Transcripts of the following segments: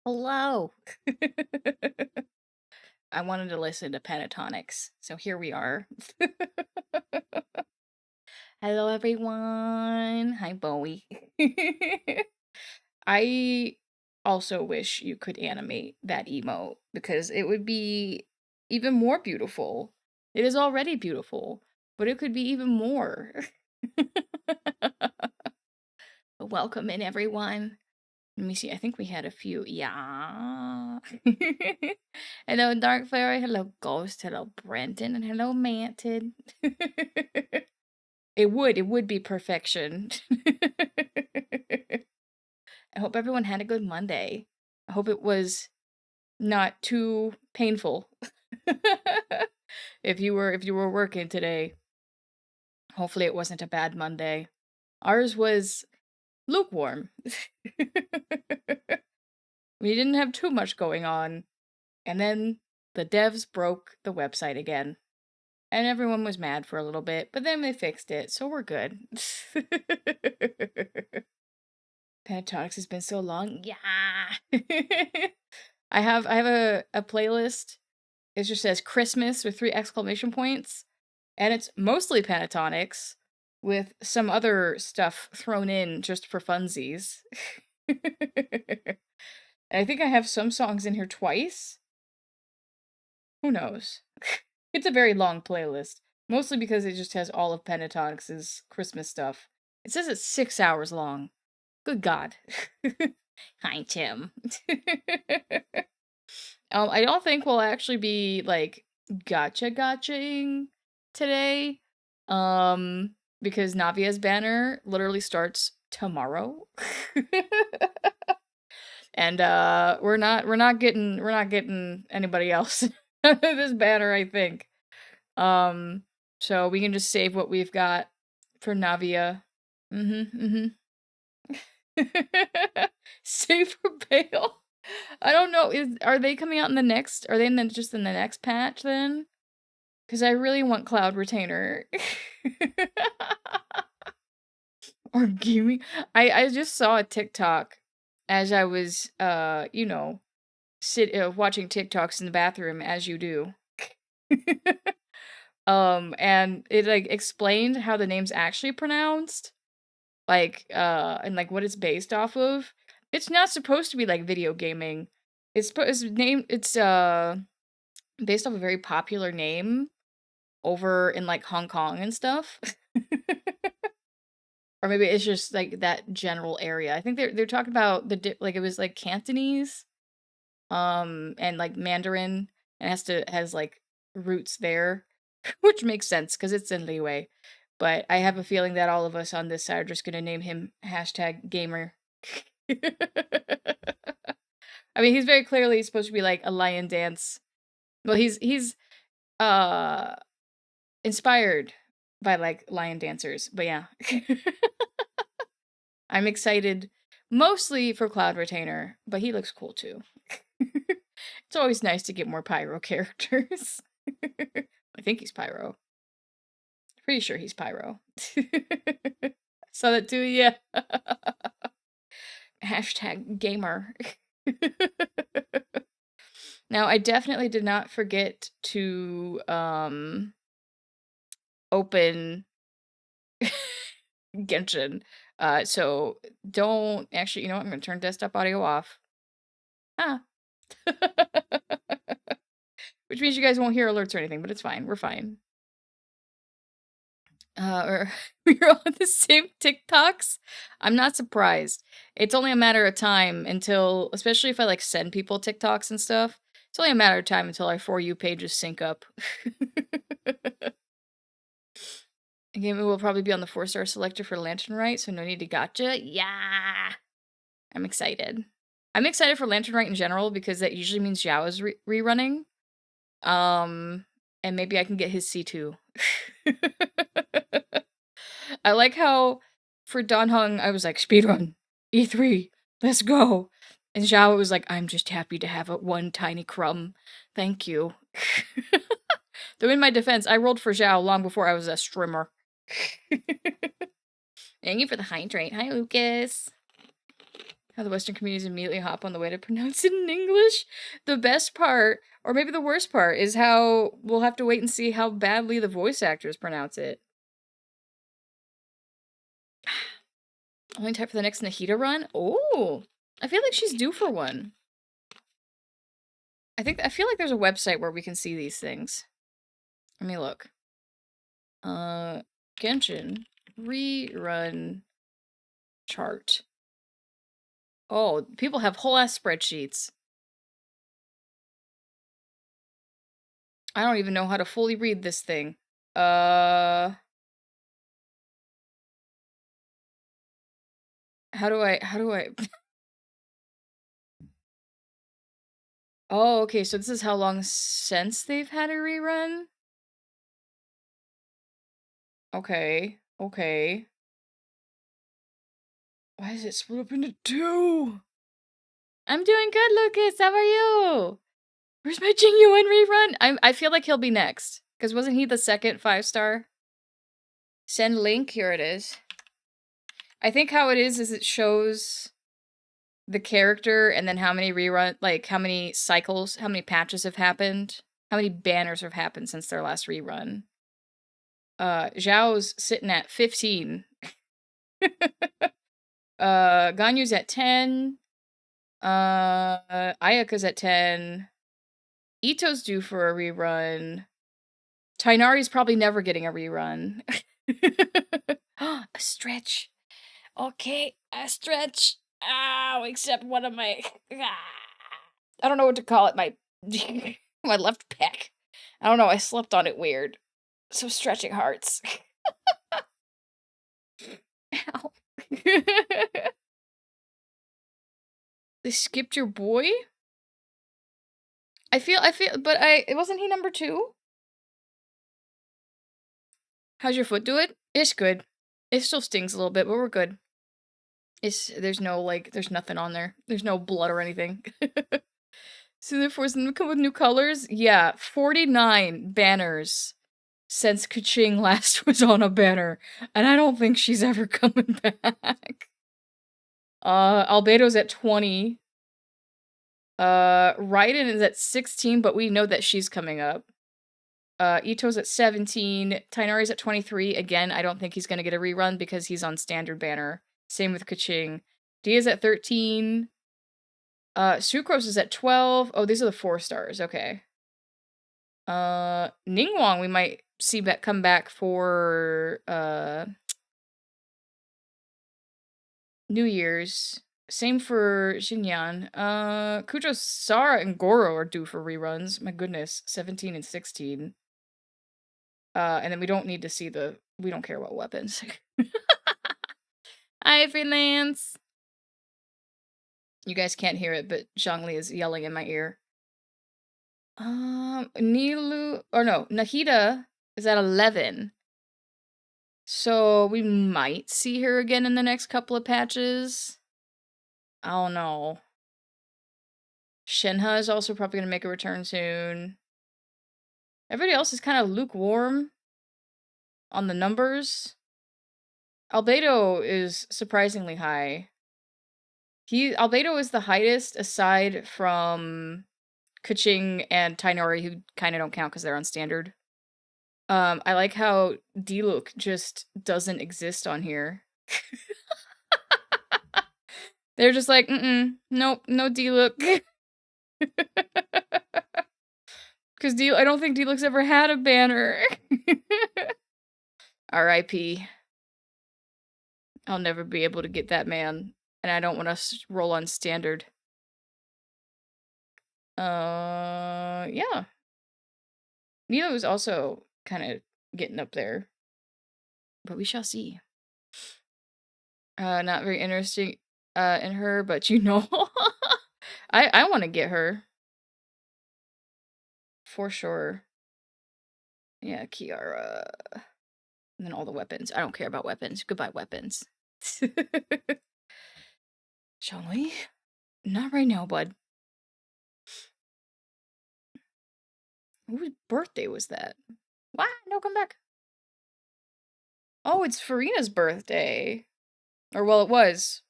Hello. I wanted to listen to Pentatonics, so here we are. Hello, everyone. Hi, Bowie. I also wish you could animate that emote because it would be even more beautiful. It is already beautiful, but it could be even more. Welcome in, everyone. Let me see. I think we had a few. Yeah. Hello, Dark Fairy. Hello, Ghost. Hello, Brenton. And hello, Manted. It would be perfection. I hope everyone had a good Monday. I hope it was not too painful. If you were working today, hopefully it wasn't a bad Monday. Ours was lukewarm. We didn't have too much going on. And then the devs broke the website again. And everyone was mad for a little bit, but then they fixed it, so we're good. Pentatonics has been so long. Yeah. I have a playlist. It just says Christmas with 3 exclamation points. And it's mostly Pentatonics with some other stuff thrown in just for funsies. And I think I have some songs in here twice. Who knows? It's a very long playlist, mostly because it just has all of Pentatonics' Christmas stuff. It says it's 6 hours long. Good God. Hi, Tim. I don't think we'll actually be, like, gotchaing today, because Navia's banner literally starts tomorrow. And we're not getting anybody else this banner, I think. So we can just save what we've got for Navia. Save for Bale. I don't know. Are they coming out in the next? Are they just in the next patch then? Because I really want Cloud Retainer. Or Gimme. I just saw a TikTok as I was watching TikToks in the bathroom as you do. And it like explained how the name's actually pronounced, like and like what it's based off of. It's not supposed to be like video gaming. It's based off a very popular name over in like Hong Kong and stuff. Or maybe it's just like that general area. I think they're talking about like it was like Cantonese and like Mandarin, and has like roots there, which makes sense because it's in Liyue. But I have a feeling that all of us on this side are just gonna name him #gamer. I mean, he's very clearly supposed to be like a lion dance. Well, he's uh inspired by like lion dancers, but yeah. I'm excited mostly for Cloud Retainer, but he looks cool too. It's always nice to get more Pyro characters. I think he's Pyro. Pretty sure he's Pyro. Saw that too, yeah. #gamer. Now, I definitely did not forget to open Genshin. So don't actually, you know what? I'm gonna turn desktop audio off. Ah. Which means you guys won't hear alerts or anything, but it's fine. We're fine. We're on the same TikToks. I'm not surprised. It's only a matter of time until, especially if I like send people TikToks and stuff, it's only a matter of time until our For You pages sync up. Again, we will probably be on the 4-star selector for Lantern Rite, so no need to gotcha. Yeah! I'm excited. I'm excited for Lantern Rite in general because that usually means Xiao is rerunning. And maybe I can get his C2. I like how for Dan Heng, I was like, speedrun, E3, let's go. And Zhao was like, I'm just happy to have one tiny crumb. Thank you. Though in my defense, I rolled for Zhao long before I was a streamer. Thank you for the hydrate. Hi, Lucas. How the Western communities immediately hop on the way to pronounce it in English. The best part, or maybe the worst part, is how we'll have to wait and see how badly the voice actors pronounce it. Only time for the next Nahida run? Oh, I feel like she's due for one. I feel like there's a website where we can see these things. Let me look. Genshin rerun chart. Oh, people have whole ass spreadsheets. I don't even know how to fully read this thing. How do I Oh, okay, so this is how long since they've had a rerun? Okay, okay. Why is it split up into two? I'm doing good, Lucas. How are you? Where's my genuine rerun? I feel like he'll be next. Because wasn't he the second 5-star? Send link. Here it is. I think how it is it shows the character and then how many rerun, like how many cycles, how many patches have happened, how many banners have happened since their last rerun. Zhao's sitting at 15. Ganyu's at 10. Ayaka's at 10. Ito's due for a rerun. Tainari's probably never getting a rerun. A stretch. Okay, a stretch. Ow, except one of my... I don't know what to call it. My my left pec. I don't know, I slept on it weird. So stretching hearts. Ow. They skipped your boy? But wasn't he number 2? How's your foot do it? It's good. It still stings a little bit, but we're good. There's nothing on there. There's no blood or anything. So they're forcing them to come with new colors? Yeah, 49 banners since Kaching last was on a banner. And I don't think she's ever coming back. Albedo's at 20. Raiden is at 16, but we know that she's coming up. Ito's at 17. Tainari's at 23. Again, I don't think he's gonna get a rerun because he's on standard banner. Same with Kaching. Dia's at 13. Sucrose is at 12. Oh, these are the 4-stars. Okay. Ningguang we might see come back for New Year's. Same for Xinyan. Kujo, Sara, and Goro are due for reruns. My goodness, 17 and 16. And then we don't need to see we don't care about weapons. Hi, freelance. You guys can't hear it, but Zhongli is yelling in my ear. Nahida is at 11. So we might see her again in the next couple of patches. I don't know. Shenhe is also probably going to make a return soon. Everybody else is kind of lukewarm on the numbers. Albedo is surprisingly high. Albedo is the highest aside from Kaching and Tainari, who kind of don't count because they're on standard. I like how Diluc just doesn't exist on here. They're just like, nope, no Diluc. Because I don't think Diluc's ever had a banner. R.I.P. I'll never be able to get that man, and I don't want to roll on standard. Yeah. Nilo is also kind of getting up there. But we shall see. Not very interesting in her, but you know. I want to get her. For sure. Yeah, Kiara. And then all the weapons. I don't care about weapons. Goodbye, weapons. Shall we? Not right now, bud. Whose birthday was that? What? No, come back. Oh, it's Farina's birthday. Or, well, it was.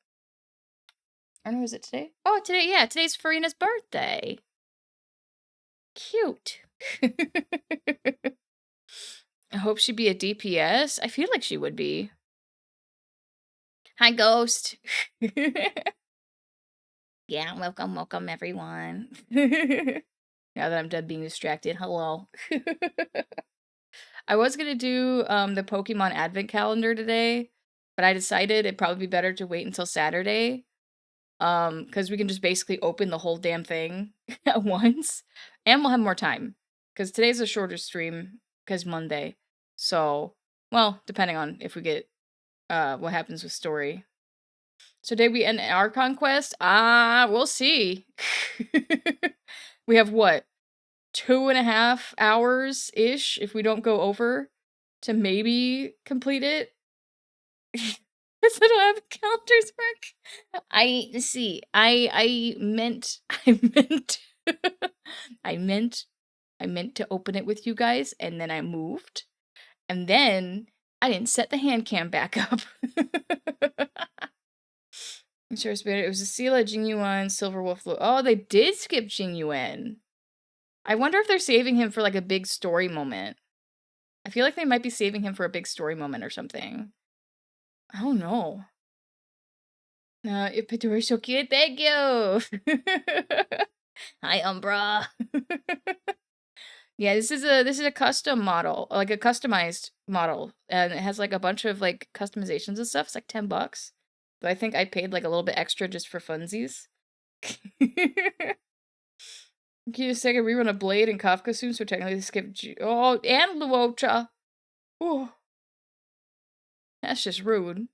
I don't know, is it today? Oh, today, yeah, today's Farina's birthday. Cute. I hope she'd be a DPS. I feel like she would be. Hi, Ghost. Yeah, welcome, everyone. Now that I'm done being distracted, hello. I was gonna do the Pokemon Advent Calendar today, but I decided it'd probably be better to wait until Saturday. Because we can just basically open the whole damn thing at once, and we'll have more time. Because today's a shorter stream, because Monday. So, well, depending on if we get what happens with story. So did we end our conquest? We'll see. We have what? 2.5 hours-ish if we don't go over to maybe complete it. Because I don't have calendars work. I meant I meant to open it with you guys, and then I moved. And then I didn't set the hand cam back up. I'm sure it was a Sela, Jingyuan, Silver Wolf. Oh, they did skip Jingyuan. I wonder if they're saving him for like a big story moment. I feel like they might be saving him for a big story moment or something. I don't know. You're so cute. Thank you. Hi, Umbra. Yeah, this is a custom model, like a customized model, and it has like a bunch of like customizations and stuff. It's like $10, but I think I paid like a little bit extra just for funsies. Can you just take a rerun of Blade and Kafka soon? So technically, skip oh, and Luocha. Oh, that's just rude.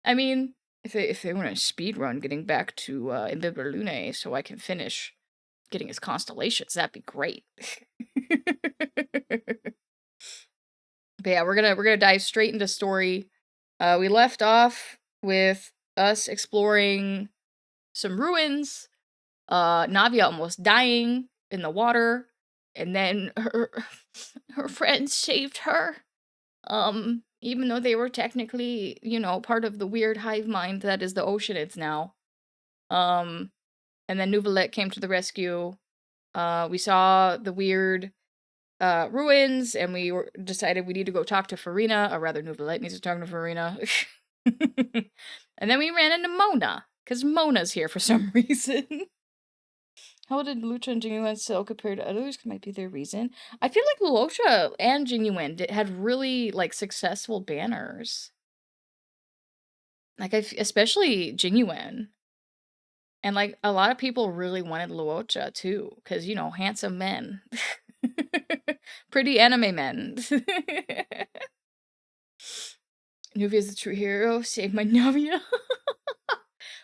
I mean, if they want to speed run getting back to Invibler Lune so I can finish getting his constellations, that'd be great. But yeah, we're gonna dive straight into story. We left off with us exploring some ruins, Navia almost dying in the water, and then her friends saved her. Even though they were technically, you know, part of the weird hive mind that is the Oceanids now. And then Nuvalet came to the rescue. We saw the weird ruins, and we decided we need to go talk to Farina, or rather Nuvalet needs to talk to Farina. And then we ran into Mona, because Mona's here for some reason. How did Lucha and Jinyuan sell compared to others? Might be their reason. I feel like Lucha and Jinyuan had really, like, successful banners. Like, especially Jinyuan. And, like, a lot of people really wanted Luocha, too. Because, you know, handsome men. Pretty anime men. Nuvia's the true hero. Save my Navia.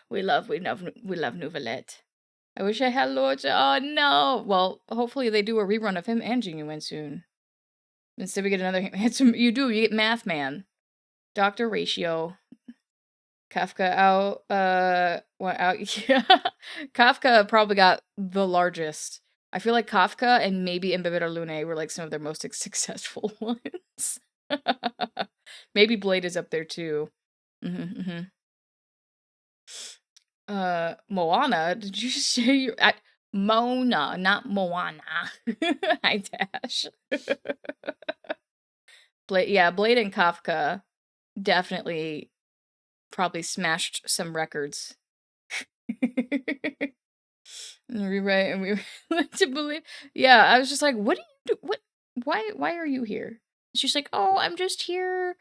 we love Nuvalet. I wish I had Luocha. Oh, no. Well, hopefully they do a rerun of him and Jinyuan soon. Instead we get another handsome. You get Math Man. Dr. Ratio. Kafka out, yeah. Kafka probably got the largest. I feel like Kafka and maybe Imbibiter Lune were like some of their most successful ones. Maybe Blade is up there too. Moana? Did you say you Mona, not Moana. Hi, Dash. Blade and Kafka definitely probably smashed some records. And rewrite, and we led to believe. Yeah, I was just like, what do you do? What? Why are you here? She's like, oh, I'm just here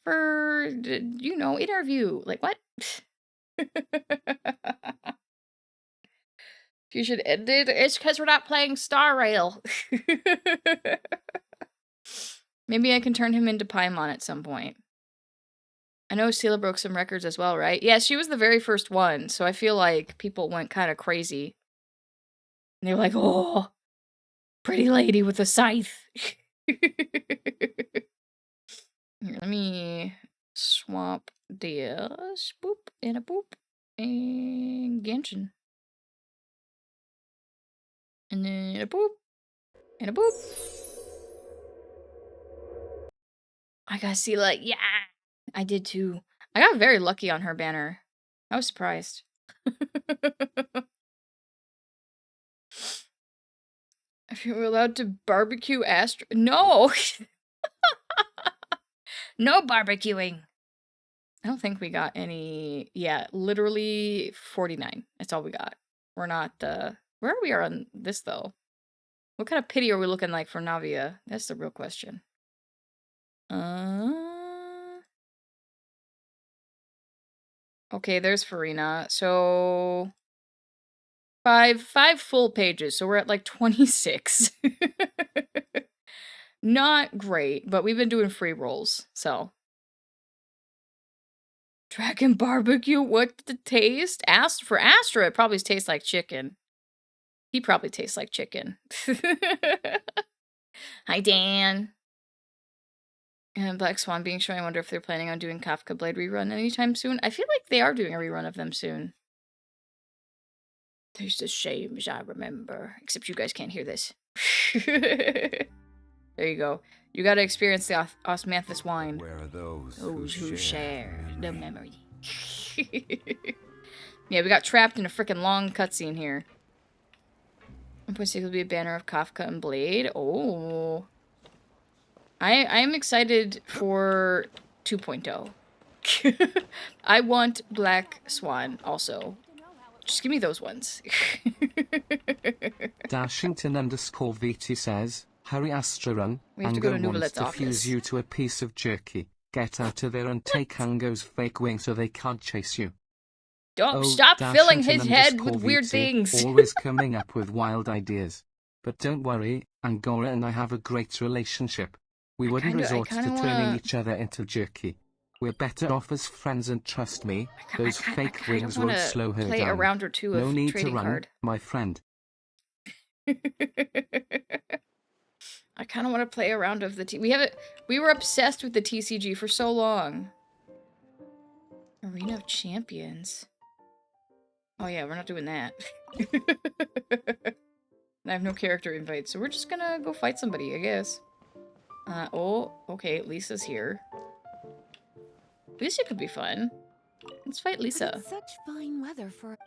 for, you know, interview. Like, what? You should end it. It's because we're not playing Star Rail. Maybe I can turn him into Paimon at some point. I know Sela broke some records as well, right? Yeah, she was the very first one, so I feel like people went kind of crazy. And they were like, oh, pretty lady with a scythe. Here, let me swap this. Boop, and a boop. And Genshin. And then a boop. And a boop. I got Sela. Yeah, I did too. I got very lucky on her banner. I was surprised. If you were allowed to barbecue Astra... No! No barbecuing! I don't think we got any... Yeah, literally 49. That's all we got. We're not, where are we on this, though? What kind of pity are we looking like for Navia? That's the real question. Okay, there's Farina. So... Five full pages, so we're at like 26. Not great, but we've been doing free rolls, so. Dragon barbecue, what the taste? For Astra, it probably tastes like chicken. He probably tastes like chicken. Hi, Dan. And Black Swan being shown. I wonder if they're planning on doing Kafka Blade rerun anytime soon. I feel like they are doing a rerun of them soon. There's the shame, as I remember. Except you guys can't hear this. There you go. You gotta experience the osmanthus wine. Where are those who share the memory? Yeah, we got trapped in a freaking long cutscene here. 1.6 will be a banner of Kafka and Blade. Oh. I am excited for 2.0. I want Black Swan also. Just give me those ones. Dashington_VT says, hurry Astra run. We have to go to Ango wants Nuvalet's to office. fuse you to a piece of jerky. Get out of there and take Ango's fake wing so they can't chase you. Don't stop filling his head with weird VT, things. Always coming up with wild ideas. But don't worry, Angora and I have a great relationship. We wouldn't resort to turning each other into jerky. We're better off as friends, and trust me, those fake wings won't slow her play down. a round or two of no need trading to run, card. my friend. I kind of want to play a round of the we were obsessed with the TCG for so long. Arena of Champions. Oh yeah, we're not doing that. I have no character invite, so we're just gonna go fight somebody, I guess. Oh, okay, Lisa's here. Lisa could be fun. Let's fight Lisa. It's such fine weather for...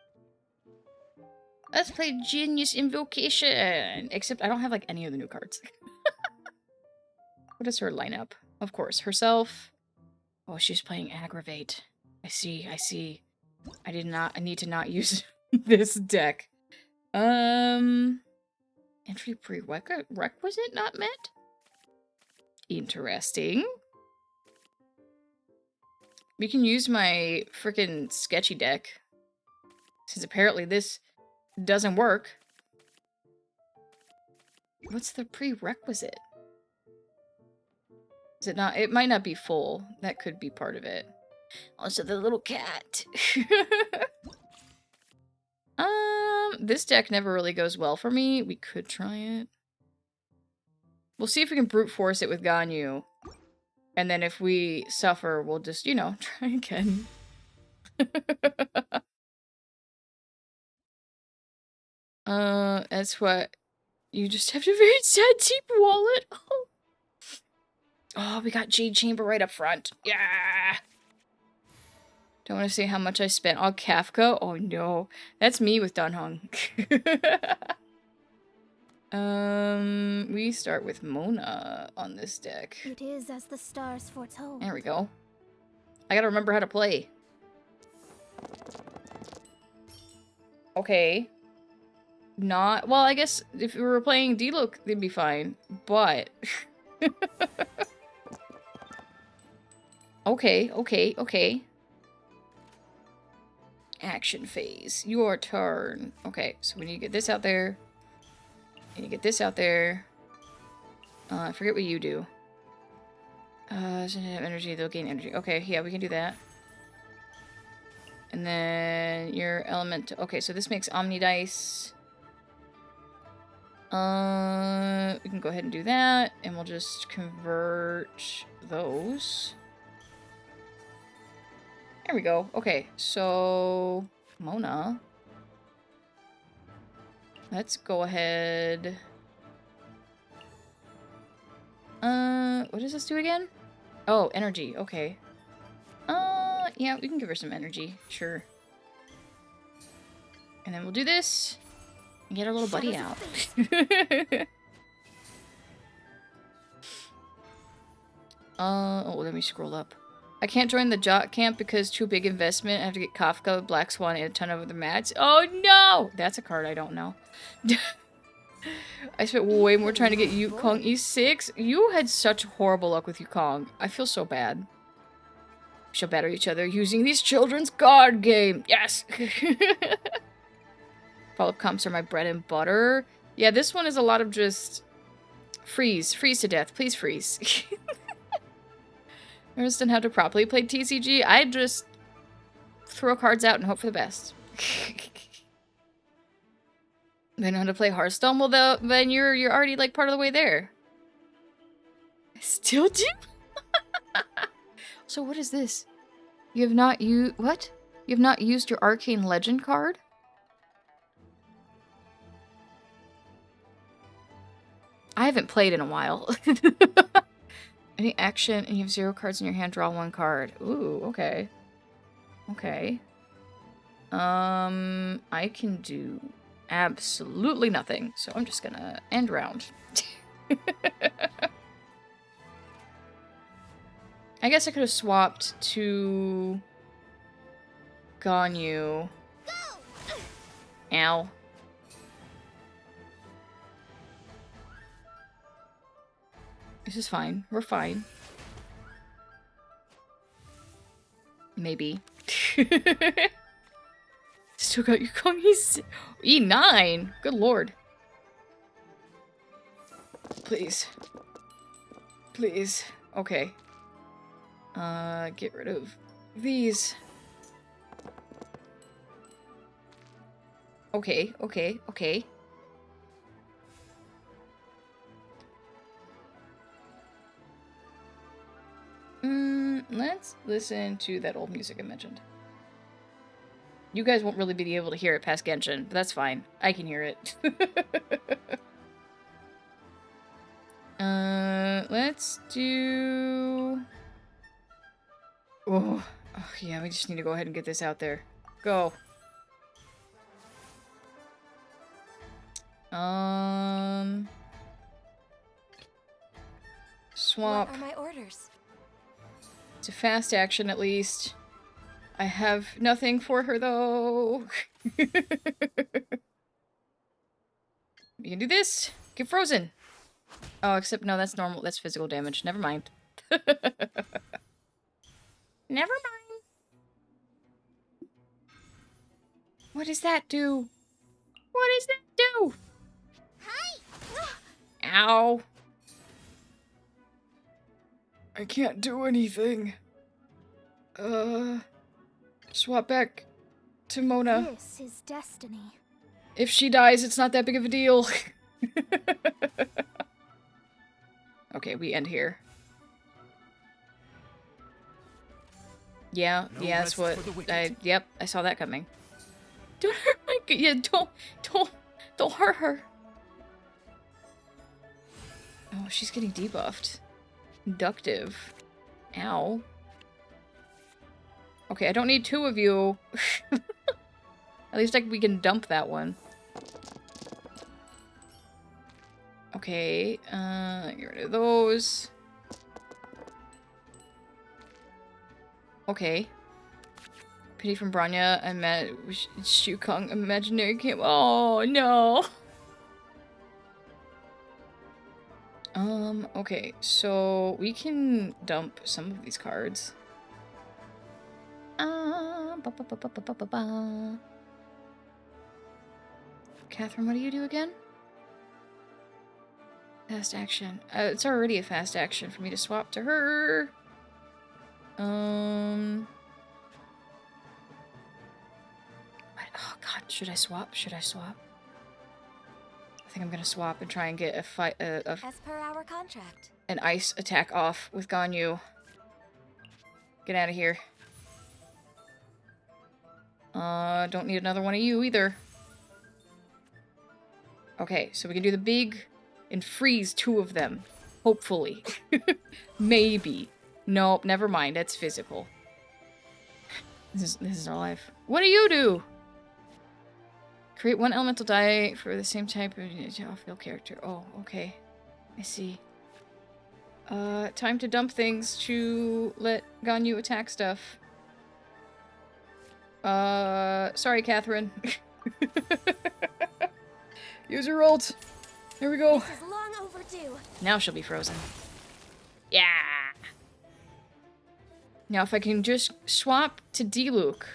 Let's play Genius Invocation! Except I don't have, like, any of the new cards. What is her lineup? Of course, herself. Oh, she's playing Aggravate. I see. I need to not use this deck. Entry prerequisite not met? Interesting. We can use my freaking sketchy deck. Since apparently this doesn't work. What's the prerequisite? Is it not? It might not be full. That could be part of it. Also, the little cat. This deck never really goes well for me. We could try it. We'll see if we can brute force it with Ganyu. And then if we suffer, we'll just, you know, try again. That's what... You just have to very sad deep wallet. Oh, we got Jade Chamber right up front. Yeah! Don't want to say how much I spent on Kafka. Oh no. That's me with Dunhung. We start with Mona on this deck. It is as the stars foretold. There we go. I gotta remember how to play. Okay. Not... Well, I guess if we were playing D-Look, they'd be fine. But... Okay. Action phase. Your turn. Okay, so we need to get this out there. And you get this out there. I forget what you do. Energy, they'll gain energy. Okay, yeah, we can do that. And then your element... Okay, so this makes Omni Dice. We can go ahead and do that. And we'll just convert those. There we go. Okay, so... Mona. Let's go ahead... what does this do again? Oh, energy. Okay. Yeah, we can give her some energy. Sure. And then we'll do this. And get our little buddy out. Oh, let me scroll up. I can't join the jock camp because too big investment. I have to get Kafka, Black Swan, and a ton of other mats. Oh no! That's a card I don't know. I spent way more trying to get Yukong E6. You had such horrible luck with Yukong. I feel so bad. We shall better each other using these children's card game. Yes! Follow-up comps are my bread and butter. Yeah, this one is a lot of just... Freeze. Freeze to death. Please freeze. I understand how to properly play TCG. I just throw cards out and hope for the best. They know how to play Hearthstone? Well, then you're already, like, part of the way there. I still do? So what is this? You have not used... What? You have not used your Arcane Legend card? I haven't played in a while. Any action and you have 0 cards in your hand, draw 1 card. Ooh, okay. Okay. I can do absolutely nothing, so I'm just gonna end round. I guess I could have swapped to Ganyu. Ow. This is fine. We're fine. Maybe. Still got Yukong E9. Good lord. Please. Please. Okay. Get rid of these. Okay, okay, okay. Let's listen to that old music I mentioned. You guys won't really be able to hear it past Genshin, but that's fine. I can hear it. Let's do... Oh, yeah, we just need to go ahead and get this out there. Go. Swamp. What are my orders? It's a fast action, at least. I have nothing for her, though. You can do this. Get frozen. Oh, except no, that's normal. That's physical damage. Never mind. Never mind. What does that do? What does that do? Hi. Ow. I can't do anything. Swap back to Mona. This is destiny. If she dies, it's not that big of a deal. Okay, we end here. Yeah, no, yeah, that's what yep, I saw that coming. Don't hurt my yeah, don't hurt her. Oh, she's getting debuffed. Inductive. Ow. Okay, I don't need 2 of you. At least we can dump that one. Okay, get rid of those. Okay. Pity from Branya, I met Shukong Imaginary Camp. Oh, no. Okay, so we can dump some of these cards. Catherine, what do you do again? Fast action. It's already a fast action for me to swap to her. What? Oh god, should I swap? Should I swap? I think I'm gonna swap and try and get a fight. As per our contract. An ice attack off with Ganyu. Get out of here. Don't need another one of you either. Okay, so we can do the big and freeze 2 of them. Hopefully. Maybe. Nope, never mind. That's physical. This is our life. What do you do? Create one elemental die for the same type of off-field character. Oh, okay. I see. Time to dump things to let Ganyu attack stuff. Sorry, Catherine. Use your ult. Here we go. This is long overdue. Now she'll be frozen. Yeah. Now if I can just swap to D-Luke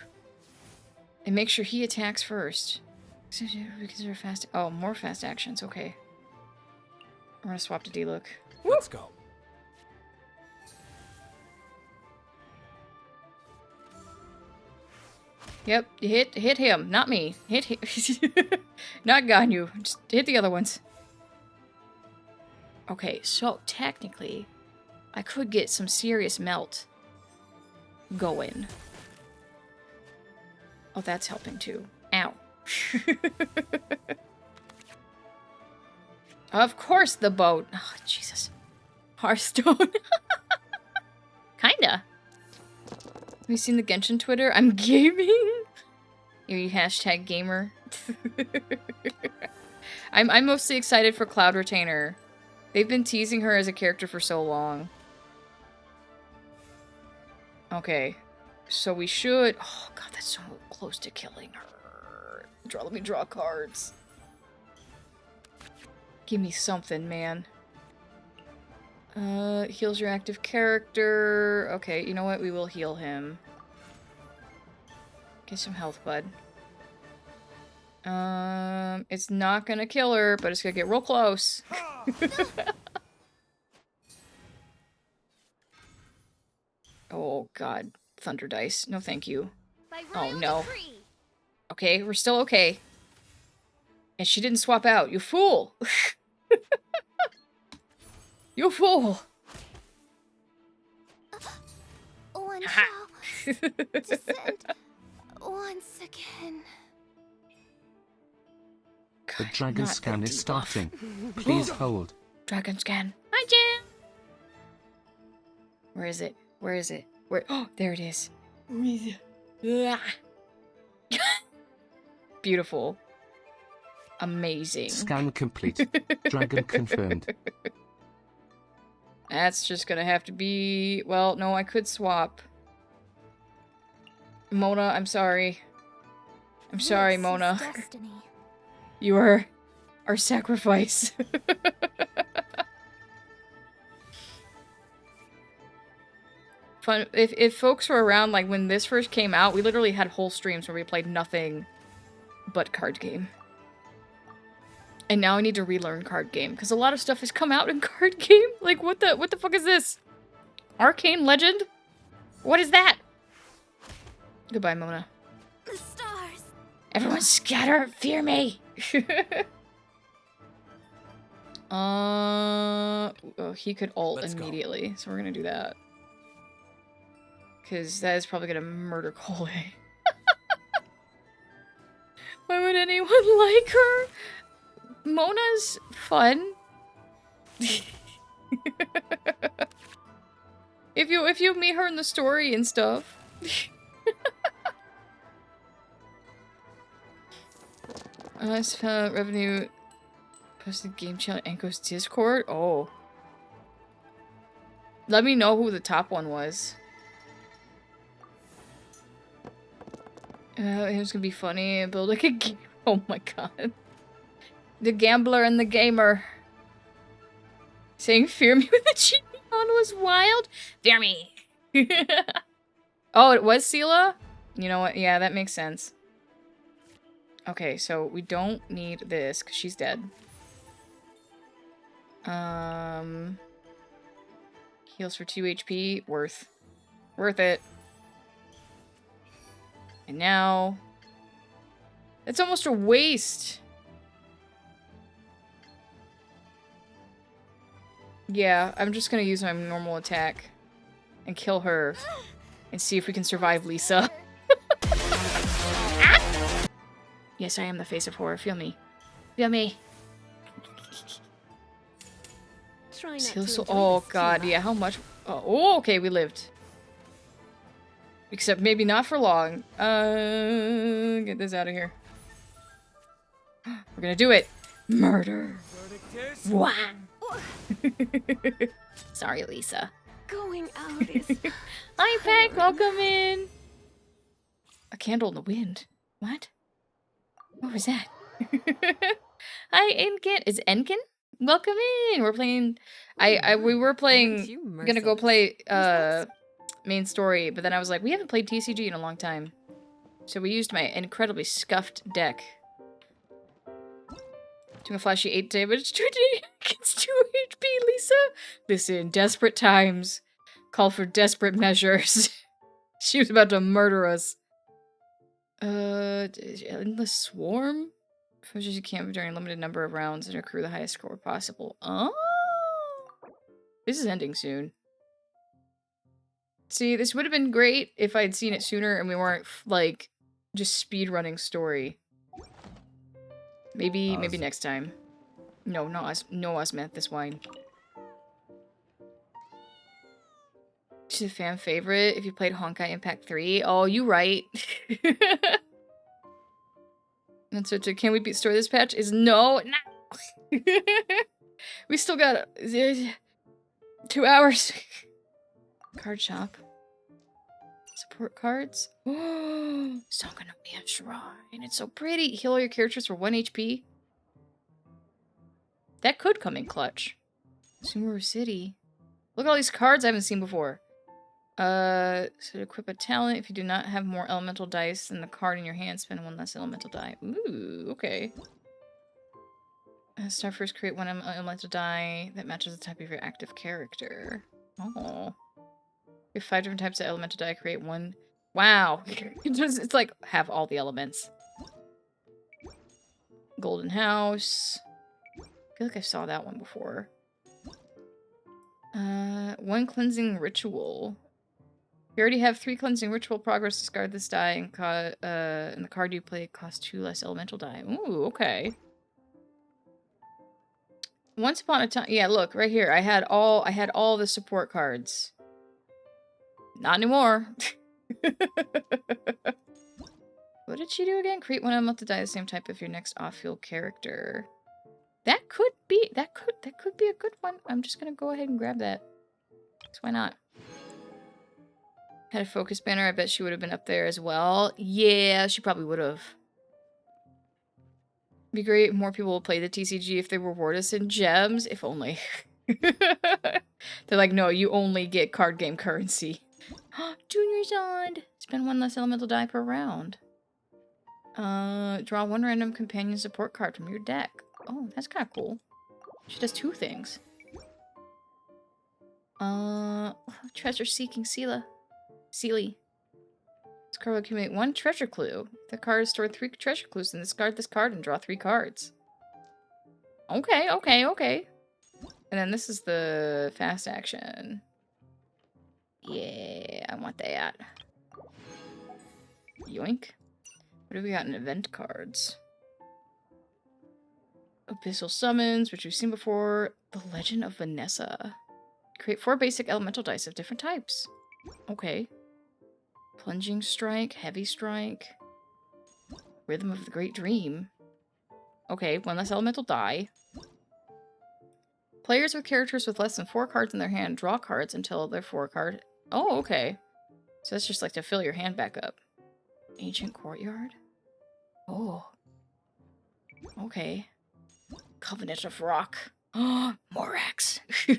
and make sure he attacks first. Consider fast. Oh, more fast actions. Okay. We're gonna swap to D-Luke. Let's go. Yep, hit him, not me. Hit him. Not Ganyu. Just hit the other ones. Okay, so technically, I could get some serious melt going. Oh, that's helping too. Ow. Of course the boat. Oh, Jesus. Hearthstone. Kinda. Have you seen the Genshin Twitter? I'm gaming. You hashtag gamer. I'm mostly excited for Cloud Retainer. They've been teasing her as a character for so long. Okay. So we should... Oh, God, that's so close to killing her. Let me draw cards. Give me something, man. Heals your active character. Okay, you know what? We will heal him. Get some health, bud. It's not gonna kill her, but it's gonna get real close. Oh, God. Thunder dice. No, thank you. Oh, no. Okay, we're still okay. And she didn't swap out. You fool! You fool! One shall descend once again. The God, dragon not scan the is debuff. starting. Please hold. Dragon scan. Hi, Jim! Where is it? Where is it? Where? Oh, there it is. Beautiful. Amazing. Scan complete. Dragon confirmed. That's just gonna have to be... Well, no, I could swap. Mona, I'm sorry. I'm sorry, This is Mona. destiny. You are our sacrifice. Fun. If folks were around, like, when this first came out, we literally had whole streams where we played nothing but card game. And now I need to relearn card game, because a lot of stuff has come out in card game. Like, what the fuck is this? Arcane Legend? What is that? Goodbye, Mona. The stars. Everyone scatter! Fear me! Oh, he could ult Let's go. immediately, so we're gonna do that. Because that is probably gonna murder Cole. Why would anyone like her? Mona's fun. if you meet her in the story and stuff. Let's find revenue. Posted game channel Anko's Discord. Oh. Let me know who the top one was. It was gonna be funny. Build like a game. Oh my god. The gambler and the gamer. Saying fear me with a cheat on was wild. Fear me. Oh, it was Sela? You know what? Yeah, that makes sense. Okay, so we don't need this because she's dead. Heals for 2 HP. Worth it. And now... It's almost a waste. Yeah, I'm just gonna use my normal attack and kill her and see if we can survive Lisa. Ah! Yes, I am the face of horror. Feel me. Feel me. Try not to So, enjoy oh this too god, much. yeah, how much? Oh, okay, we lived. Except maybe not for long. Get this out of here. We're gonna do it. Murder. Wow. Sorry, Lisa. Going out is. Hi, Peck. Welcome in. A candle in the wind. What? What was that? Hi, Enkin. Is Enkin? Welcome in. We're playing. We were playing. Gonna go play main story, but then I was like, we haven't played TCG in a long time, so we used my incredibly scuffed deck. Doing a flashy 8 damage, 2 against 2 HP, Lisa. Listen, desperate times call for desperate measures. She was about to murder us. Endless Swarm? Pushes you camp during a limited number of rounds and accrue the highest score possible. Oh! This is ending soon. See, this would have been great if I had seen it sooner and we weren't, like, just speedrunning story. Maybe next time. No, not us. No, us meant this wine. She's a fan favorite if you played Honkai Impact 3. Oh, you right. And so can we beat story this patch? Is no. We still got 2 hours. Card shop. Support cards. Oh, Song of Nomia Shrine. It's so pretty. Heal all your characters for 1 HP. That could come in clutch. Sumeru City. Look at all these cards I haven't seen before. So to equip a talent, if you do not have more elemental dice than the card in your hand, spend 1 less elemental die. Ooh, okay. Start first, create 1 elemental die that matches the type of your active character. Oh. You have 5 different types of elemental die, create 1. Wow. It's like, have all the elements. Golden House. I feel like I saw that one before. 1 cleansing ritual. You already have 3 cleansing ritual progress. Discard this die, and the card you play costs 2 less elemental die. Ooh, okay. Once upon a time, yeah. Look right here. I had all the support cards. Not anymore. What did she do again? Create 1 elemental die the same type of your next off-field character. That could be a good one. I'm just gonna go ahead and grab that. So why not? Had a focus banner. I bet she would have been up there as well. Yeah, she probably would have. Be great if more people will play the TCG if they reward us in gems. If only. They're like, no, you only get card game currency. Junior's on. Spend 1 less elemental die per round. Draw 1 random companion support card from your deck. Oh, that's kind of cool. She does 2 things. Treasure seeking Sealy. This card will accumulate 1 treasure clue. If the card has stored 3 treasure clues, then discard this card and draw 3 cards. Okay. And then this is the fast action. Yeah, I want that. Yoink. What have we got in event cards? Abyssal Summons, which we've seen before. The Legend of Vanessa. Create 4 basic elemental dice of different types. Okay. Plunging Strike, Heavy Strike. Rhythm of the Great Dream. Okay, 1 less elemental die. Players with characters with less than 4 cards in their hand draw cards until their 4 card. Oh, okay. So that's just like to fill your hand back up. Ancient Courtyard? Oh. Okay. Covenant of Rock. Oh, Morax. You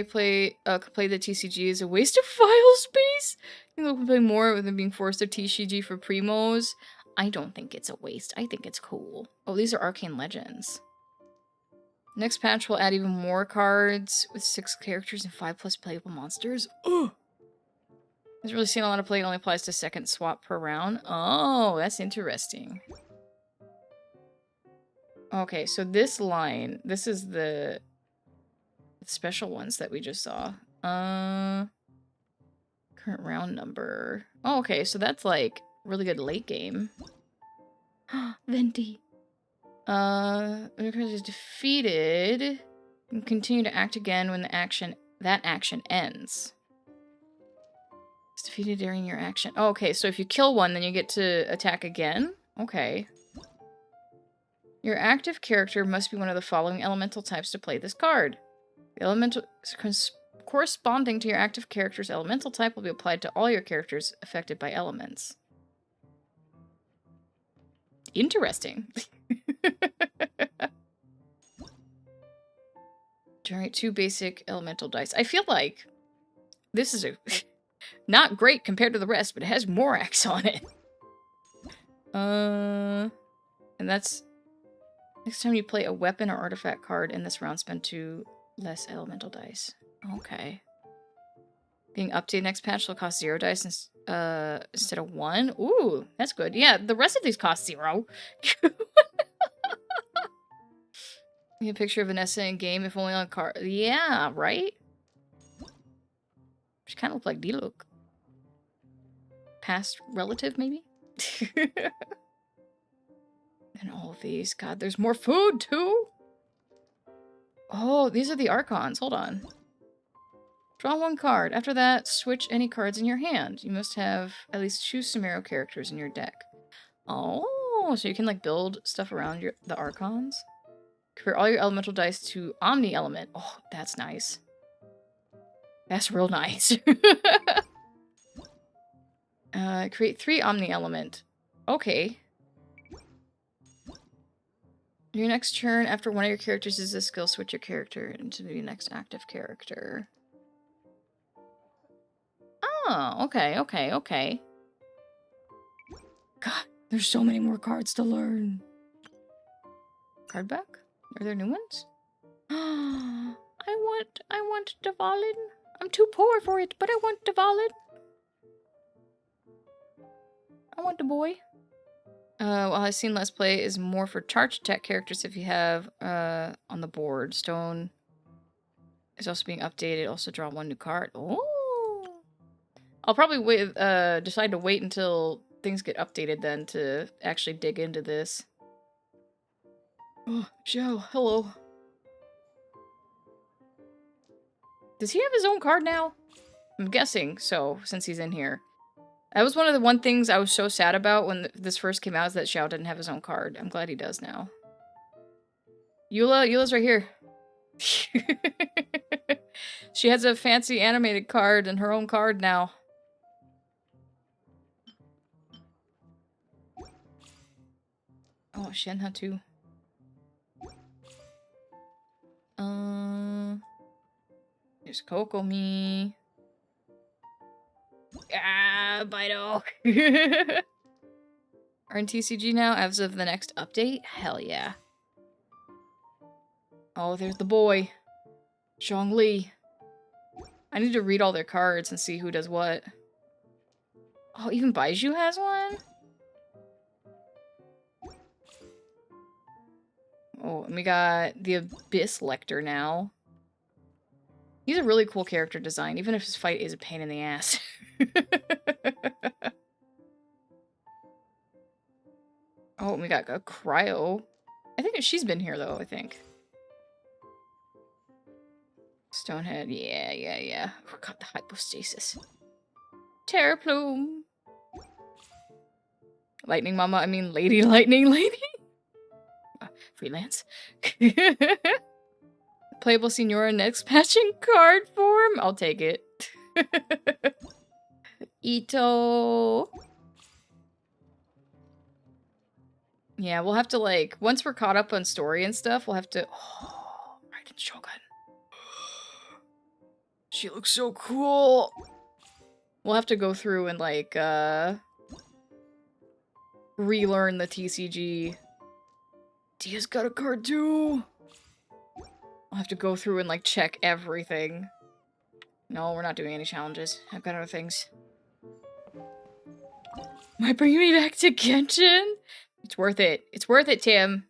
play the TCG is a waste of file space? You can play more than being forced to TCG for primos. I don't think it's a waste. I think it's cool. Oh, these are Arcane Legends. Next patch will add even more cards with 6 characters and 5+ playable monsters. Ugh! Hasn't really seen a lot of play. It only applies to second swap per round. Oh, that's interesting. Okay, so this line, this is the special ones that we just saw. Current round number. Oh, okay, so that's like really good late game. Venti. When a character is defeated, you can continue to act again when that action ends. It's defeated during your action. Oh, okay, so if you kill one, then you get to attack again? Okay. Your active character must be one of the following elemental types to play this card. The elemental corresponding to your active character's elemental type will be applied to all your characters affected by elements. Interesting. Generate 2 basic elemental dice. I feel like this is not great compared to the rest, but it has Morax on it. And that's next time you play a weapon or artifact card in this round, spend 2 less elemental dice. Okay. Being updated next patch will cost 0 dice instead of 1. Ooh, that's good. Yeah, the rest of these cost 0. A picture of Vanessa in game, if only on card. Yeah, right? She kind of look like D-Look. Past relative, maybe? And all of these. God, there's more food, too? Oh, these are the Archons. Hold on. Draw 1 card. After that, switch any cards in your hand. You must have at least 2 Sumeru characters in your deck. Oh, so you can, like, build stuff around the Archons? Convert all your elemental dice to Omni Element. Oh, that's nice. That's real nice. Create 3 Omni Element. Okay. Your next turn, after one of your characters uses a skill, switch your character into the next active character. Oh, okay, okay, okay. God, there's so many more cards to learn. Card back? Are there new ones? I want Dvalin. I'm too poor for it, but I want Dvalin. I want the boy. Well, I've seen Let's Play is more for charge attack characters if you have on the board. Stone is also being updated. Also draw 1 new card. Oh. I'll probably wait, decide to wait until things get updated then to actually dig into this. Oh, Joe, hello. Does he have his own card now? I'm guessing so, since he's in here. That was one of the things I was so sad about when this first came out, is that Xiao didn't have his own card. I'm glad he does now. Eula's right here. She has a fancy animated card and her own card now. Oh, Shenhe too. There's Kokomi. Ah, Bido. Are in TCG now as of the next update? Hell yeah. Oh, there's the boy. Zhongli. I need to read all their cards and see who does what. Oh, even Baiju has one? Oh, and we got the Abyss Lector now. He's a really cool character design, even if his fight is a pain in the ass. Oh, and we got a Cryo. I think she's been here, though, I think. Stonehead, yeah. Oh, God, the hypostasis. Terror Plume. Lightning Mama, I mean Lady Lightning Lady. Freelance. Playable Senora next patching card form. I'll take it. Ito. Yeah, we'll have to, like, once we're caught up on story and stuff, we'll have to... Oh, Raiden Shogun. She looks so cool. We'll have to go through and, like, relearn the TCG. Dia's got a card too. I'll have to go through and, like, check everything. No, we're not doing any challenges. I've got other things. Might bring me back to Genshin? It's worth it. It's worth it, Tim.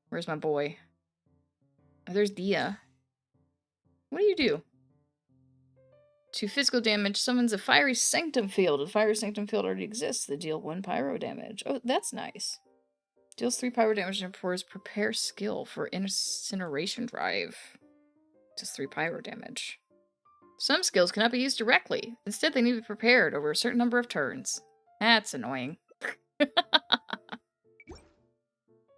Where's my boy? Oh, there's Dia. What do you do? 2 physical damage summons a Fiery Sanctum field. The Fiery Sanctum field already exists. They deal 1 pyro damage. Oh, that's nice. Deals 3 pyro damage and pours Prepare skill for Incineration Drive. Just 3 pyro damage. Some skills cannot be used directly. Instead, they need to be prepared over a certain number of turns. That's annoying. But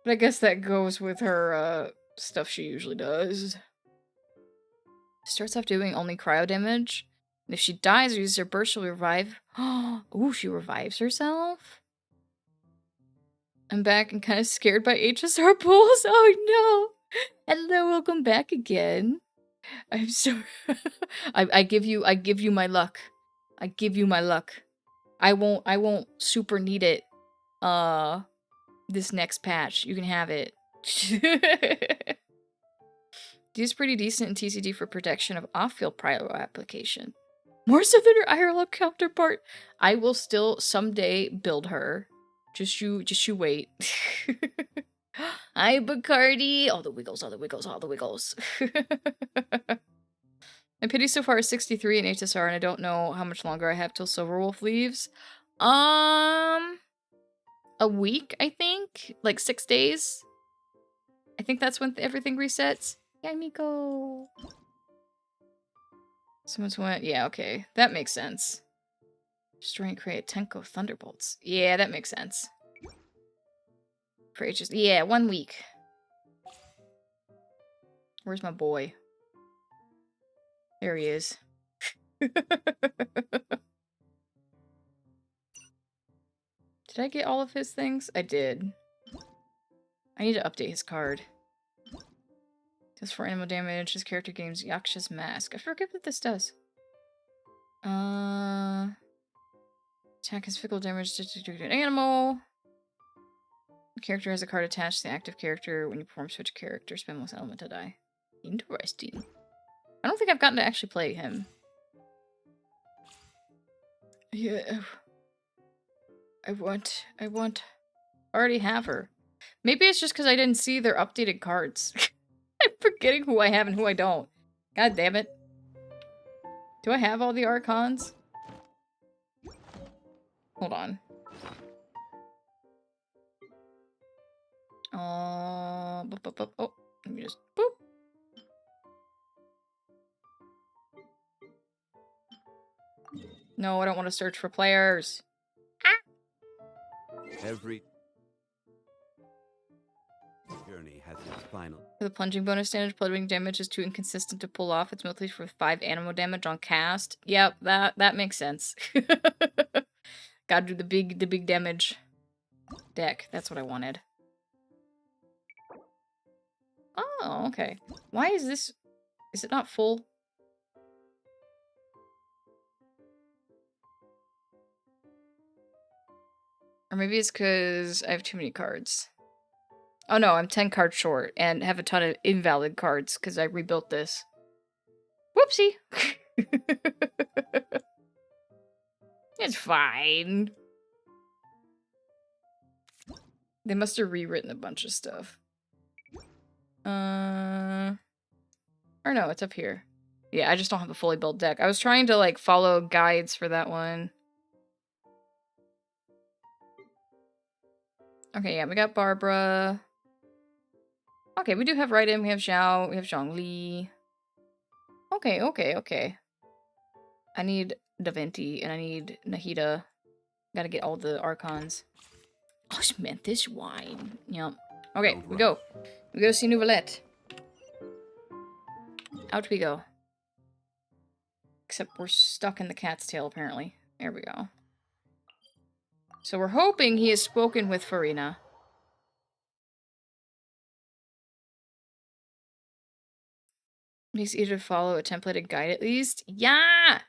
I guess that goes with her, stuff she usually does. Starts off doing only cryo damage. And if she dies or uses her burst, she'll revive. Ooh, she revives herself? I'm back and kind of scared by HSR pools. Oh no! Hello, welcome back again. I'm sorry. I give you my luck. I give you my luck. I won't super need it this next patch. You can have it. D's pretty decent in TCD for protection of off-field prio application. More so than her IRL counterpart. I will still someday build her. Just you wait. Hi, Bacardi. All the wiggles, all the wiggles, all the wiggles. My pity so far is 63 in HSR, and I don't know how much longer I have till Silverwolf leaves. A week, I think? Like 6 days? I think that's when everything resets. Yeah, Miko. Someone's went, yeah, okay. That makes sense. Destroy and create Tenko Thunderbolts. Yeah, that makes sense. For HS, yeah, 1 week. Where's my boy? There he is. Did I get all of his things? I did. I need to update his card. Does 4 animal damage. His character gains Yaksha's Mask. I forget what this does. Attack has fickle damage to an animal. The character has a card attached to the active character. When you perform switch character, spend most element to die. Interesting. I don't think I've gotten to actually play him. Yeah. I want. I already have her. Maybe it's just because I didn't see their updated cards. I'm forgetting who I have and who I don't. God damn it. Do I have all the Archons? Hold on. Oh, let me just boop. No, I don't want to search for players. Every journey has its final. For the plunging bonus damage, plunging damage is too inconsistent to pull off. It's mostly for 5 animal damage on cast. Yep, that makes sense. Gotta do the big damage deck. That's what I wanted. Oh, okay. Why is this? Is it not full? Or maybe it's because I have too many cards. Oh no, I'm 10 cards short and have a ton of invalid cards because I rebuilt this. Whoopsie! It's fine. They must have rewritten a bunch of stuff. Or no, it's up here. Yeah, I just don't have a fully built deck. I was trying to, like, follow guides for that one. Okay, yeah, we got Barbara. Okay, we do have Raiden, we have Xiao, we have Zhongli. Okay. I need Daventi, and I need Nahida. Gotta get all the Archons. Oh, I meant this wine. Yep. Okay, we go. We go see Nouvellette. Out we go. Except we're stuck in the cat's tail, apparently. There we go. So we're hoping he has spoken with Farina. Makes it easier to follow a templated guide at least. Yeah!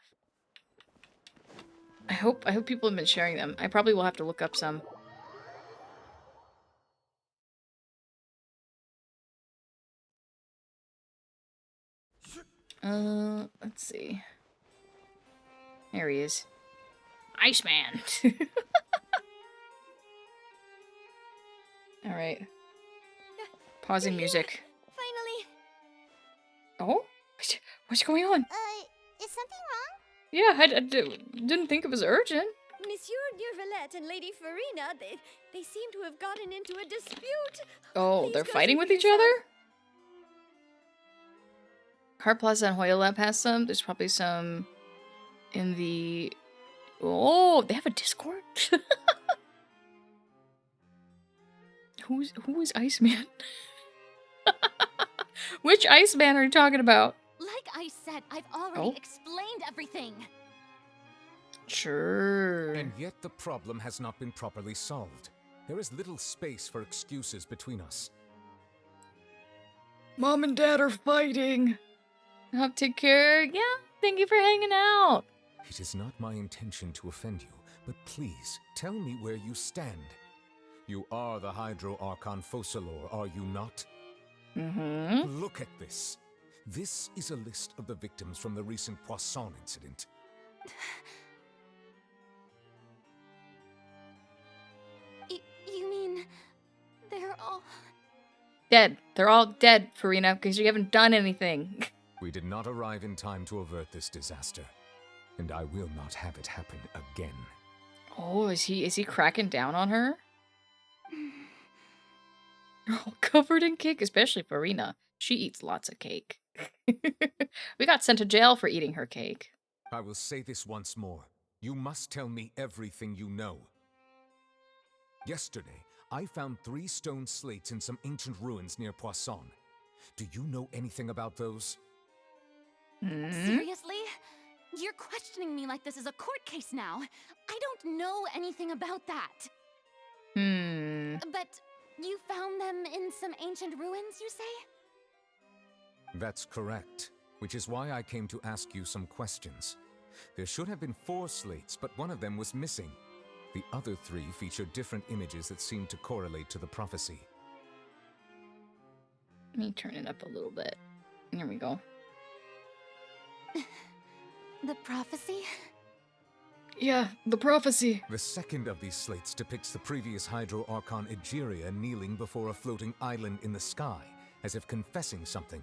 I hope people have been sharing them. I probably will have to look up some. Let's see. There he is. Iceman! Alright. Pausing music. Finally. Oh? What's going on? Is something wrong? Yeah, I didn't think it was urgent. Monsieur Neuvillette and Lady Farina, they seem to have gotten into a dispute. Oh, Please they're go fighting see with for each yourself. other? Heart Plaza and Hoyle Lab has some. There's probably some in the... Oh, they have a Discord? Who is Iceman? Which Iceman are you talking about? Like I said, I've already explained everything. Sure. And yet the problem has not been properly solved. There is little space for excuses between us. Mom and Dad are fighting. I'll take care. Yeah, thank you for hanging out. It is not my intention to offend you, but please, tell me where you stand. You are the Hydro Archon Focalor, are you not? Mm-hmm. Look at this. This is a list of the victims from the recent Poisson incident. You mean they're all... Dead. They're all dead, Farina, because you haven't done anything. We did not arrive in time to avert this disaster, and I will not have it happen again. Oh, is he cracking down on her? You're all covered in cake, especially Farina. She eats lots of cake. We got sent to jail for eating her cake. I will say this once more. You must tell me everything you know. Yesterday, I found 3 stone slates in some ancient ruins near Poisson. Do you know anything about those? Seriously? You're questioning me like this is a court case now. I don't know anything about that. But you found them in some ancient ruins, you say? That's correct, which is why I came to ask you some questions. There should have been 4 slates, but one of them was missing. The other 3 feature different images that seem to correlate to the prophecy. Let me turn it up a little bit. There we go. The prophecy? Yeah, the prophecy. The second of these slates depicts the previous Hydro Archon Egeria kneeling before a floating island in the sky, as if confessing something.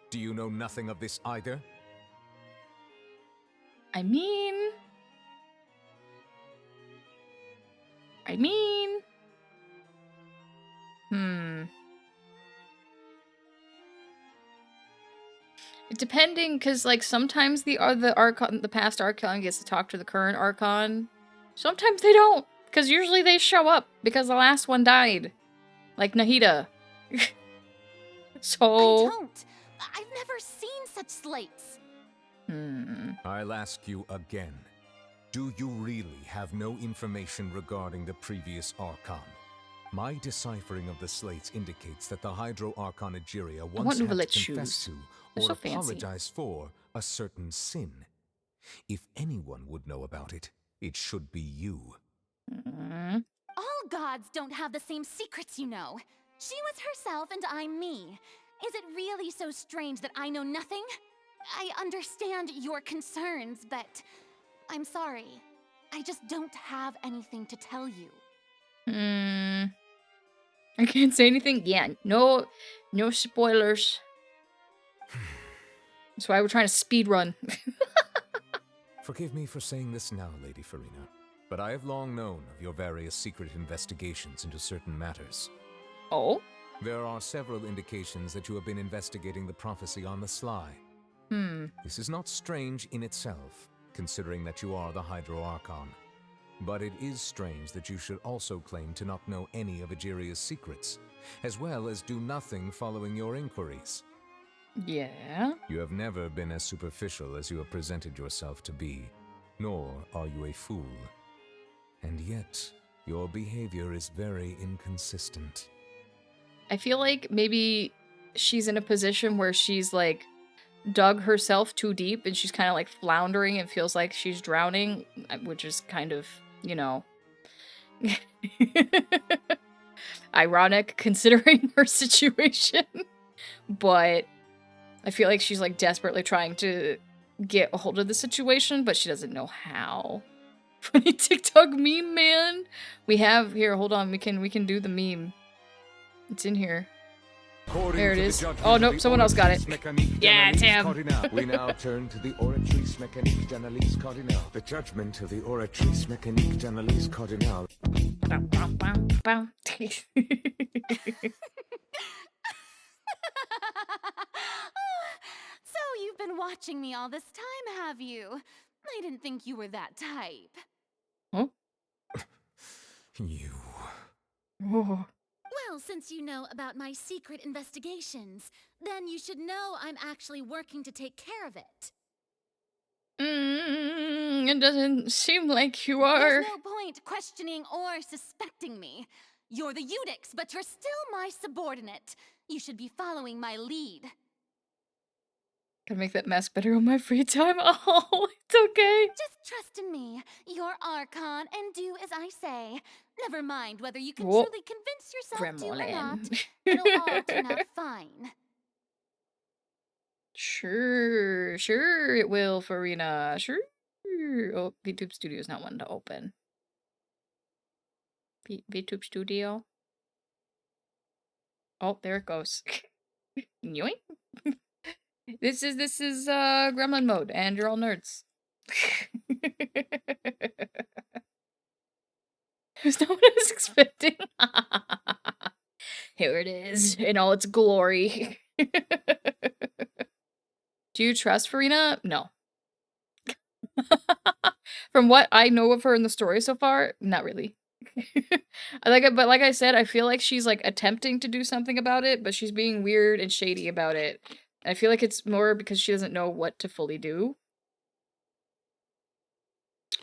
Do you know nothing of this either? I mean... Depending, because, like, sometimes the Archon, the past Archon gets to talk to the current Archon. Sometimes they don't, because usually they show up, because the last one died. Like Nahida. So... I don't. I've never seen such slates. I'll ask you again. Do you really have no information regarding the previous Archon? My deciphering of the slates indicates that the Hydro Archon Egeria once had to confess to or apologize for a certain sin. If anyone would know about it, it should be you. All gods don't have the same secrets, you know. She was herself and I'm me. Is it really so strange that I know nothing? I understand your concerns, but I'm sorry. I just don't have anything to tell you. I can't say anything. Yeah, no spoilers. That's why we're trying to speed run. Forgive me for saying this now, Lady Farina, but I have long known of your various secret investigations into certain matters. Oh? There are several indications that you have been investigating the prophecy on the sly. This is not strange in itself, considering that you are the Hydro Archon. But it is strange that you should also claim to not know any of Egeria's secrets, as well as do nothing following your inquiries. Yeah? You have never been as superficial as you have presented yourself to be, nor are you a fool. And yet, your behavior is very inconsistent. I feel like maybe she's in a position where she's, like, dug herself too deep and she's kind of, like, floundering and feels like she's drowning, which is kind of, you know, ironic considering her situation. But I feel like she's, like, desperately trying to get a hold of the situation, but she doesn't know how. Funny TikTok meme, man. We have here, hold on, we can do the meme. It's in here. There it is. Oh, nope, someone else got it. Yeah, it's him. We now turn to the Oratrice Mécanique d'Analyse Cardinale. The judgment of the Oratrice Mécanique d'Analyse Cardinale. So you've been watching me all this time, have you? I didn't think you were that type. Huh? You... Oh. Well, since you know about my secret investigations, then you should know I'm actually working to take care of it. It doesn't seem like you are. There's no point questioning or suspecting me. You're the Eudix, but you're still my subordinate. You should be following my lead. Gotta make that mask better on my free time. Oh, it's okay. Just trust in me. You're Archon, and do as I say. Never mind whether you can Whoa. truly convince yourself to or not. Gremlin. It'll all turn out fine. Sure it will, Farina. Sure. Oh, VTube Studio is not one to open. VTube Studio. Oh, there it goes. Yoink. This is gremlin mode, and you're all nerds. It's not what I was expecting. Here it is, in all its glory. Do you trust Farina? No. From what I know of her in the story so far, not really. But like I said, I feel like she's like attempting to do something about it, but she's being weird and shady about it. I feel like it's more because she doesn't know what to fully do.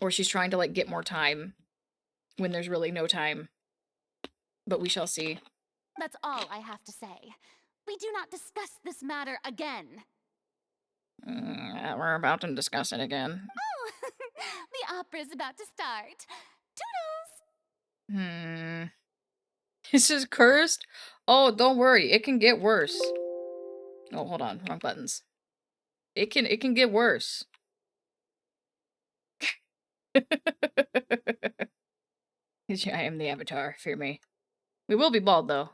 Or she's trying to like get more time when there's really no time. But we shall see. That's all I have to say. We do not discuss this matter again. We're about to discuss it again. Oh, the opera's about to start. Toodles! This is cursed? Oh, don't worry. It can get worse. Oh, hold on. Wrong buttons. It can get worse. I am the Avatar. Fear me. We will be bald, though.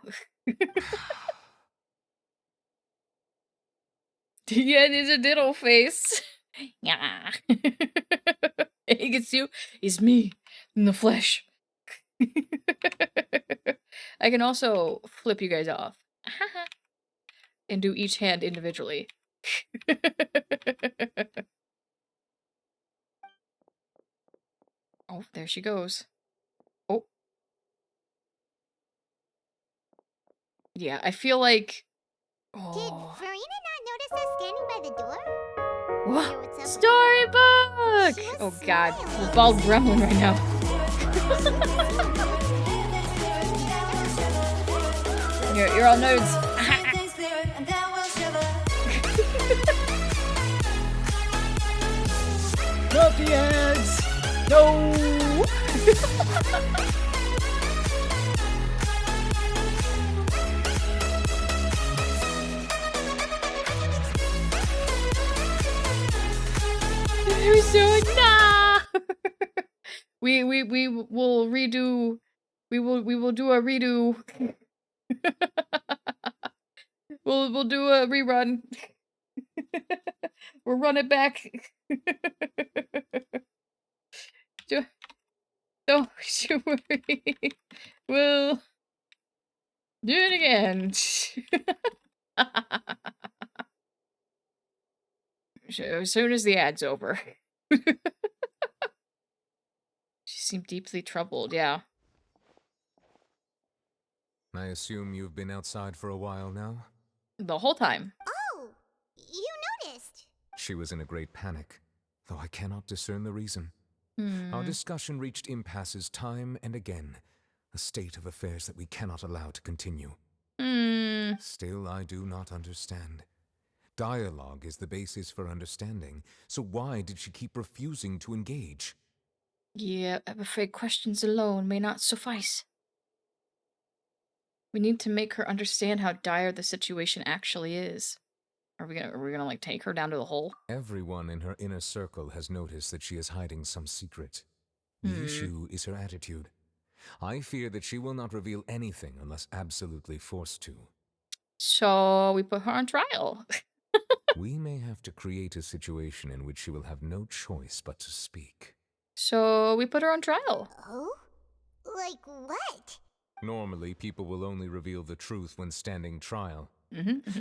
Yeah, it is a diddle face. Yeah. He gets you. It's me in the flesh. I can also flip you guys off. And do each hand individually. Oh, there she goes. Oh. Yeah, I feel like... Oh. Did Farina not notice us standing by the door? What? What's up with Storybook! She was Oh god, smiling. we're bald gremlin right now. You're all nerds. Ruffians! No! We're so nah. We will redo. We will do a redo. we'll do a rerun. We'll run it back. Don't you worry. We'll do it again. As soon as the ad's over. She seemed deeply troubled, yeah. I assume you've been outside for a while now? The whole time. Oh, you noticed. She was in a great panic, though I cannot discern the reason. Our discussion reached impasses time and again, a state of affairs that we cannot allow to continue. Still, I do not understand. Dialogue is the basis for understanding, so why did she keep refusing to engage? Yeah, I'm afraid questions alone may not suffice. We need to make her understand how dire the situation actually is. Are we gonna like take her down to the hole? Everyone in her inner circle has noticed that she is hiding some secret. The issue is her attitude. I fear that she will not reveal anything unless absolutely forced to. So we put her on trial. We may have to create a situation in which she will have no choice but to speak. So we put her on trial. Oh? Like what? Normally, people will only reveal the truth when standing trial.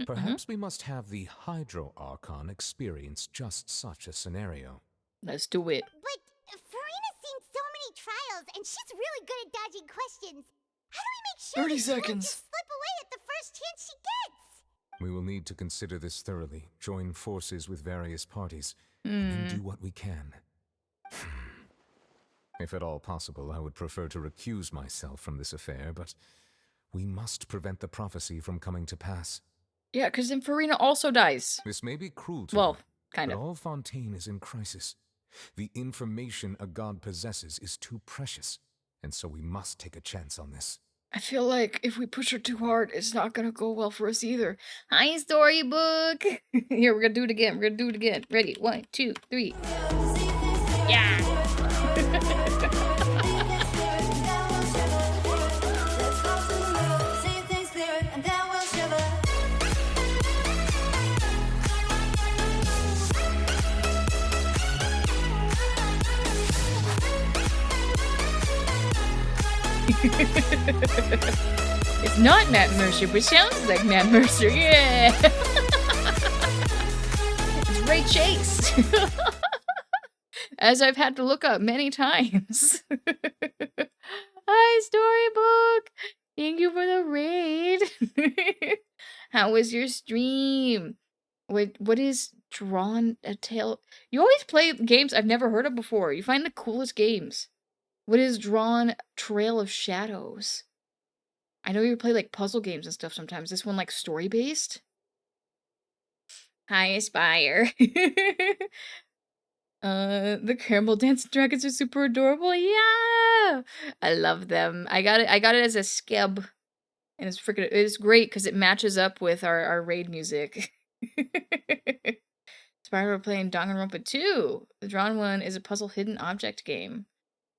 Perhaps we must have the Hydro Archon experience just such a scenario. Let's do it. But Farina's seen so many trials, and she's really good at dodging questions. How do we make sure 30 that she won't seconds. just slip away at the first chance she gets? We will need to consider this thoroughly, join forces with various parties, and then do what we can. If at all possible, I would prefer to recuse myself from this affair, but we must prevent the prophecy from coming to pass. Yeah, because then Farina also dies. This may be cruel to Well, her, kind but of. all Fontaine is in crisis. The information a god possesses is too precious, and so we must take a chance on this. I feel like if we push her too hard, it's not gonna go well for us either. Hi, storybook! Here, we're gonna do it again. We're gonna do it again. Ready? 1, 2, 3. Yeah! It's not Matt Mercer, but sounds like Matt Mercer. Yeah! It's Ray Chase! As I've had to look up many times. Hi, Storybook! Thank you for the raid. How was your stream? What is Drawn a Tale? You always play games I've never heard of before. You find the coolest games. What is Drawn Trail of Shadows? I know you play like puzzle games and stuff sometimes. This one like story based? Hi, Aspire. The caramel dancing dragons are super adorable. Yeah, I love them. I got it as a skeb, and it's great because it matches up with our raid music. Aspire, we're playing Danganronpa 2. The drawn one is a puzzle hidden object game.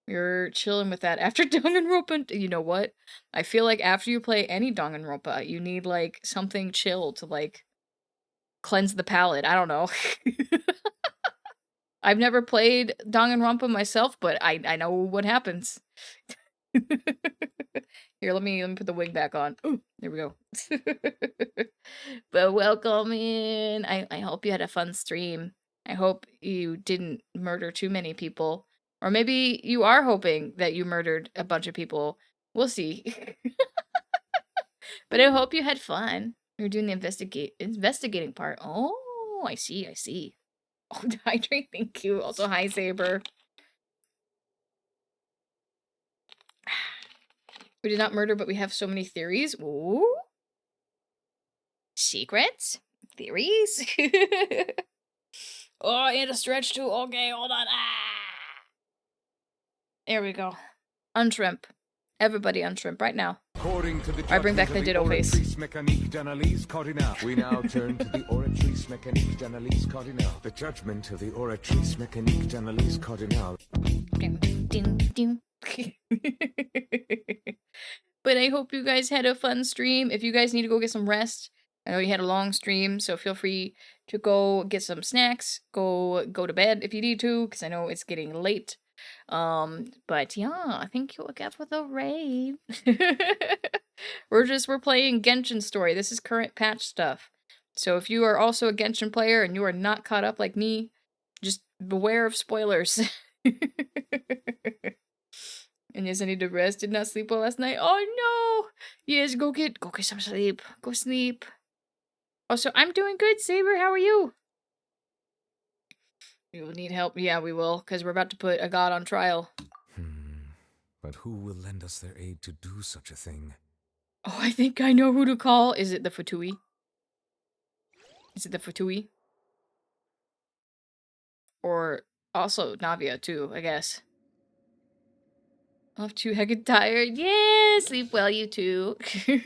You're chilling with that after Danganronpa. You know what? I feel like after you play any Danganronpa, you need like something chill to like cleanse the palate. I don't know. I've never played Danganronpa myself, but I know what happens. Here, let me put the wig back on. Ooh, there we go. But welcome in. I hope you had a fun stream. I hope you didn't murder too many people. Or maybe you are hoping that you murdered a bunch of people. We'll see. But I hope you had fun. You're doing the investigating part. Oh, I see. Oh, hydrate, thank you. Also, hi, Saber. We did not murder, but we have so many theories. Ooh. Secrets? Theories? Oh, and a stretch too. Okay, hold on. There we go. Unshrimp. Everybody unshrimp right now. According to the I bring back the ditto face. We now turn to the Oratrice Mécanique d'Analyse Cardinale. The judgment of the Oratrice Mécanique d'Analyse Cardinale. But I hope you guys had a fun stream. If you guys need to go get some rest, I know you had a long stream, so feel free to go get some snacks. Go to bed if you need to, because I know it's getting late. But yeah, thank you again for the raid. We're playing Genshin Story. This is current patch stuff. So if you are also a Genshin player and you are not caught up like me, just beware of spoilers. And yes, I need to rest. Did not sleep well last night. Oh no! Yes, go get some sleep. Go sleep. Also, I'm doing good, Saber. How are you? We will need help. Yeah, we will, because we're about to put a god on trial. But who will lend us their aid to do such a thing? Oh, I think I know who to call. Is it the Fatui? Or also Navia, too, I guess. I'm too heckin' tired. Yeah, sleep well, you too. You're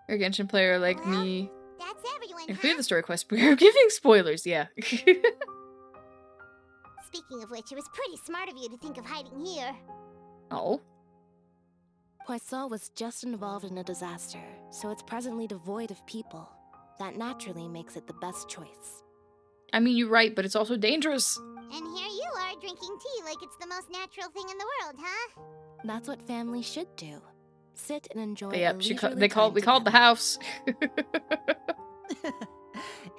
a Genshin player like me. That's everyone, And clear the story quest. We're giving spoilers, yeah. Speaking of which, it was pretty smart of you to think of hiding here. Oh. Poisson was just involved in a disaster, so it's presently devoid of people. That naturally makes it the best choice. I mean, you're right, but it's also dangerous. And here you are drinking tea like it's the most natural thing in the world, huh? That's what family should do. Sit and enjoy But a yep, leisurely we time called the together. house.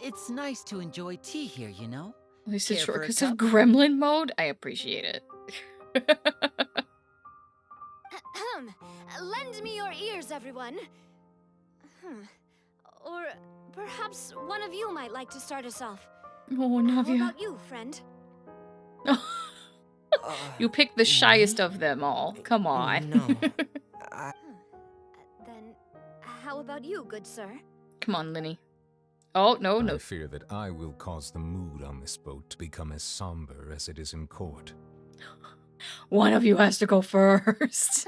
It's nice to enjoy tea here, you know? At least it's Care short for a because of cup? gremlin mode. I appreciate it. Lend me your ears, everyone. Or perhaps one of you might like to start us off. Oh, How Navia. about you, friend? You picked the shyest Me? of them all. Come on. No. Then, how about you, good sir? Come on, Linny. Oh, no, I no. fear that I will cause the mood on this boat to become as somber as it is in court. One of you has to go first.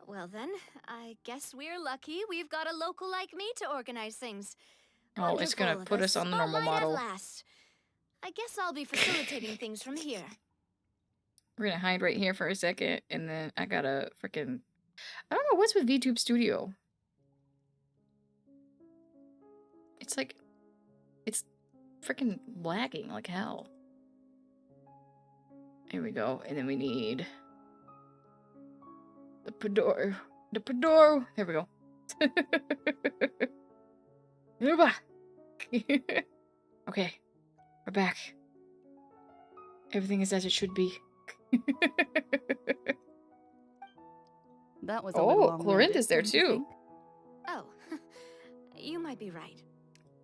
Well then, I guess we're lucky we've got a local like me to organize things. Oh, it's gonna Wonderful, put us on the normal spotlight model. At last. I guess I'll be facilitating things from here. We're gonna hide right here for a second, and then I gotta freaking... I don't know, what's with VTube Studio? It's like... It's freaking lagging like hell. Here we go, and then we need... The Pador. The Pador! There we go. Okay, we're back. Everything is as it should be. That was a little Oh, long-winded, Clorinth is there don't you too. think? Oh, you might be right.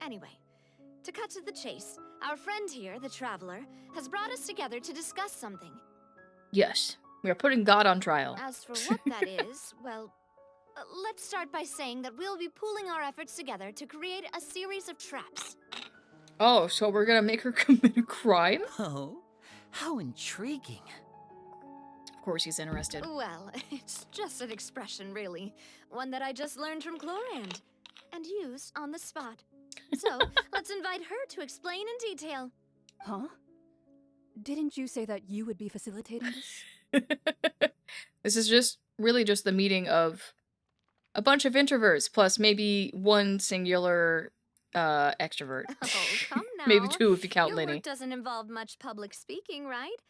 Anyway, to cut to the chase, our friend here, the Traveler, has brought us together to discuss something. Yes, we are putting God on trial. As for what that is, well, let's start by saying that we'll be pooling our efforts together to create a series of traps. Oh, so we're gonna make her commit a crime? Oh, how intriguing. Of course he's interested. Well, it's just an expression, really. One that I just learned from Clorand and used on the spot. So, let's invite her to explain in detail. Huh? Didn't you say that you would be facilitating this? This is just really just the meeting of a bunch of introverts plus maybe one singular extrovert. Oh, come now. Maybe two if you count Your Linny. work doesn't involve much public speaking, right?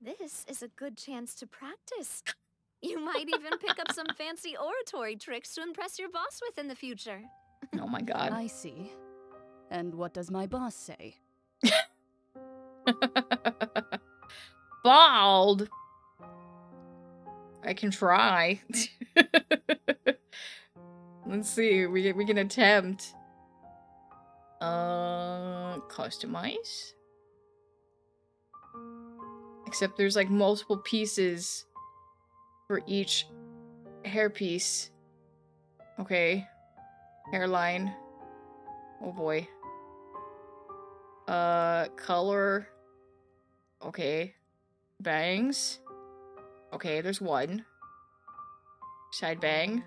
This is a good chance to practice. You might even pick up some fancy oratory tricks to impress your boss with in the future. Oh my god. I see. And what does my boss say? Bald. I can try. Let's see. We can attempt. Customize. Except there's like multiple pieces for each hairpiece. Okay. Hairline. Oh boy. Color. Okay. Bangs. Okay, there's one. Side bang.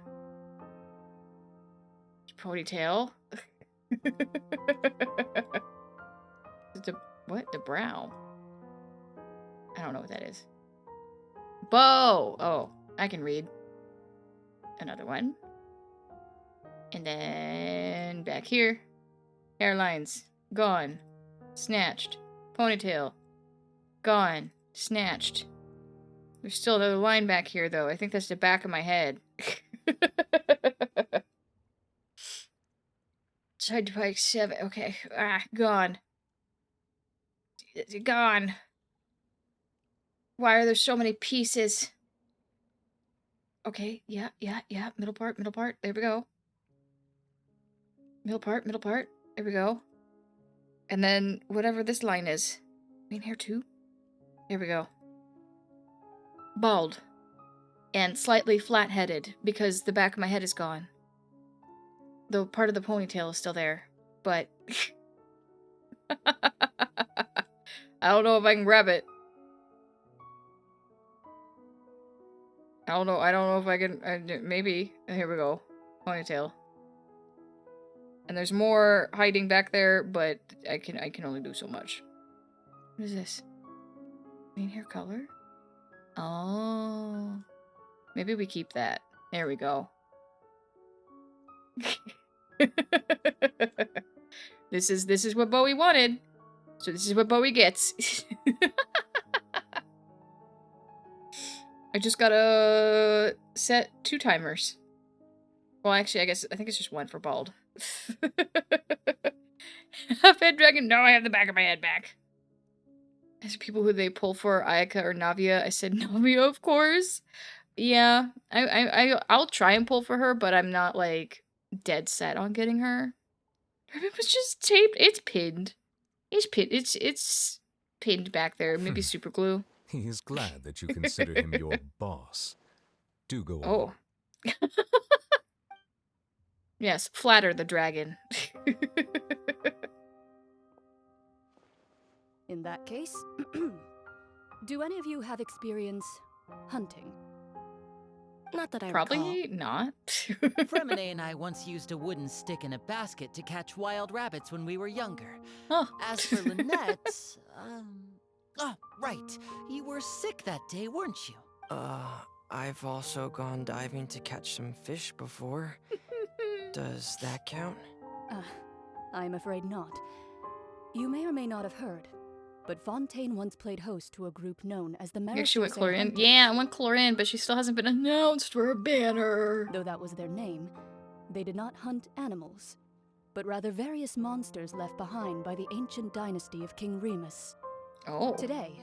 Ponytail. What? The brow? I don't know what that is. Bow! Oh, I can read. Another one. And then back here. Hairlines. Gone. Snatched. Ponytail. Gone. Snatched. There's still another line back here, though. I think that's the back of my head. Side pike 7. Okay. Ah, gone. Gone. Why are there so many pieces? Okay. Yeah. Middle part. There we go. Middle part. There we go. And then whatever this line is. Main hair too? There we go. Bald. And slightly flat-headed, because the back of my head is gone. The part of the ponytail is still there. But... I don't know if I can grab it. I don't know if I can... maybe. Here we go. Ponytail. And there's more hiding back there, but I can only do so much. What is this? Main hair color? Oh. Maybe we keep that. There we go. This is what Bowie wanted. So this is what Bowie gets. I just gotta set 2 timers. Well, actually, I think it's just one for bald. Half-head dragon. No, I have the back of my head back. As people who they pull for, Ayaka or Navia, I said Navia, of course. Yeah, I'll try and pull for her, but I'm not like dead set on getting her. It was just taped. It's pinned. It's pinned. It's pinned back there. Maybe super glue. He is glad that you consider him your boss. Do go on. Oh. Yes, flatter the dragon. In that case, do any of you have experience hunting? Not that I Probably recall. not. Fremine and I once used a wooden stick in a basket to catch wild rabbits when we were younger. Oh. As for Lynette, oh, right. You were sick that day, weren't you? I've also gone diving to catch some fish before. Does that count? I'm afraid not. You may or may not have heard, but Fontaine once played host to a group known as the Yeah, she went Marechaussee Chlorine. Hunters. Yeah, I went Chlorine, but she still hasn't been announced for a banner. Though that was their name, they did not hunt animals, but rather various monsters left behind by the ancient dynasty of King Remus. Oh. Today,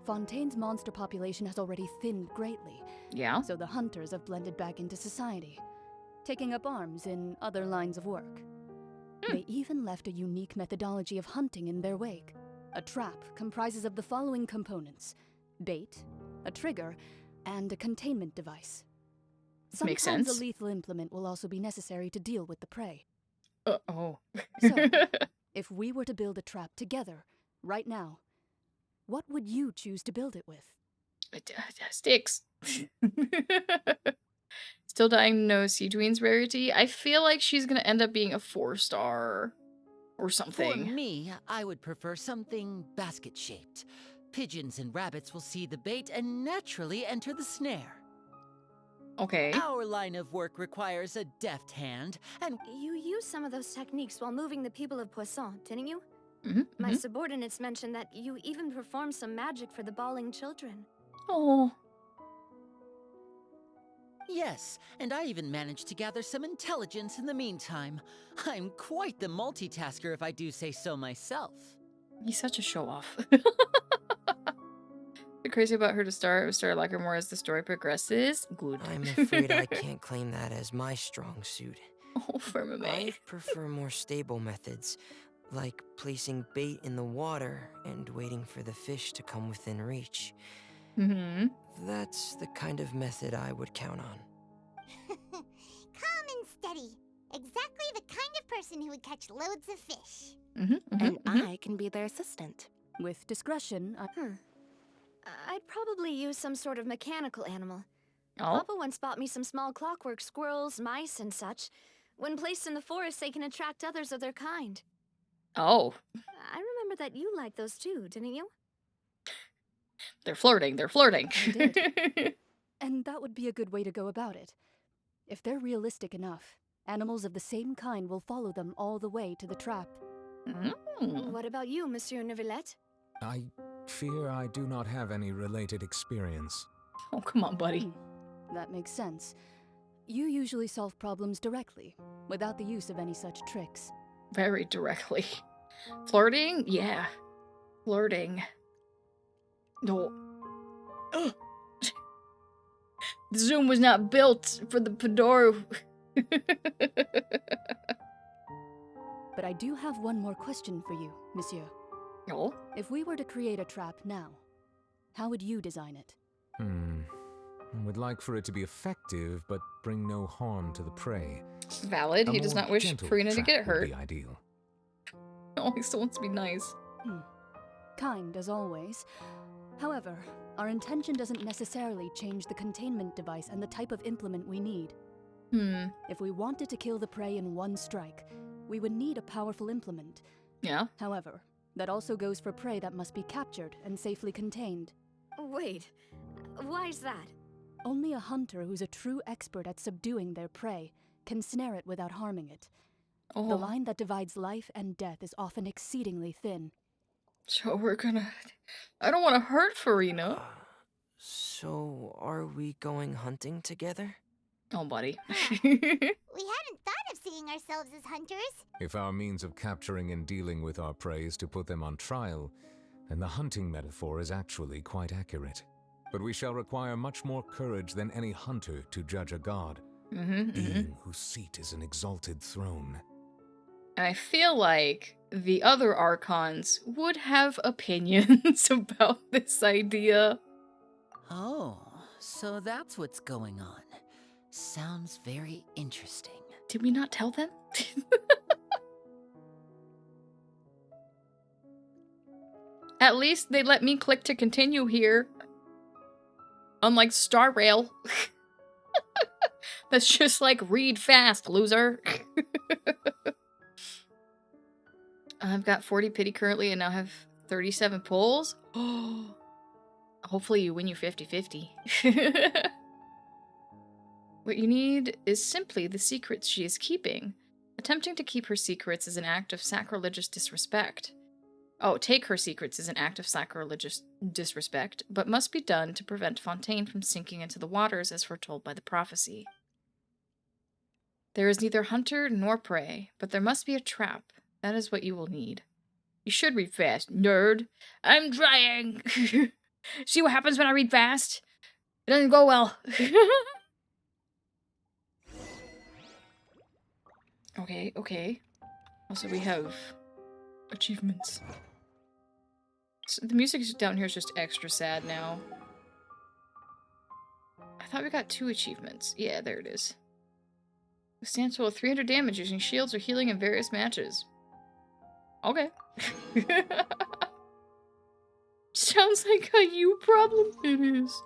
Fontaine's monster population has already thinned greatly. Yeah? So the hunters have blended back into society, taking up arms in other lines of work. They even left a unique methodology of hunting in their wake. A trap comprises of the following components: bait, a trigger, and a containment device. Makes Sometimes sense. a lethal implement will also be necessary to deal with the prey. Oh. So, if we were to build a trap together, right now, what would you choose to build it with? Sticks. Still dying to know Seedween's rarity. I feel like she's gonna end up being a 4-star or For something. me, I would prefer something basket-shaped. Pigeons and rabbits will see the bait and naturally enter the snare. Okay. Our line of work requires a deft hand, and You used some of those techniques while moving the people of Poisson, didn't you? Mm-hmm. My subordinates mentioned that you even performed some magic for the bawling children. Oh. yes, and I even managed to gather some intelligence in the meantime. I'm quite the multitasker if I do say so myself. He's such a show-off. Crazy about her to start like her more as the story progresses. Good. I'm afraid I can't claim that as my strong suit. Oh, Firmame. I prefer more stable methods, like placing bait in the water and waiting for the fish to come within reach. Mm-hmm. That's the kind of method I would count on. Calm and steady. Exactly the kind of person who would catch loads of fish. And I can be their assistant. With discretion, I'd probably use some sort of mechanical animal. Oh. Papa once bought me some small clockwork squirrels, mice, and such. When placed in the forest, they can attract others of their kind. Oh. I remember that you liked those too, didn't you? They're flirting. They're flirting. I did. And that would be a good way to go about it. If they're realistic enough, animals of the same kind will follow them all the way to the trap. What about you, Monsieur Neuvillette? I fear I do not have any related experience. Oh, come on, buddy. That makes sense. You usually solve problems directly, without the use of any such tricks. Very directly. Flirting? Yeah. Flirting. No. Ugh. The Zoom was not built for the Padoro. But I do have one more question for you, Monsieur. No? If we were to create a trap now, how would you design it? I would like for it to be effective, but bring no harm to the prey. Valid. He does not wish Karina to get hurt. Would be ideal. Oh, he still wants to be nice. Kind, as always. However, our intention doesn't necessarily change the containment device and the type of implement we need. If we wanted to kill the prey in one strike, we would need a powerful implement. Yeah. However, that also goes for prey that must be captured and safely contained. Wait, why is that? Only a hunter who's a true expert at subduing their prey can snare it without harming it. Oh. The line that divides life and death is often exceedingly thin. So we're gonna... I don't want to hurt Farina. So, are we going hunting together? Oh, buddy. We hadn't thought of seeing ourselves as hunters. If our means of capturing and dealing with our prey is to put them on trial, then the hunting metaphor is actually quite accurate. But we shall require much more courage than any hunter to judge a god, being whose seat is an exalted throne. And I feel like the other Archons would have opinions about this idea. Oh, so that's what's going on. Sounds very interesting. Did we not tell them? At least they let me click to continue here. Unlike Star Rail. That's just like, read fast, loser. I've got 40 pity currently and now have 37 pulls. Oh, hopefully you win your 50-50. What you need is simply the secrets she is keeping. Attempting to keep her secrets is an act of sacrilegious disrespect. Oh, take her secrets is an act of sacrilegious disrespect, but must be done to prevent Fontaine from sinking into the waters as foretold by the prophecy. There is neither hunter nor prey, but there must be a trap. That is what you will need. You should read fast, nerd. I'm trying. See what happens when I read fast? It doesn't go well. Okay. Also, we have achievements. So the music down here is just extra sad now. I thought we got 2 achievements. Yeah, there it is. Withstands total 300 damage using shields or healing in various matches. Okay. Sounds like a you problem. It is.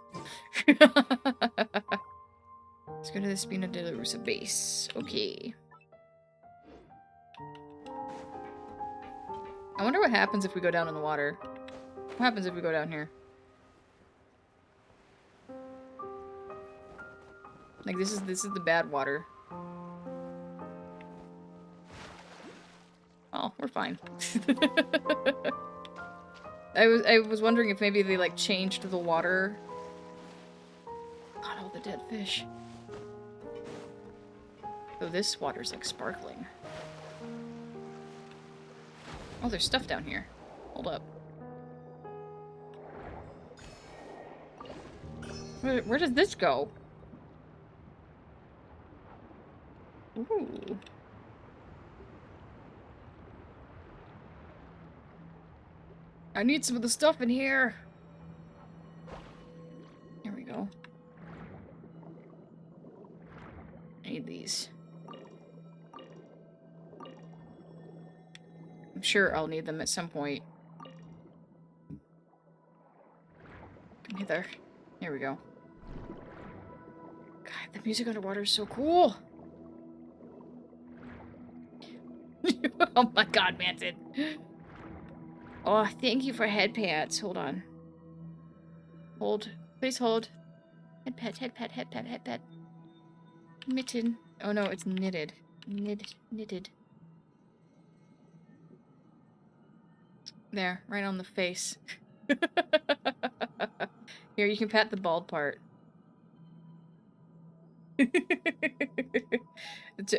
Let's go to the Spina de la Rusa base. Okay. I wonder what happens if we go down in the water. What happens if we go down here? Like, this is the bad water. Oh, we're fine. I was wondering if maybe they, like, changed the water. God, all the dead fish. Oh, this water's, like, sparkling. Oh, there's stuff down here. Hold up. Where does this go? Ooh. I need some of the stuff in here. Here we go. I need these. I'm sure I'll need them at some point. Come here. Here we go. God, the music underwater is so cool. Oh my god, Manson. Oh, thank you for head pats. Hold on. Hold. Please hold. Head pet. Mitten. Oh no, it's knitted. Knitted. There, right on the face. Here, you can pat the bald part.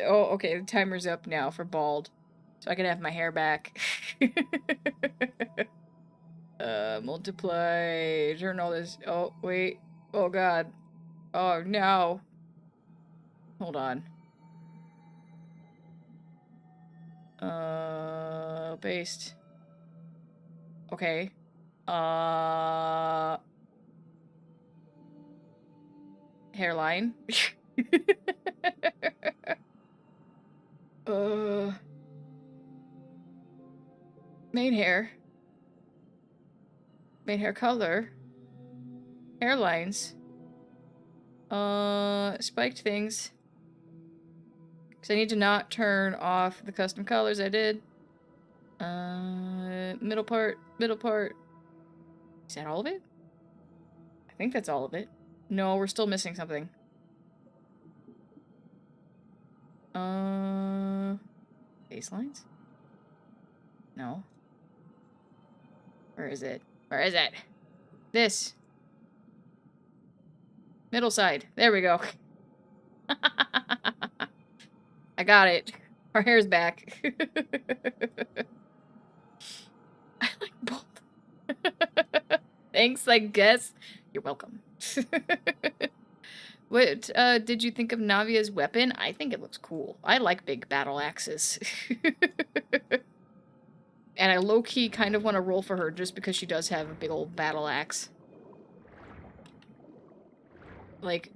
Oh, okay, the timer's up now for bald. So I can have my hair back. Multiply. Turn all this. Oh, wait. Oh, God. Oh, no. Hold on. Based. Okay. Hairline. Main hair. Main hair color. Hairlines. Spiked things. Because I need to not turn off the custom colors I did. Middle part. Is that all of it? I think that's all of it. No, we're still missing something. Baselines? No. Where is it? This. Middle side. There we go. I got it. Our hair's back. I like both. Thanks, I guess. You're welcome. What did you think of Navia's weapon? I think it looks cool. I like big battle axes. And I low-key kind of want to roll for her just because she does have a big old battle axe. Like,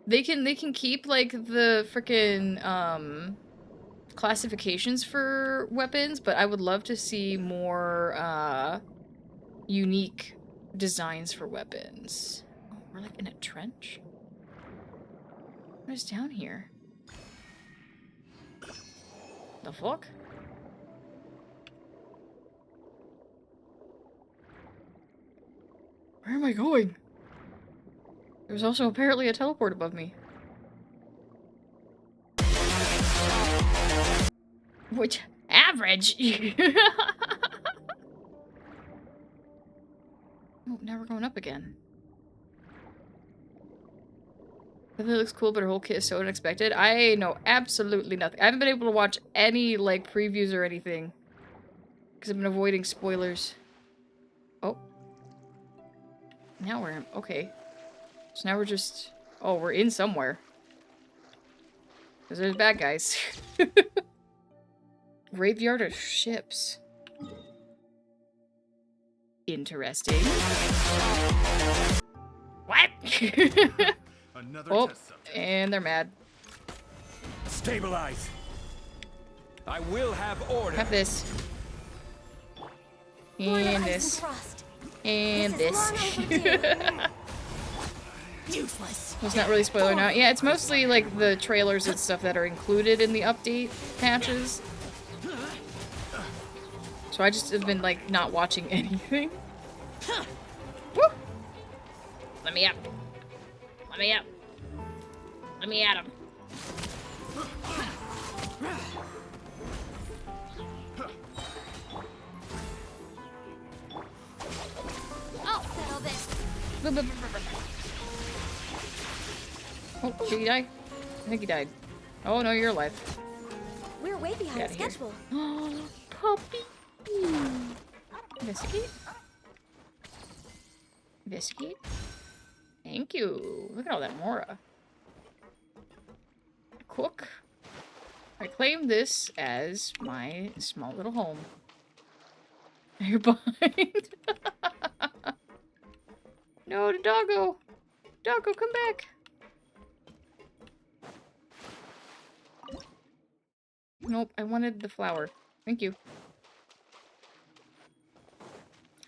they can keep, like, the frickin', classifications for weapons, but I would love to see more, unique designs for weapons. Oh, we're, like, in a trench? What is down here? The fuck? Where am I going? There's also apparently a teleport above me. Which, average! Oh, now we're going up again. It looks cool, but her whole kit is so unexpected. I know absolutely nothing. I haven't been able to watch any, like, previews or anything. Because I've been avoiding spoilers. Oh. Now we're... okay. So now we're just... oh, we're in somewhere. Because there's bad guys. Graveyard of ships. Interesting. What? Another oh, test subject. And they're mad. Stabilize. I will have order. Have this. And this. And this. Useless. It's not really spoiler now. Yeah, it's mostly like the trailers and stuff that are included in the update patches. So I just have been like not watching anything. Woo! Let me up. Let me up. Let me at him. I'll settle this. Oh, did he die? I think he died. Oh no, you're alive. We're way behind schedule. Oh, puppy. Investigate. Investigate. Thank you. Look at all that mora. Cook. I claim this as my small little home. You're behind. No, the doggo. Doggo, come back. Nope, I wanted the flower. Thank you.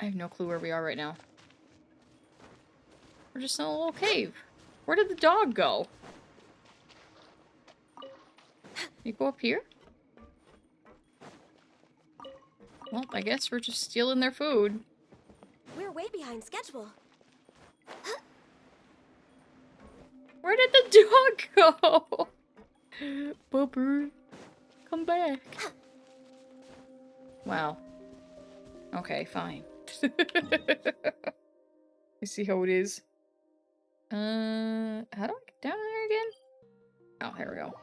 I have no clue where we are right now. We're just in a little cave. Where did the dog go? You go up here? Well, I guess we're just stealing their food. We're way behind schedule. Where did the dog go? Bubber, come back. Wow. Okay, fine. I see how it is. How do I get down there again? Oh, here we go.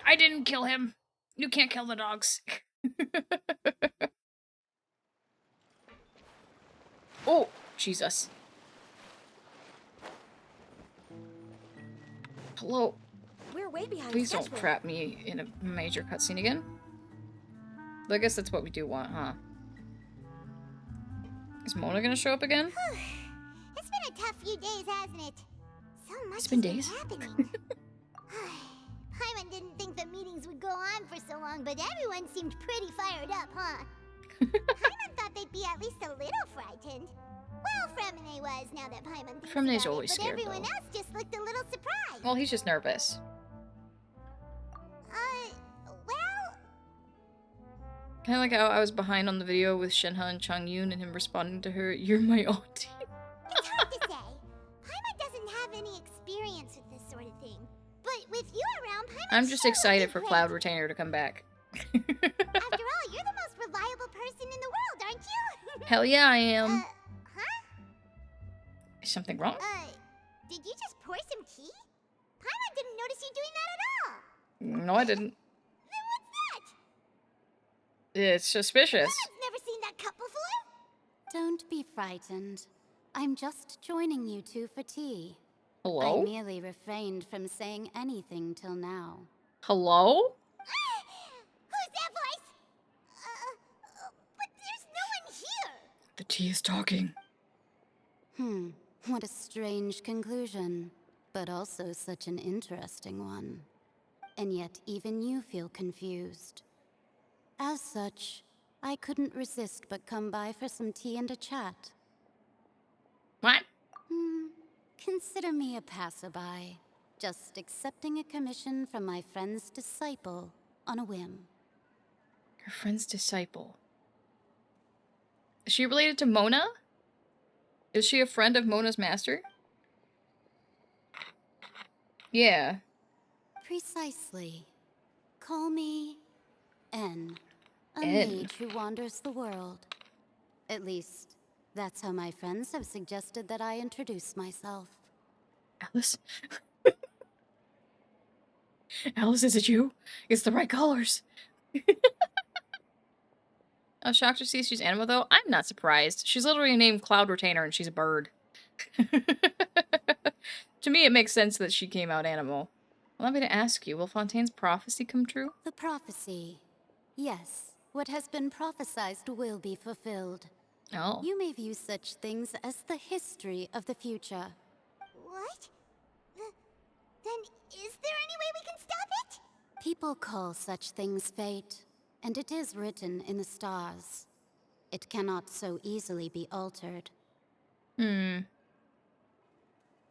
I didn't kill him. You can't kill the dogs. Oh, Jesus. Hello. We're way behind Please schedule. don't trap me in a major cutscene again. But I guess that's what we do want, huh? Is Mona gonna show up again? It's been a tough few days, hasn't it? So much It's been has days. happening. Paimon didn't think the meetings would go on for so long, but everyone seemed pretty fired up, huh? Paimon thought they'd be at least a little frightened. Well, Fremine was, now that Paimon thinks Fremine's about always it, but scared, everyone though. else just looked a little surprised. Well, he's just nervous. Well... Kind of like how I was behind on the video with Shenhe and Changyun and him responding to her, "You're my auntie." It's hard to say. Paimon doesn't have any experience with this sort of thing. But with you around, Paimon I'm just excited for Cloud Retainer to come back. After all, you're the most reliable person in the world, aren't you? Hell yeah, I am. Huh? Is something wrong? Did you just pour some tea? Paimon didn't notice you No, I didn't. Then what's that? It's suspicious. I've never seen that cup before. Don't be frightened. I'm just joining you two for tea. Hello? I merely refrained from saying anything till now. Hello? Who's that voice? But there's no one here. The tea is talking. What a strange conclusion, but also such an interesting one. And yet even you feel confused. As such, I couldn't resist but come by for some tea and a chat. What? Consider me a passerby, just accepting a commission from my friend's disciple on a whim. Your friend's disciple. Is she related to Mona? Is she a friend of Mona's master? Yeah. Precisely. Call me N, a N. mage who wanders the world. At least, that's how my friends have suggested that I introduce myself. Alice? Alice, is it you? It's the right colors. I was shocked to see she's animal, though. I'm not surprised. She's literally named Cloud Retainer, and she's a bird. To me, it makes sense that she came out animal. Allow me to ask you, will Fontaine's prophecy come true? The prophecy. Yes, what has been prophesized will be fulfilled. Oh. You may view such things as the history of the future. What? Then is there any way we can stop it? People call such things fate, and it is written in the stars. It cannot so easily be altered. There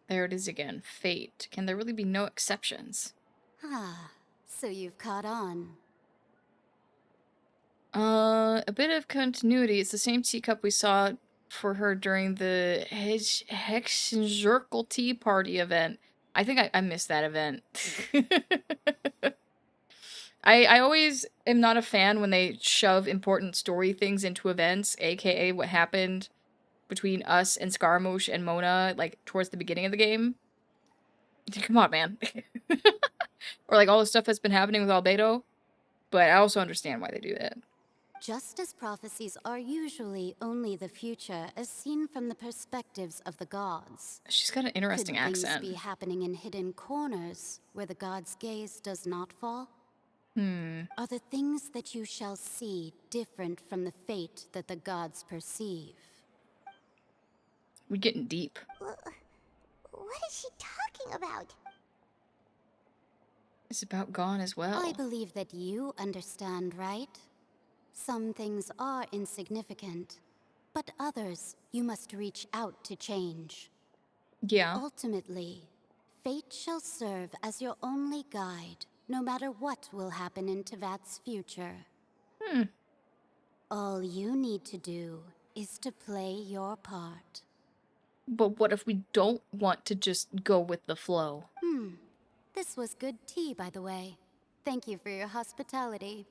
it is again. Fate. Can there really be no exceptions? Ah, so you've caught on. A bit of continuity. It's the same teacup we saw for her during the Hexenzirkel Tea Party event. I think I missed that event. I always am not a fan when they shove important story things into events, aka what happened between us and Scaramouche and Mona, like, towards the beginning of the game. Come on, man. Or, like, all the stuff that's been happening with Albedo. But I also understand why they do that. Just as prophecies are usually only the future as seen from the perspectives of the gods. She's got an interesting accent. Could things be happening in hidden corners where the god's gaze does not fall? Are the things that you shall see different from the fate that the gods perceive? We're getting deep. What is she talking about? It's about gone as well. I believe that you understand, right? Some things are insignificant, but others you must reach out to change. Yeah. Ultimately, fate shall serve as your only guide, no matter what will happen in Tevat's future. All you need to do is to play your part. But what if we don't want to just go with the flow? This was good tea, by the way. Thank you for your hospitality.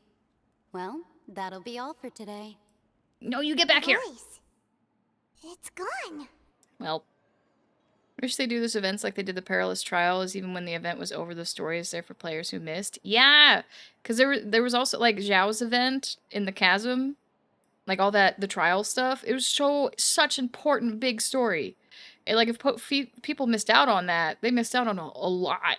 Well, that'll be all for today. No, you get back here! It's gone. Well, wish they do this events like they did the Perilous Trials, even when the event was over, the story is there for players who missed. Yeah! Because there was also, like, Zhao's event in the Chasm. Like, all that, the trial stuff. It was such important, big story. And, like, if people missed out on that, they missed out on a lot.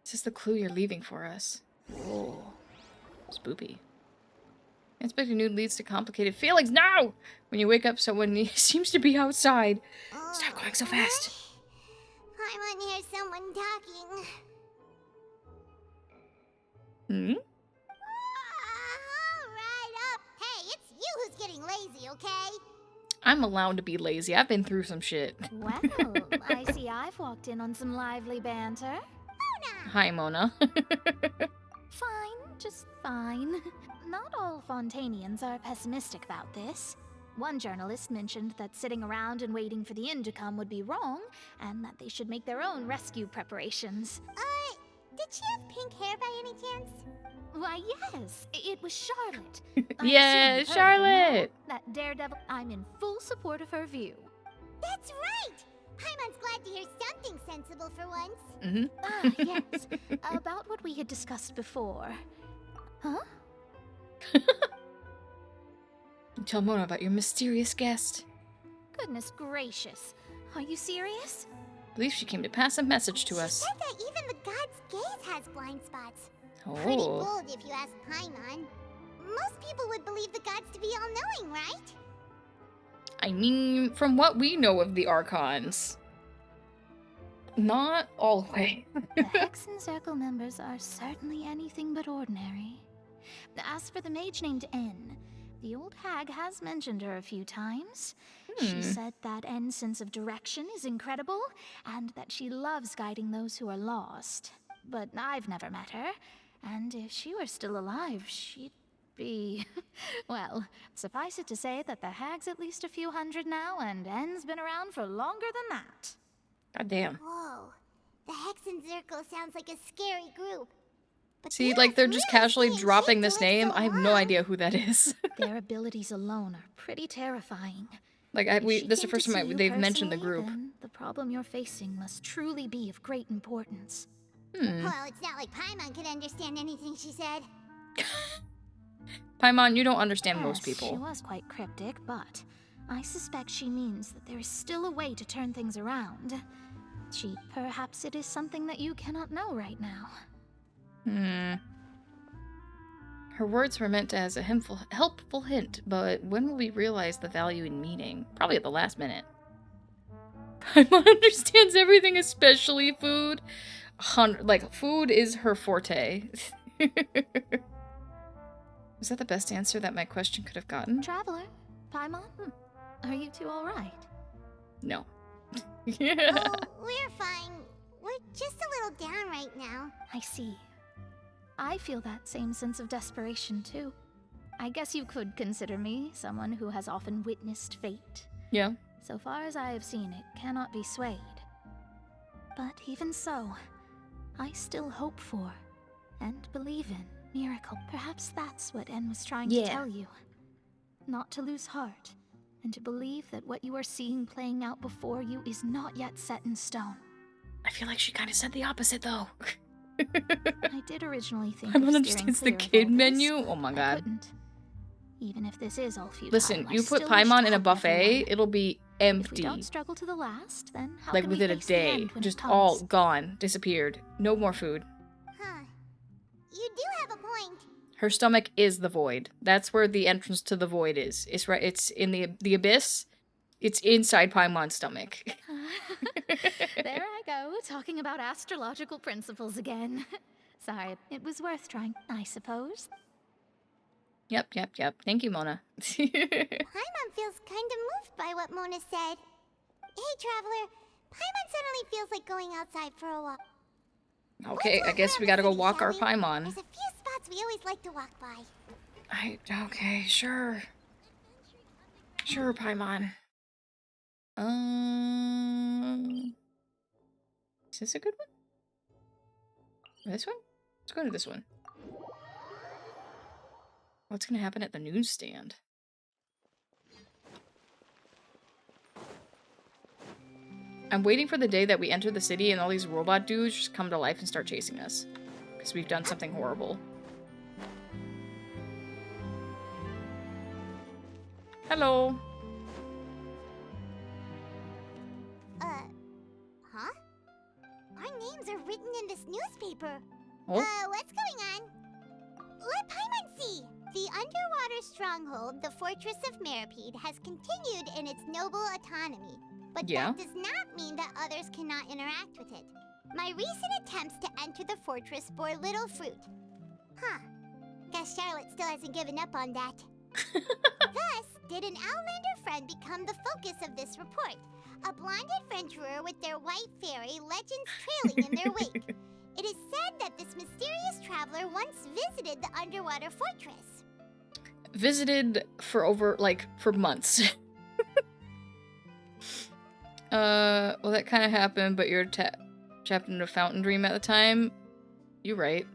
Is this the clue you're leaving for us? Oh. Spoopy. Inspecting nude leads to complicated feelings. No! When you wake up, someone seems to be outside. Stop going so fast. I want to hear someone talking. All right up. Hey, it's you who's getting lazy, okay? I'm allowed to be lazy. I've been through some shit. Well, I see I've walked in on some lively banter. Mona! Hi, Mona. Fine, just fine. Not all Fontainians are pessimistic about this. One journalist mentioned that sitting around and waiting for the end to come would be wrong, and that they should make their own rescue preparations. Did she have pink hair by any chance? Why, yes, it was Charlotte. Yeah, Charlotte! That daredevil. I'm in full support of her view. That's right! Paimon's glad to hear something sensible for once. Ah, yes. About what we had discussed before. Huh? Tell Mona about your mysterious guest. Goodness gracious. Are you serious? I believe she came to pass a message to us. She said that even the god's gaze has blind spots. Oh. Pretty bold if you ask Paimon. Most people would believe the gods to be all-knowing, right? I mean, from what we know of the Archons, not always. The Hex and Circle members are certainly anything but ordinary. As for the mage named N, the old hag has mentioned her a few times. She said that N's sense of direction is incredible, and that she loves guiding those who are lost. But I've never met her, and if she were still alive, she'd be... well, suffice it to say that the hag's at least a few hundred now, and N's been around for longer than that. God damn. Whoa. The Hex and Zirkle sounds like a scary group. But See, like, they're just casually dropping this name. I have no idea who that is. Their abilities alone are pretty terrifying. Like, this is the first time they've mentioned the group. Then the problem you're facing must truly be of great importance. Well, it's not like Paimon could understand anything she said. Paimon, you don't understand most She people. was quite cryptic, but I suspect she means that there is still a way to turn things around. Perhaps it is something that you cannot know right now. Her words were meant as a helpful hint, but when will we realize the value in meaning? Probably at the last minute. Paimon understands everything, especially food. Like, food is her forte. Is that the best answer that my question could have gotten? Traveler, Paimon, are you two all right? No. Oh, we're fine. We're just a little down right now. I see. I feel that same sense of desperation, too. I guess you could consider me someone who has often witnessed fate. Yeah. So far as I have seen, it cannot be swayed. But even so, I still hope for, and believe in, miracle. Perhaps that's what N was trying to tell you. Not to lose heart, and to believe that what you are seeing playing out before you is not yet set in stone. I feel like she kind of said the opposite, though. I did originally think Paimon understands the kid menu? Oh my god. I couldn't. Even if this is all futile, Listen, you I put still Paimon wish in to a help buffet, everyone. it'll be If we empty. don't struggle to the last, then how Like can we within a face the day. end when it Just comes? all gone. Disappeared. No more food. Huh. You do have a point. Her stomach is the void. That's where the entrance to the void is. It's right. It's in the abyss. It's inside Paimon's stomach. There I go, talking about astrological principles again. Sorry, it was worth trying, I suppose. Yep. Thank you, Mona. Paimon feels kind of moved by what Mona said. Hey, Traveler. Paimon suddenly feels like going outside for a walk. Okay, I guess we gotta go walk our Paimon. There's a few spots we always like to walk by. Okay, sure. Sure, Paimon. Is this a good one? This one? Let's go to this one. What's gonna happen at the newsstand? I'm waiting for the day that we enter the city and all these robot dudes just come to life and start chasing us. Because we've done something horrible. Hello. Huh? Our names are written in this newspaper. Oh. What's going on? Let Paimon see! The underwater stronghold, the Fortress of Meripede, has continued in its noble autonomy. But that does not mean that others cannot interact with it. My recent attempts to enter the fortress bore little fruit. Huh. Guess Charlotte still hasn't given up on that. Thus, did an Outlander friend become the focus of this report? A blonde adventurer with their white fairy, legends trailing in their wake. It is said that this mysterious traveler once visited the underwater fortress. Visited for for months. Well, that kind of happened, but you're trapped in a fountain dream at the time. You're right.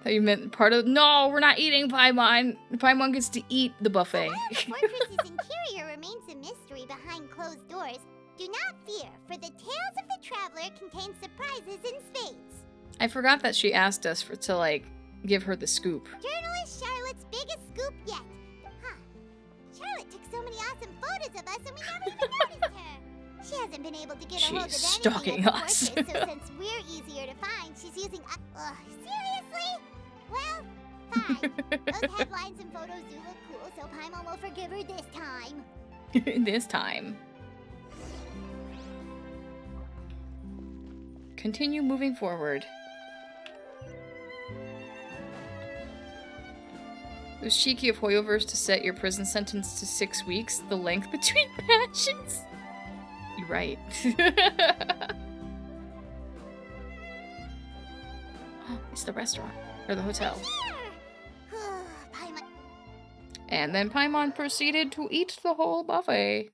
Thought you meant part of— No, we're not eating Paimon. Paimon gets to eat the buffet. While the fortress's interior remains a mystery behind closed doors, Do not fear, for the tales of the traveler contain surprises in spades. I forgot that she asked us to, like, give her the scoop. Journalist Charlotte's biggest scoop yet. Huh. Charlotte took so many awesome photos of us and we never even noticed her. She hasn't been able to get a hold of She's anything stalking at the us. fortress, so since we're easier to find, she's using seriously? Well, fine. Those headlines and photos do look cool, so Paimon will forgive her this time. This time. Continue moving forward. It was cheeky of Hoyoverse to set your prison sentence to 6 weeks, the length between passions. You're right. It's the restaurant. Or the hotel. And then Paimon proceeded to eat the whole buffet.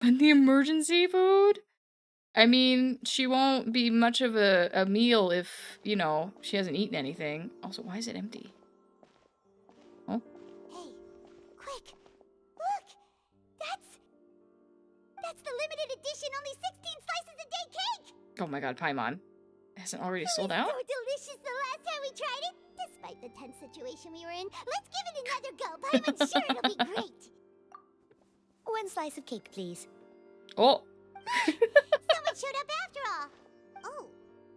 And the emergency food? I mean, she won't be much of a meal if, you know, she hasn't eaten anything. Also, why is it empty? Oh? Hey, quick! Look! That's the limited edition only 16 slices a day cake! Oh my god, Paimon. It hasn't already sold It out? was so delicious the last time we tried it! Despite the tense situation we were in, let's give it another go! Paimon's sure it'll be great! 1 slice of cake, please. Oh! Someone showed up after all! Oh,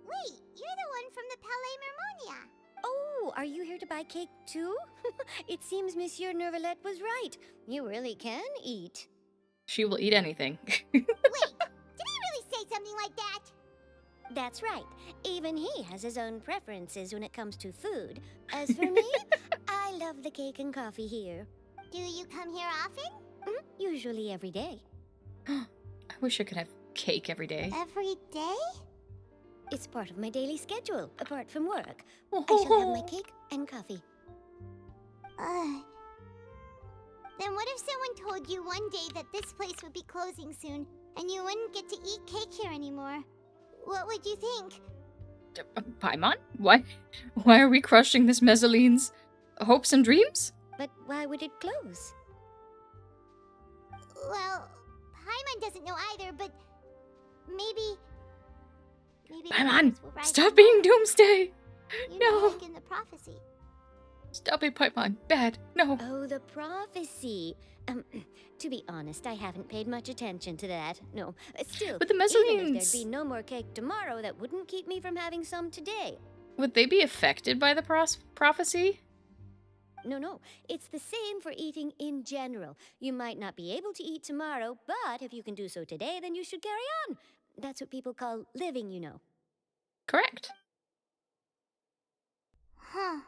wait, you're the one from the Palais Mermonia. Oh, are you here to buy cake too? It seems Monsieur Nervalette was right. You really can eat. She will eat anything. Wait, did he really say something like that? That's right. Even he has his own preferences when it comes to food. As for me, I love the cake and coffee here. Do you come here often? Usually every day. I wish I could have cake every day. Every day? It's part of my daily schedule, apart from work. I shall have my cake and coffee. Then what if someone told you one day that this place would be closing soon, and you wouldn't get to eat cake here anymore? What would you think? Paimon? Why are we crushing this mezzaline's hopes and dreams? But why would it close? Well, Paimon doesn't know either, but maybe Paimon, stop being doomsday! No! In the prophecy. Stop it, Paimon. Bad. No. Oh, the prophecy. To be honest, I haven't paid much attention to that. No, still, but the even mezzalines... if there'd be no more cake tomorrow, that wouldn't keep me from having some today. Would they be affected by the prophecy? No. It's the same for eating in general. You might not be able to eat tomorrow, but if you can do so today, then you should carry on. That's what people call living, you know. Correct. Huh.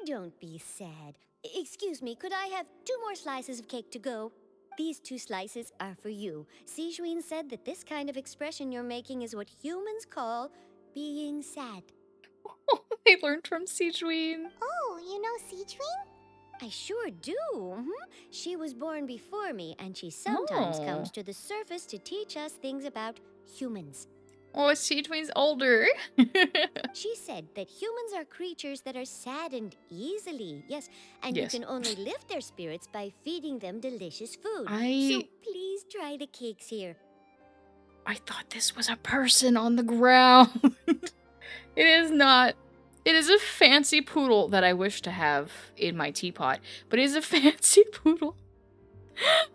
Don't be sad. Excuse me, could I have 2 more slices of cake to go? These 2 slices are for you. Sijuin said that this kind of expression you're making is what humans call being sad. Oh, they learned from Sijuin. Oh, you know Sijuin? I sure do. She was born before me, and she sometimes comes to the surface to teach us things about humans. Oh, Sijuin's older. She said that humans are creatures that are saddened easily. Yes, and yes. You can only lift their spirits by feeding them delicious food. So please try the cakes here. I thought this was a person on the ground. It is not. It is a fancy poodle that I wish to have in my teapot, but it is a fancy poodle.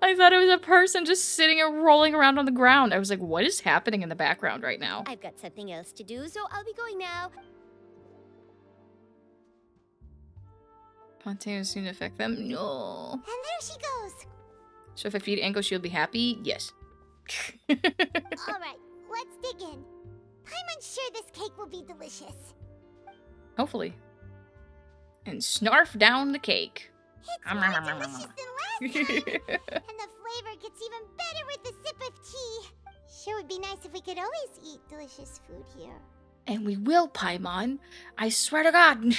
I thought it was a person just sitting and rolling around on the ground. I was like, what is happening in the background right now? I've got something else to do, so I'll be going now. Spontaneous seem to affect them? No. And there she goes. So if I feed Anko, she'll be happy? Yes. Alright, let's dig in. Paimon's sure this cake will be delicious. Hopefully. And snarf down the cake. It's more delicious than last time. And the flavor gets even better with a sip of tea. Sure would be nice if we could always eat delicious food here. And we will, Paimon. I swear to God.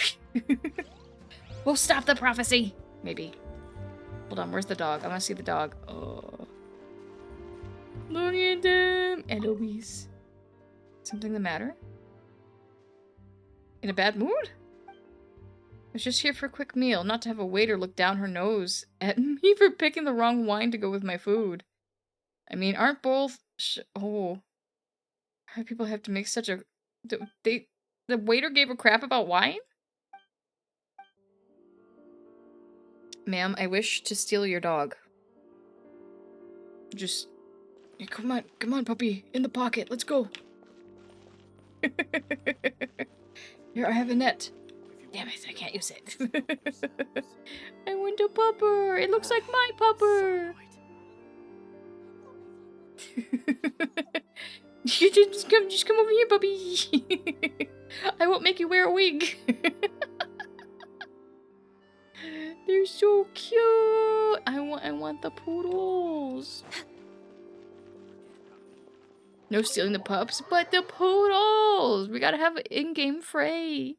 We'll stop the prophecy. Maybe. Hold on, where's the dog? I want to see the dog. Oh. Look at them. Eloise. Something the matter? In a bad mood? was just here for a quick meal, not to have a waiter look down her nose at me for picking the wrong wine to go with my food. I mean, aren't both... oh. How do people have to make such a... The waiter gave a crap about wine? Ma'am, I wish to steal your dog. Just... come on, puppy. In the pocket. Let's go. Here, I have a net. Damn it, I can't use it. I want a pupper. It looks like my pupper. You just come over here, puppy. I won't make you wear a wig. They're so cute. I want the poodles. No stealing the pups, but the poodles. We gotta have an in-game fray.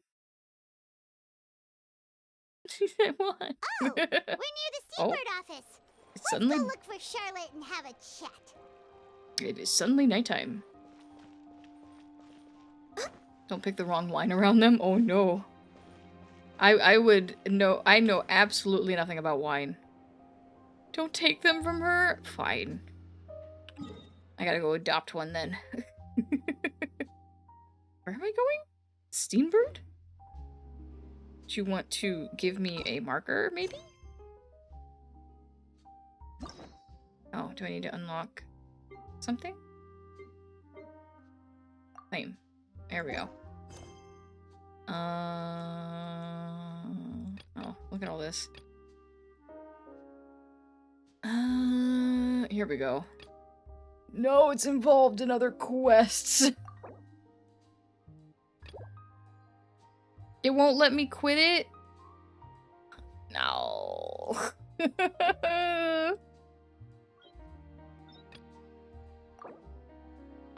I want. Oh, we're near the Seabird office. It's suddenly... Let's go look for Charlotte and have a chat. It is suddenly nighttime. Don't pick the wrong wine around them. Oh no. I would know. I know absolutely nothing about wine. Don't take them from her. Fine. I gotta go adopt one then. Where am I going? Steenbird? Do you want to give me a marker, maybe? Oh, do I need to unlock something? Claim. There we go. Oh, look at all this. Here we go. No, it's involved in other quests. It won't let me quit it? No.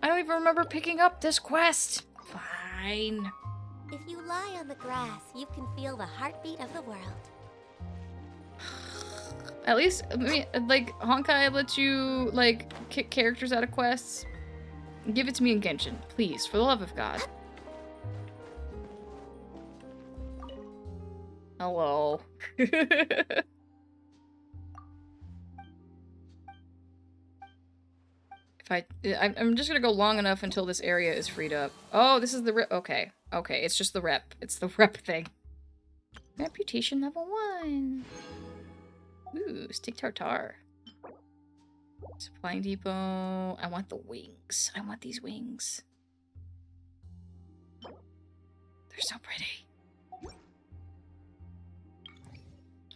I don't even remember picking up this quest. Fine. If you lie on the grass, you can feel the heartbeat of the world. At least, I mean, like, Honkai lets you, like, kick characters out of quests. Give it to me in Genshin, please, for the love of God. Hello. I'm just gonna go long enough until this area is freed up. Oh, this is the rep. Okay. Okay, it's just the rep. It's the rep thing. Reputation level 1. Ooh, steak tartare. Supplying depot. I want the wings. I want these wings. They're so pretty.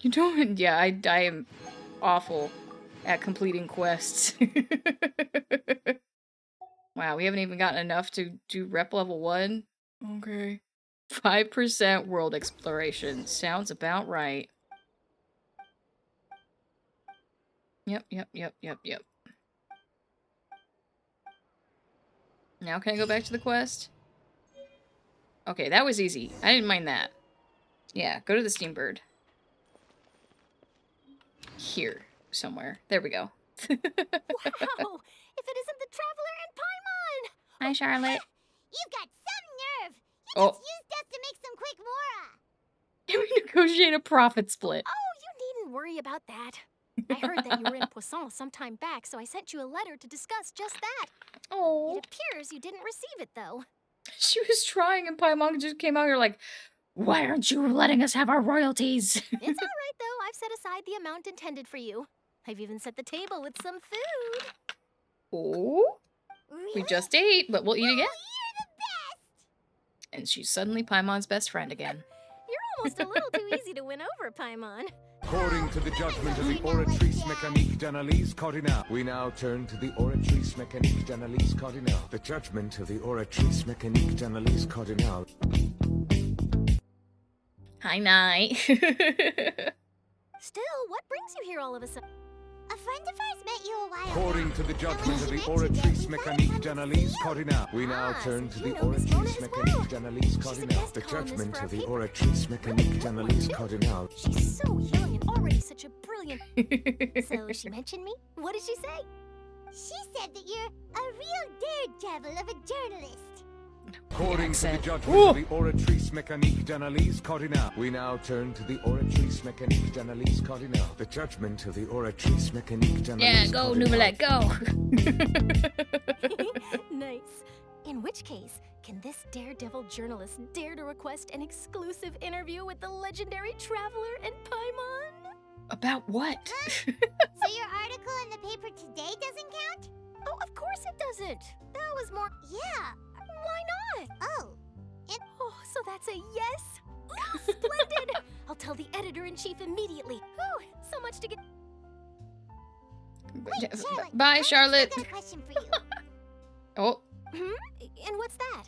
You don't? Yeah, I am awful at completing quests. Wow, we haven't even gotten enough to do rep level 1. Okay. 5% world exploration. Sounds about right. Yep. Now can I go back to the quest? Okay, that was easy. I didn't mind that. Yeah, go to the Steambird. Here, somewhere. There we go. Wow! If it isn't the Traveler and Paimon! Hi, Charlotte. You've got some nerve! You just used us to make some quick mora! Can we negotiate a profit split? Oh, you needn't worry about that. I heard that you were in Poisson some time back, so I sent you a letter to discuss just that. Oh. It appears you didn't receive it, though. She was trying, and Paimon just came out here like, why aren't you letting us have our royalties? It's all right, though. I've set aside the amount intended for you. I've even set the table with some food. Oh? Really? We just ate, but we'll eat again. You're the best! And she's suddenly Paimon's best friend again. You're almost a little too easy to win over, Paimon. According to the judgment of the Oratrice Mécanique d'Analyse Cardinale, we now turn to the Oratrice Mécanique d'Analyse Cardinale. The judgment of the Oratrice Mécanique d'Analyse Cardinale. Hi, Night. Still, what brings you here all of a sudden? A friend of ours met you a while According to the judgment of the Oratrice Mécanique d'Analyse Cardinale, we now turn to the Oratrice Mécanique d'Analyse Cardinale. The judgment of the Oratrice Mécanique d'Analyse Cardinale. She's so young and already such a brilliant... So she mentioned me? What did she say? She said that you're a real daredevil of a journalist. According to the judgment of the Oratrice Mécanique d'Analyse Cardinal, we now turn to the Oratrice Mécanique d'Analyse Cardinal. The judgment of the Oratrice Mécanique d'Analyse Go, Nouvellette, go! Nice. In which case, can this daredevil journalist dare to request an exclusive interview with the legendary traveler and Paimon? About what? So your article in the paper today doesn't count? Oh, of course it doesn't. That was more... Yeah. Why not? Oh. Oh, so that's a yes? Ooh, splendid! I'll tell the editor-in-chief immediately. Ooh, so much to get... Wait, Charlotte. Bye, Charlotte. I've got a question for you. Oh. And what's that?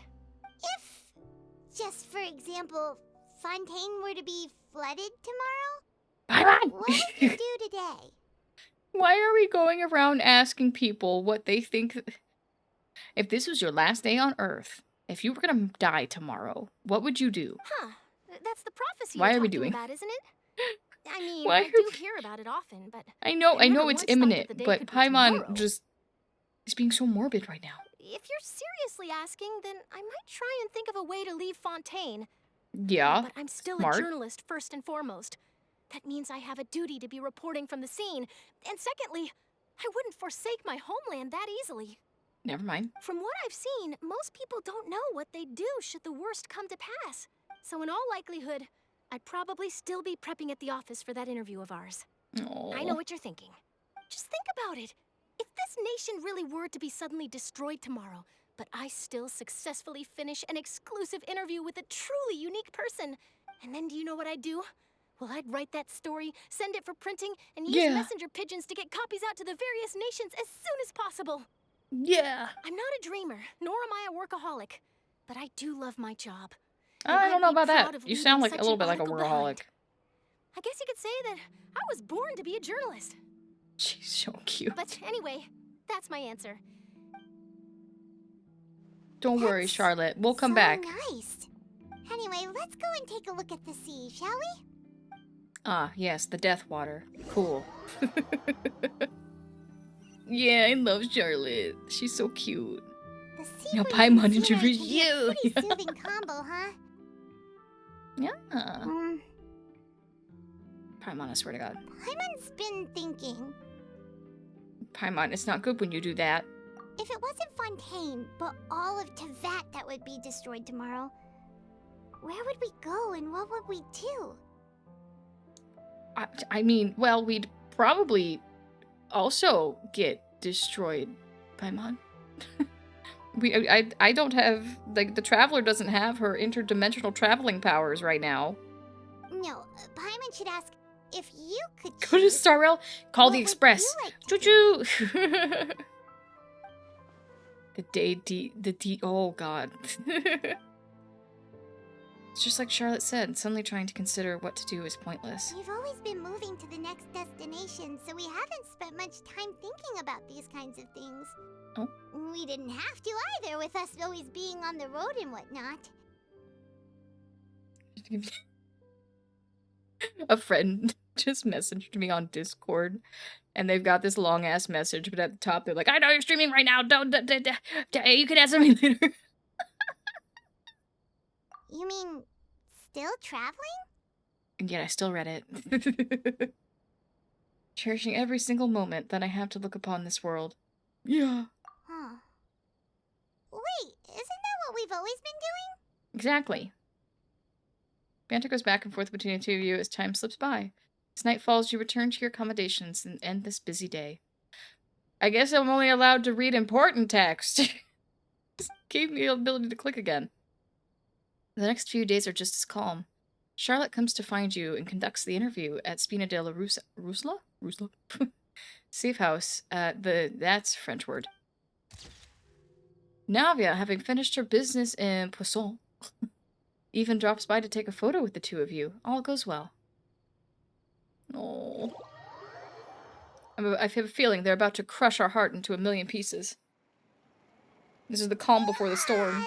If, just for example, Fontaine were to be flooded tomorrow, Paimon! what would you do today? Why are we going around asking people what they think? If this was your last day on Earth, if you were gonna die tomorrow, what would you do? Huh. That's the prophecy Why you're are we talking doing? about, isn't it? I mean, Why I are do we- hear about it often, but... I know never it's once thought imminent, that the day but could be Paimon tomorrow. just is being so morbid right now. If you're seriously asking, then I might try and think of a way to leave Fontaine. Yeah, But I'm still smart. a journalist first and foremost. That means I have a duty to be reporting from the scene. And secondly, I wouldn't forsake my homeland that easily. Never mind. From what I've seen, most people don't know what they'd do should the worst come to pass. So in all likelihood, I'd probably still be prepping at the office for that interview of ours. Aww. I know what you're thinking. Just think about it. If this nation really were to be suddenly destroyed tomorrow, but I still successfully finish an exclusive interview with a truly unique person, and then do you know what I'd do? Well, I'd write that story, send it for printing, and use messenger pigeons to get copies out to the various nations as soon as possible. Yeah. I'm not a dreamer, nor am I a workaholic, but I do love my job. I don't know about that. proud of You sound like leaving a little such bit an like a article workaholic. behind. I guess you could say that I was born to be a journalist. She's so cute. But anyway, that's my answer. Don't worry, Charlotte. We'll come back. Nice. Anyway, let's go and take a look at the sea, shall we? Ah, yes, the death water. Cool. Yeah, I love Charlotte. She's so cute. The sea Now breeze Paimon and scenery introduced can be a you. pretty soothing combo, huh? Yeah. Paimon, I swear to God. Paimon's been thinking, Paimon, it's not good when you do that. if it wasn't Fontaine, but all of Tevat that would be destroyed tomorrow, where would we go and what would we do? I mean, well, we'd probably also get destroyed, Paimon. I don't have, like, the Traveler doesn't have her interdimensional traveling powers right now. No, Paimon should ask if you could Go to choose, Starrel, call what the would express. you like to do? Choo-choo! Oh god. It's just like Charlotte said, suddenly trying to consider what to do is pointless. We've always been moving to the next destination, so we haven't spent much time thinking about these kinds of things. Oh. We didn't have to either, with us always being on the road and whatnot. A friend just messaged me on Discord, and they've got this long ass message, but at the top they're like, "I know you're streaming right now. Don't. You can answer me later." You mean, still traveling? And yet I still read it. Cherishing every single moment that I have to look upon this world. Yeah. Huh. Wait, isn't that what we've always been doing? Exactly. Banter goes back and forth between the two of you as time slips by. As night falls, you return to your accommodations and end this busy day. I guess I'm only allowed to read important text. Just gave me the ability to click again. The next few days are just as calm. Charlotte comes to find you and conducts the interview at Spina della Rusla? Safe house at that's French word. Navia, having finished her business in Poisson, even drops by to take a photo with the two of you. All goes well. Oh. I have a feeling they're about to crush our heart into a million pieces. This is the calm before the storm.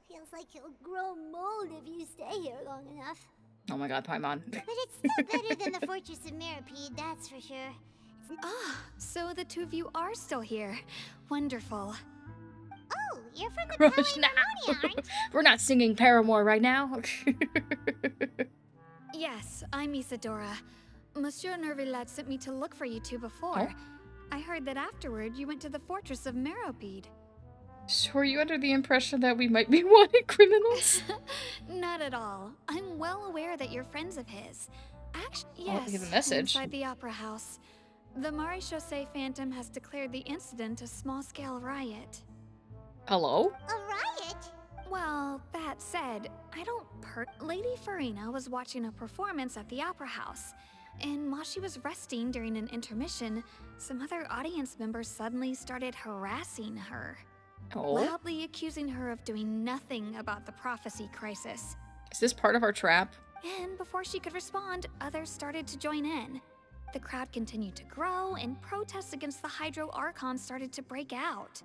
Feels like you'll grow mold if you stay here long enough. Oh my god, Paimon. But it's still better than the Fortress of Mirapede, that's for sure. Ah, so the two of you are still here. Wonderful. Oh, You're from the Rush now. Palamormonia, aren't you? We're not singing Paramore right now. Yes, I'm Isadora. Monsieur Nervilat sent me to look for you two before. Oh. I heard that afterward you went to the fortress of Meropide. So are you under the impression that we might be wanted criminals? Not at all. I'm well aware that you're friends of his. Actually, Oh, yes, we have a message. inside the Opera House. The Maréchaussée Phantom has declared the incident a small-scale riot. Hello? A riot? Well, that said, Lady Farina was watching a performance at the Opera House, and while she was resting during an intermission, some other audience members suddenly started harassing her. Oh? Loudly accusing her of doing nothing about the prophecy crisis. Is this part of our trap? And before she could respond, others started to join in. The crowd continued to grow, and protests against the Hydro Archon started to break out.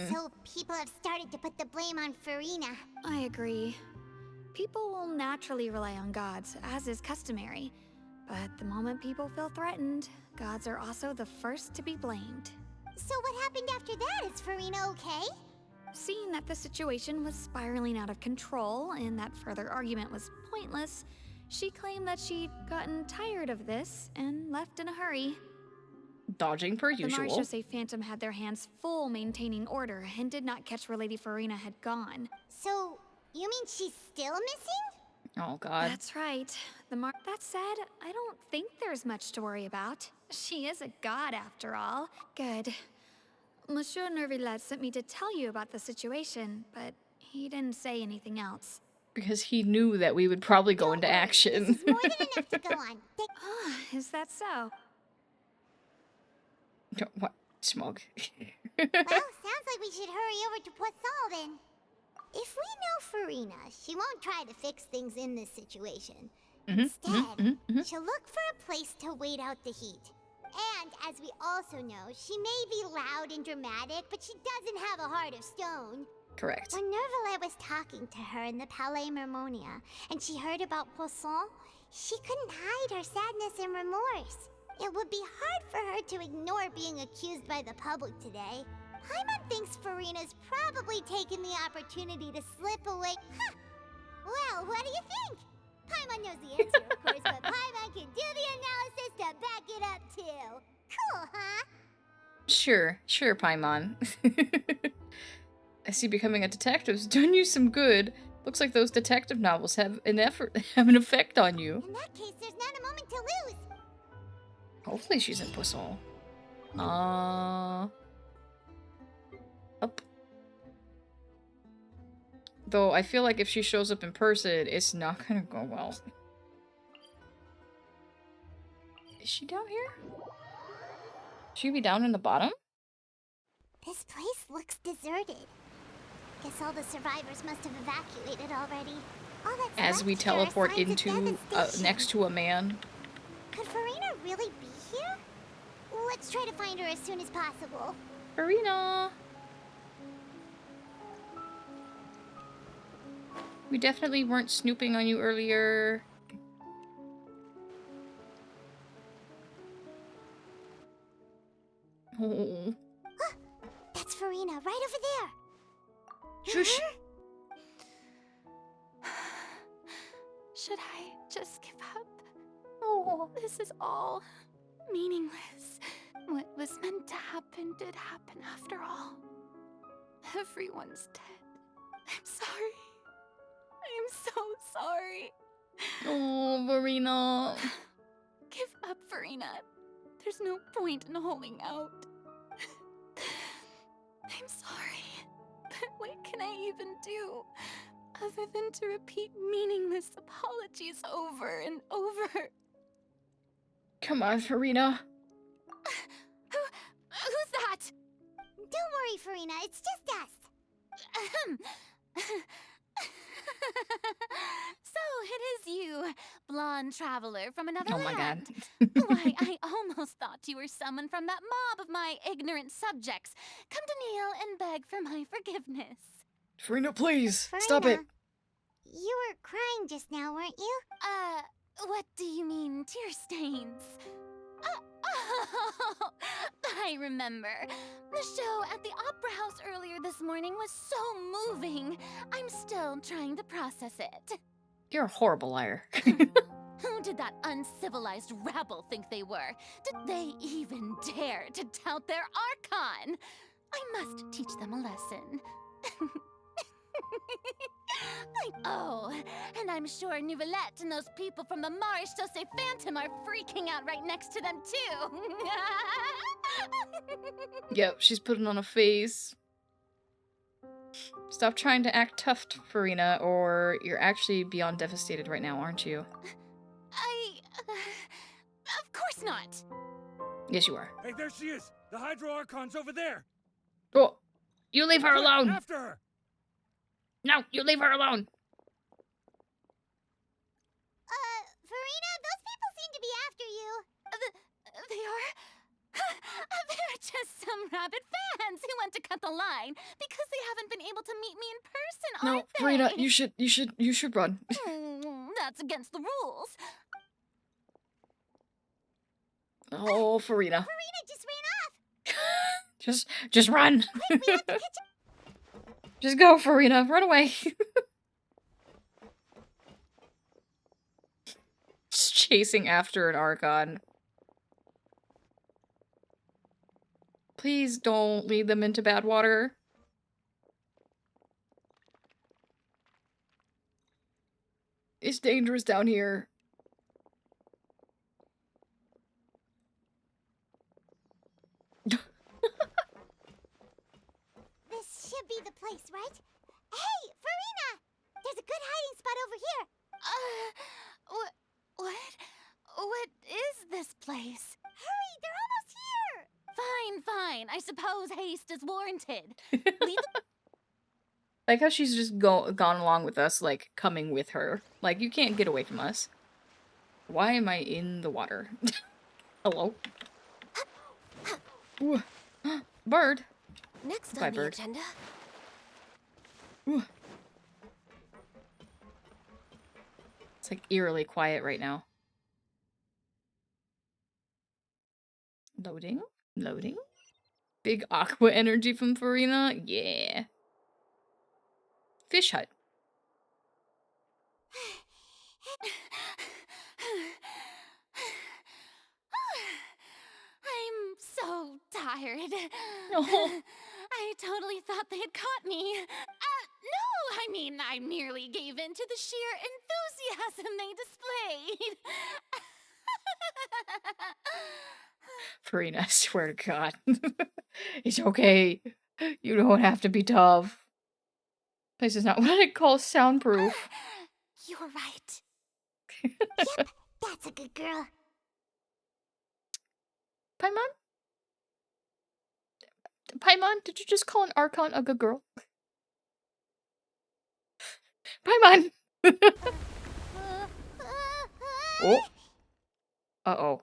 So people have started to put the blame on Farina. I agree. People will naturally rely on gods, as is customary. But the moment people feel threatened, gods are also the first to be blamed. So what happened after that? Is Farina okay? Seeing that the situation was spiraling out of control and that further argument was pointless, she claimed that she'd gotten tired of this and left in a hurry. Dodging per usual. The Maréchaussée Phantom had their hands full maintaining order and did not catch where Lady Farina had gone. So, you mean she's still missing? Oh god. That's right. That said, I don't think there's much to worry about. She is a god after all. Good. Monsieur Nervilat sent me to tell you about the situation, but he didn't say anything else. Because he knew that we would probably go into action. This is more than enough to go on. Is that so? What? Smug. Well, sounds like we should hurry over to Poisson then. If we know Farina, she won't try to fix things in this situation. Instead, she'll look for a place to wait out the heat. And, as we also know, she may be loud and dramatic, but she doesn't have a heart of stone. Correct. When Nervalet was talking to her in the Palais Mermonia, and she heard about Poisson, she couldn't hide her sadness and remorse. It would be hard for her to ignore being accused by the public today. Paimon thinks Farina's probably taken the opportunity to slip away. Huh. Well, what do you think? Paimon knows the answer, of course, but Paimon can do the analysis to back it up, too. Cool, huh? Sure, Paimon. I see becoming a detective's done you some good. Looks like those detective novels have an effect on you. In that case, there's not a moment to lose. Hopefully she's in Poisson. Up. Though I feel like if she shows up in person, it's not gonna go well. Is she down here? Should be down in the bottom? This place looks deserted. Guess all the survivors must have evacuated already. All that's As we left here are teleport signs of into devastation. next to a man. Could Farina really be here? Let's try to find her as soon as possible. Farina! We definitely weren't snooping on you earlier. Oh. That's Farina, right over there. Shush. Should I just give up? Oh, this is all meaningless. What was meant to happen did happen after all. Everyone's dead. I'm sorry. I'm so sorry. Oh, Farina. Give up, Farina. There's no point in holding out. I'm sorry. But what can I even do? Other than to repeat meaningless apologies over and over. Come on, Farina. Who's that? Don't worry, Farina. It's just us. So it is you, blonde traveler from another Oh my land. god. Why, I almost thought you were someone from that mob of my ignorant subjects. Come to kneel and beg for my forgiveness. Farina, please. Farina, Stop it. You were crying just now, weren't you? What do you mean, tear stains? Oh, I remember. The show at the Opera House earlier this morning was so moving. I'm still trying to process it. You're a horrible liar. Who did that uncivilized rabble think they were? Did they even dare to tout their Archon? I must teach them a lesson. Oh, and I'm sure Nouvellette and those people from the Marish Chaussee Phantom are freaking out right next to them too. Yep, she's putting on a face. Stop trying to act tough, Farina, or you're actually beyond devastated right now, aren't you? Of course not. Yes, you are. Hey, there she is! The Hydro Archon's over there! Oh, you leave her Quick, alone! after her! No, you leave her alone! Farina, those people seem to be after you. They are? They're just some rabid fans who want to cut the line because they haven't been able to meet me in person, No, aren't they? Farina, you should run. That's against the rules. Oh, Farina. Farina just ran off. Just run. Quick, we have to catch up. Just go, Farina. Run away. Just chasing after an Archon. Please don't lead them into bad water. It's dangerous down here. This should be the place, right? Hey, Farina! There's a good hiding spot over here. What is this place? Hurry, they're almost here. Fine. I suppose haste is warranted. Like how she's just gone along with us, like, coming with her. Like, you can't get away from us. Why am I in the water? Hello? Ooh. Bird. Next Bye, on the bird. agenda. Ooh. It's like eerily quiet right now. Loading. Big aqua energy from Farina. Yeah. Fish hut. I'm so tired. Oh. I totally thought they had caught me. No, I mean, I merely gave in to the sheer enthusiasm they displayed. Farina, I swear to God. It's okay. You don't have to be tough. This is not what I'd call soundproof. You're right. Yep, that's a good girl. Paimon, did you just call an Archon a good girl? Paimon! Oh. Uh-oh.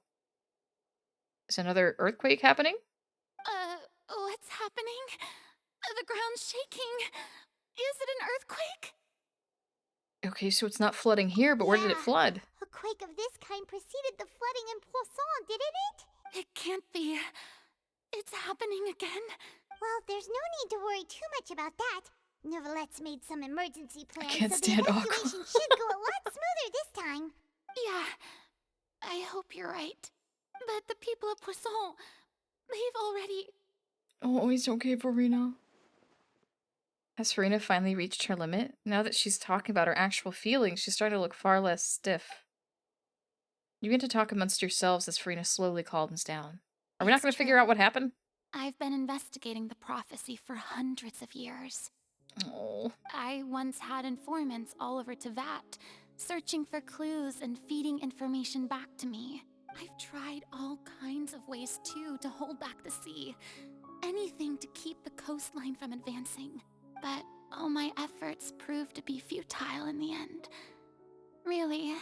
Is another earthquake happening? What's happening? The ground's shaking. Is it an earthquake? Okay, so it's not flooding here, but where did it flood? A quake of this kind preceded the flooding in Poisson, didn't it? It can't be. It's happening again. Well, there's no need to worry too much about that. Nouvellette's made some emergency plans, can't so the stand evacuation should go a lot smoother this time. Yeah, I hope you're right. But the people of Poisson, they've already... Oh, it's okay, Farina. Has Farina finally reached her limit? Now that she's talking about her actual feelings, she's starting to look far less stiff. You begin to talk amongst yourselves as Farina slowly calms down. Are we not going to figure out what happened? I've been investigating the prophecy for hundreds of years. Oh. I once had informants all over Tevat, searching for clues and feeding information back to me. I've tried all kinds of ways, too, to hold back the sea. Anything to keep the coastline from advancing. But all my efforts proved to be futile in the end. Really,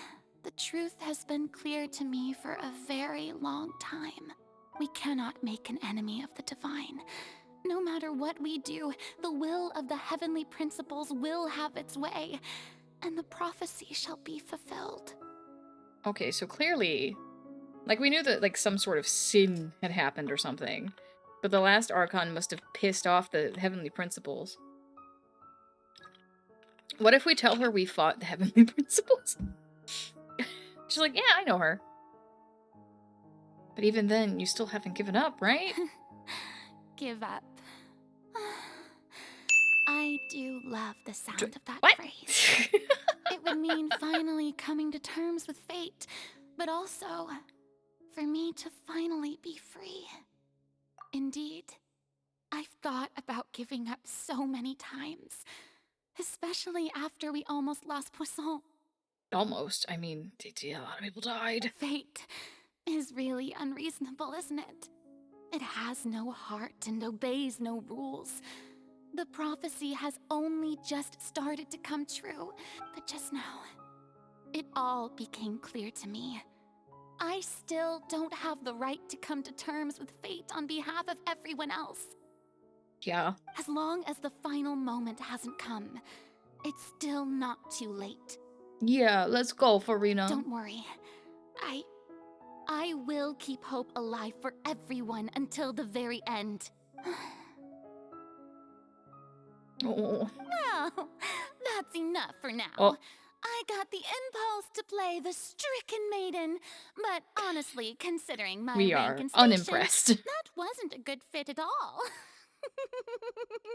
the truth has been clear to me for a very long time. We cannot make an enemy of the divine. No matter what we do, the will of the heavenly principles will have its way, and the prophecy shall be fulfilled. Okay, so clearly, like, we knew that, like, some sort of sin had happened or something. But the last Archon must have pissed off the Heavenly Principles. What if we tell her we fought the Heavenly Principles? She's like, yeah, I know her. But even then, you still haven't given up, right? Give up. I do love the sound of that what? phrase. It would mean finally coming to terms with fate, but also for me to finally be free. Indeed, I've thought about giving up so many times, especially after we almost lost Poisson. Almost. I mean, a lot of people died. Fate is really unreasonable, isn't it? It has no heart and obeys no rules. The prophecy has only just started to come true, but just now, it all became clear to me. I still don't have the right to come to terms with fate on behalf of everyone else. Yeah. As long as the final moment hasn't come, it's still not too late. Yeah, let's go, Farina. Don't worry. I will keep hope alive for everyone until the very end. Oh. Well, that's enough for now. Oh. I got the impulse to play the stricken maiden, but honestly, considering my We rank are and station, unimpressed. that wasn't a good fit at all.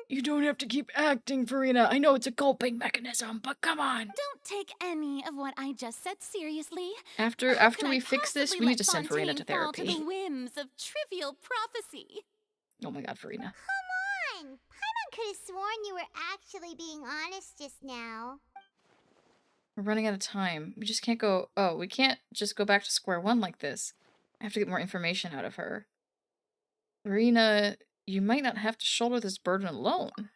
You don't have to keep acting, Farina. I know it's a coping mechanism, but come on. Don't take any of what I just said seriously. After we fix this, we need to send Farina to fall to therapy. the whims of trivial prophecy. Oh my god, Farina. Come on! Paimon could have sworn you were actually being honest just now. We're running out of time. We just can't go... Oh, we can't just go back to square one like this. I have to get more information out of her. Farina, you might not have to shoulder this burden alone.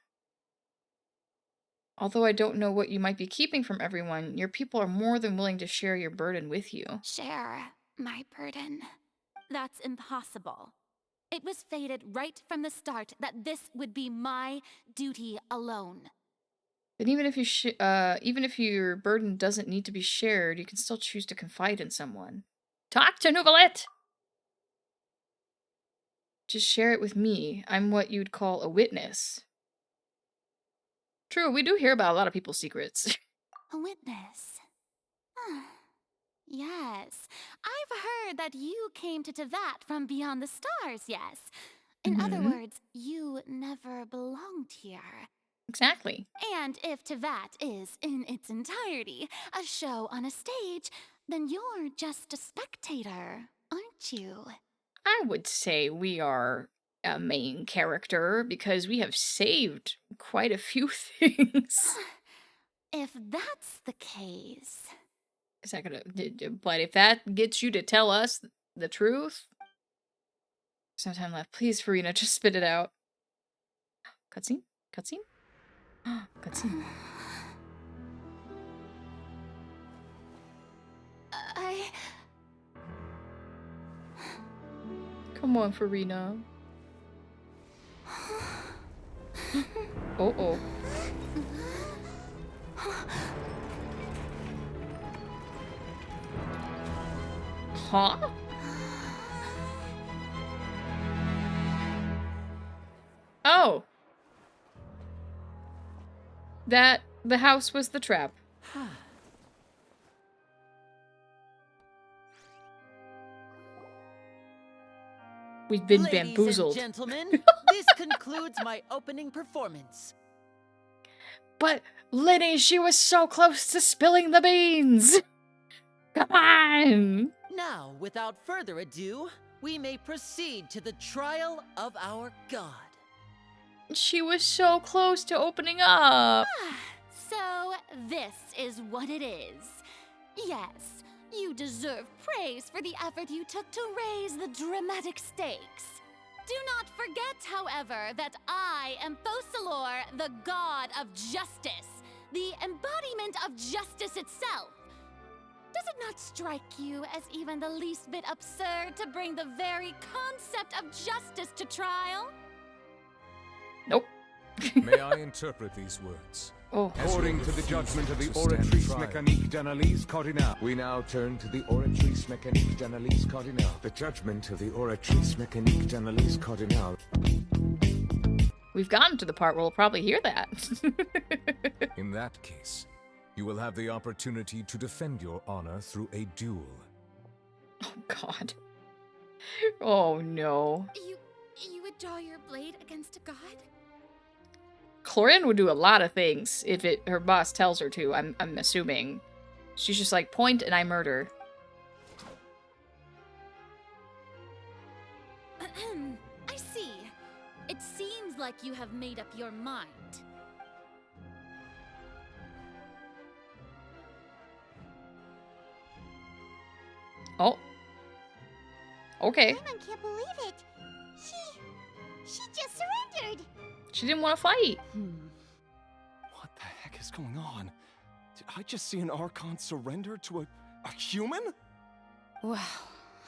Although I don't know what you might be keeping from everyone, your people are more than willing to share your burden with you. Share my burden? That's impossible. It was fated right from the start that this would be my duty alone. Then even if your burden doesn't need to be shared, you can still choose to confide in someone. Talk to Nouvelette! Just share it with me. I'm what you'd call a witness. True, we do hear about a lot of people's secrets. A witness? Yes. I've heard that you came to Tevat from beyond the stars, yes. In other words, you never belonged here. Exactly. And if Tevat is, in its entirety, a show on a stage, then you're just a spectator, aren't you? I would say we are a main character because we have saved quite a few things. If that's the case... Is that gonna... But if that gets you to tell us the truth... There's no time left. Please, Farina, just spit it out. Cutscene? Cutscene? Cutscene. Come on, Farina. Oh. Huh? Oh. The house was the trap. We've been bamboozled. Ladies and gentlemen, this concludes my opening performance. But, Lenny, she was so close to spilling the beans! Come on! Now, without further ado, we may proceed to the trial of our god. She was so close to opening up! So, this is what it is. Yes, you deserve praise for the effort you took to raise the dramatic stakes. Do not forget, however, that I am Focalor, the god of justice, the embodiment of justice itself. Does it not strike you as even the least bit absurd to bring the very concept of justice to trial? Nope. May I interpret these words? Oh. According to the judgment of the Oratrice Mécanique d'Analyse Cardinale. We now turn to the Oratrice Mécanique d'Analyse Cardinale. The judgment of the Oratrice Mécanique d'Analyse Cardinale. We've gotten to the part where we'll probably hear that. In that case, you will have the opportunity to defend your honor through a duel. Oh, God. Oh, no. You would draw your blade against a god? Chlorine would do a lot of things if her boss tells her to, I'm assuming. She's just like, point and I murder. I see. It seems like you have made up your mind. Oh. Okay. Paimon can't believe it. She just surrendered. She didn't want to fight. What the heck is going on? Did I just see an Archon surrender to a human? Wow,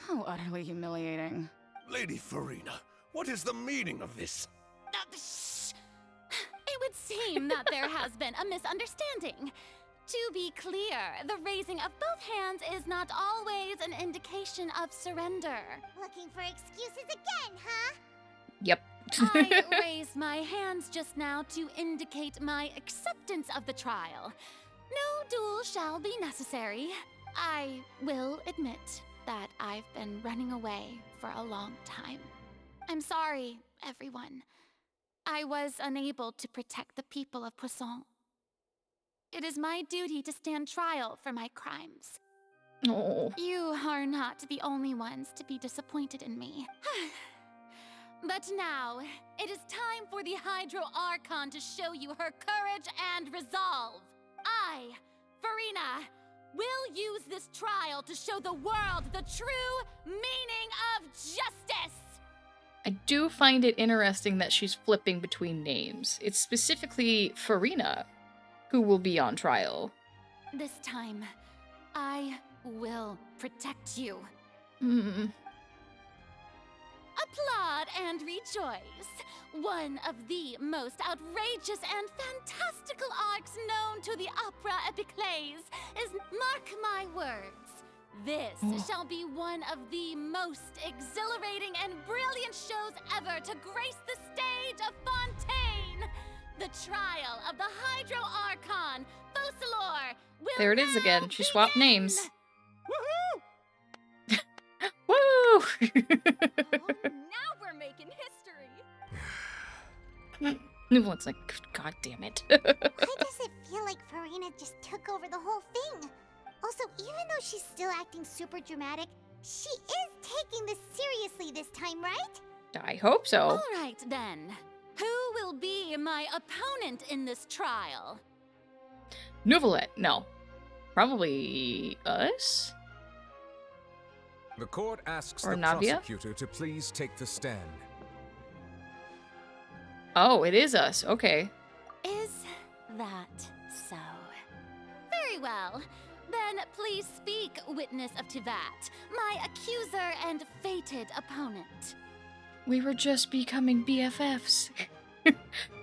how utterly humiliating. Lady Farina, what is the meaning of this? It would seem that there has been a misunderstanding. To be clear, the raising of both hands is not always an indication of surrender. Looking for excuses again, huh? Yep. I raised my hands just now to indicate my acceptance of the trial. No duel shall be necessary. I will admit that I've been running away for a long time. I'm sorry, everyone. I was unable to protect the people of Poisson. It is my duty to stand trial for my crimes. Oh. You are not the only ones to be disappointed in me. But now, it is time for the Hydro Archon to show you her courage and resolve. I, Farina, will use this trial to show the world the true meaning of justice! I do find it interesting that she's flipping between names. It's specifically Farina who will be on trial. This time, I will protect you. Applaud and rejoice. One of the most outrageous and fantastical arcs known to the opera epiclese is, mark my words, this shall be one of the most exhilarating and brilliant shows ever to grace the stage of Fontaine. The trial of the Hydro Archon, Focalor, will There it is again. She swapped names. Woohoo! Woo! Now we're making history. Everyone's like, God damn it. Why does it feel like Farina just took over the whole thing? Also, even though she's still acting super dramatic, she is taking this seriously this time, right? I hope so. All right, then. Who will be my opponent in this trial? Nouvelet. No. Probably us? The court asks Or the Navia? prosecutor to please take the stand. Oh, it is us. Okay. Is that so? Very well. Then please speak, witness of Tivat, my accuser and fated opponent. We were just becoming BFFs.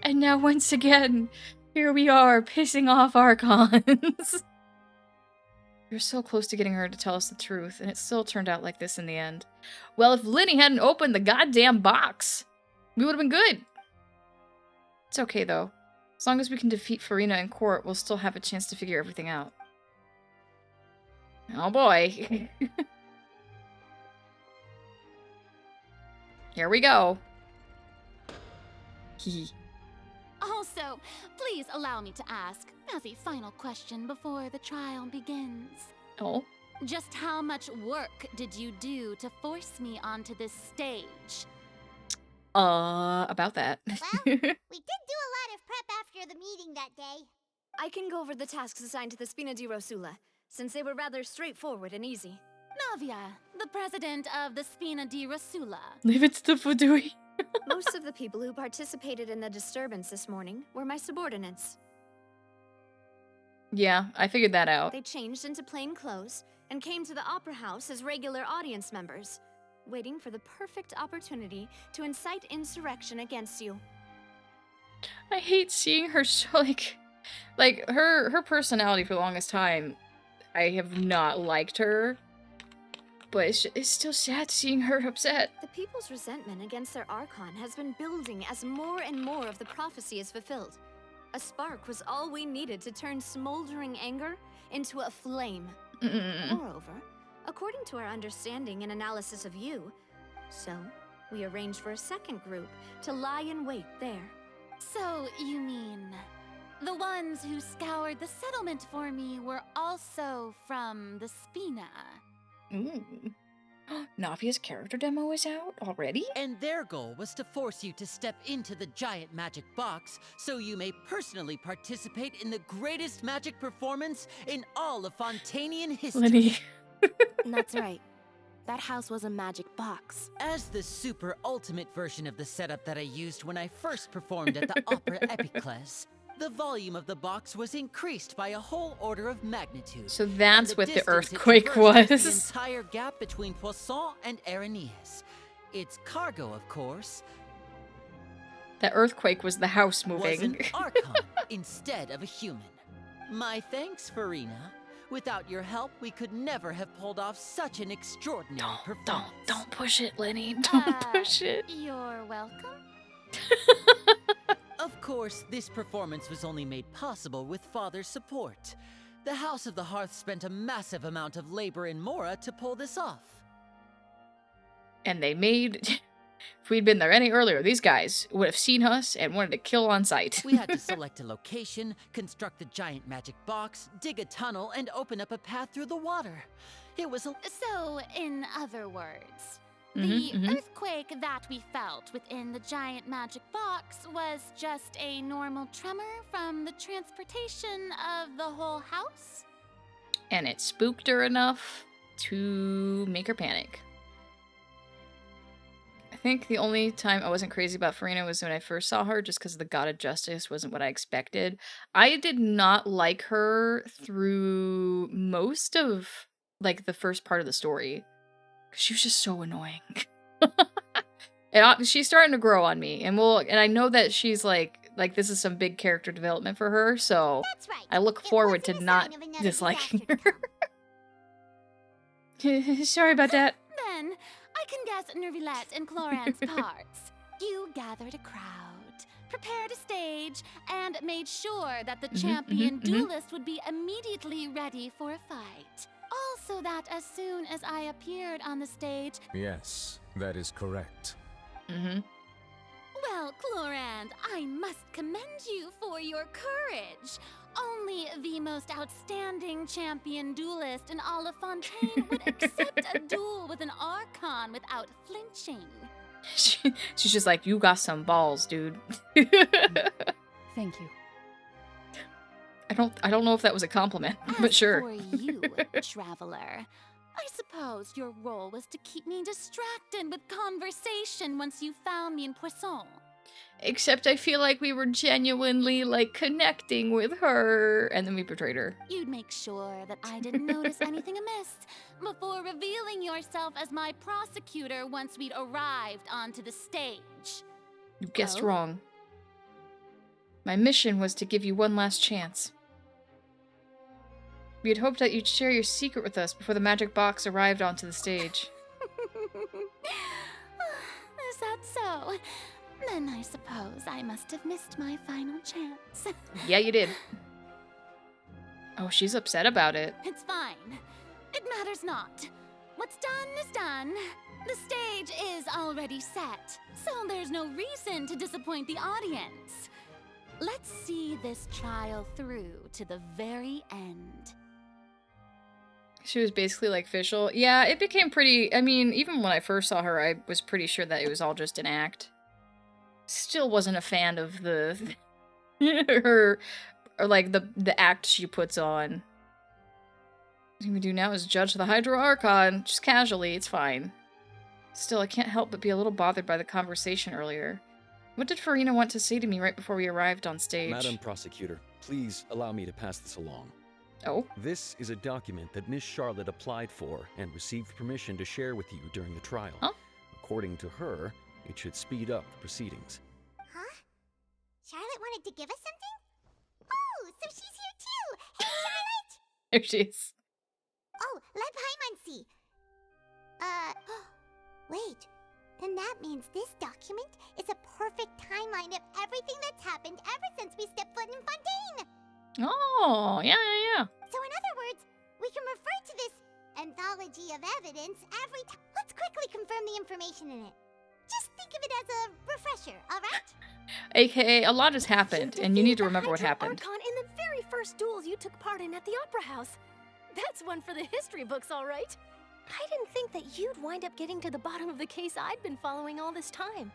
And now once again, here we are, pissing off Archons. We were so close to getting her to tell us the truth, and it still turned out like this in the end. Well, if Linny hadn't opened the goddamn box, we would have been good. It's okay, though. As long as we can defeat Farina in court, we'll still have a chance to figure everything out. Oh boy. Here we go. Also, please allow me to ask, as a final question before the trial begins. Oh? Just how much work did you do to force me onto this stage? About that. Well, we did do a lot of prep after the meeting that day. I can go over the tasks assigned to the Spina di Rosula, since they were rather straightforward and easy. Navia, the president of the Spina di Rosula. Leave it to the Fudui. Most of the people who participated in the disturbance this morning were my subordinates. Yeah, I figured that out. They changed into plain clothes and came to the Opera House as regular audience members, waiting for the perfect opportunity to incite insurrection against you. I hate seeing her so, like, Like, her personality for the longest time, I have not liked her. But it's still sad seeing her upset. The people's resentment against their Archon has been building as more and more of the prophecy is fulfilled. A spark was all we needed to turn smoldering anger into a flame. Moreover, according to our understanding and analysis of you, so we arranged for a second group to lie in wait there. So, you mean, the ones who scoured the settlement for me were also from the Spina? Navia's character demo is out already? And their goal was to force you to step into the giant magic box so you may personally participate in the greatest magic performance in all of Fontanian history. Lenny. That's right. That house was a magic box. As the super ultimate version of the setup that I used when I first performed at the Opera Epiclese, the volume of the box was increased by a whole order of magnitude. So that's what the distance earthquake was. The entire gap between Poisson and Areneas. Its cargo, of course. That earthquake was the house moving. Was an Archon instead of a human. My thanks, Farina. Without your help, we could never have pulled off such an extraordinary performance. Don't push it, Lenny. Don't push it. You're welcome. Of course, this performance was only made possible with Father's support. The House of the Hearth spent a massive amount of labor in Mora to pull this off. And they made... If we'd been there any earlier, these guys would have seen us and wanted to kill on sight. We had to select a location, construct the giant magic box, dig a tunnel, and open up a path through the water. It was a... So, in other words, the earthquake that we felt within the giant magic box was just a normal tremor from the transportation of the whole house? And it spooked her enough to make her panic. I think the only time I wasn't crazy about Farina was when I first saw her, just because the God of Justice wasn't what I expected. I did not like her through most of, like, the first part of the story. Because she was just so annoying. And she's starting to grow on me. And I know that she's, like this is some big character development for her, so I look forward to not disliking her. Sorry about that. Then, I can guess Nervilette and Cloran's parts. You gathered a crowd, prepared a stage, and made sure that the champion duelist would be immediately ready for a fight. Also that as soon as I appeared on the stage... Yes, that is correct. Well, Clorand, I must commend you for your courage. Only the most outstanding champion duelist in all of Fontaine would accept a duel with an Archon without flinching. She's just like, you got some balls, dude. Thank you. I don't know if that was a compliment, but sure. For you, traveler, I suppose your role was to keep me distracted with conversation once you found me in Poisson. Except I feel like we were genuinely, like, connecting with her, and then we betrayed her. You'd make sure that I didn't notice anything amiss before revealing yourself as my prosecutor once we'd arrived onto the stage. You guessed wrong. My mission was to give you one last chance. We had hoped that you'd share your secret with us before the magic box arrived onto the stage. Is that so? Then I suppose I must have missed my final chance. Yeah, you did. Oh, she's upset about it. It's fine. It matters not. What's done is done. The stage is already set, so there's no reason to disappoint the audience. Let's see this trial through to the very end. She was basically like Fischl. Yeah, it became pretty... I mean, even when I first saw her, I was pretty sure that it was all just an act. Still wasn't a fan of the... her... Or, like, the act she puts on. What we do now is judge the Hydro Archon. Just casually, it's fine. Still, I can't help but be a little bothered by the conversation earlier. What did Farina want to say to me right before we arrived on stage? Madam Prosecutor, please allow me to pass this along. Oh? This is a document that Miss Charlotte applied for and received permission to share with you during the trial. Huh? According to her, it should speed up the proceedings. Huh? Charlotte wanted to give us something? Oh, There she is. Oh, let Paimon see. Wait. Then that means this document is a perfect timeline of everything that's happened ever since we stepped foot in Fontaine. Oh, yeah. So in other words, we can refer to this anthology of evidence every time. Let's quickly confirm the information in it. Just think of it as a refresher, alright? AKA, a lot has happened, and you need to remember what happened. Archon in the very first duels you took part in at the Opera House. That's one for the history books, all right. I didn't think that you'd wind up getting to the bottom of the case I'd been following all this time.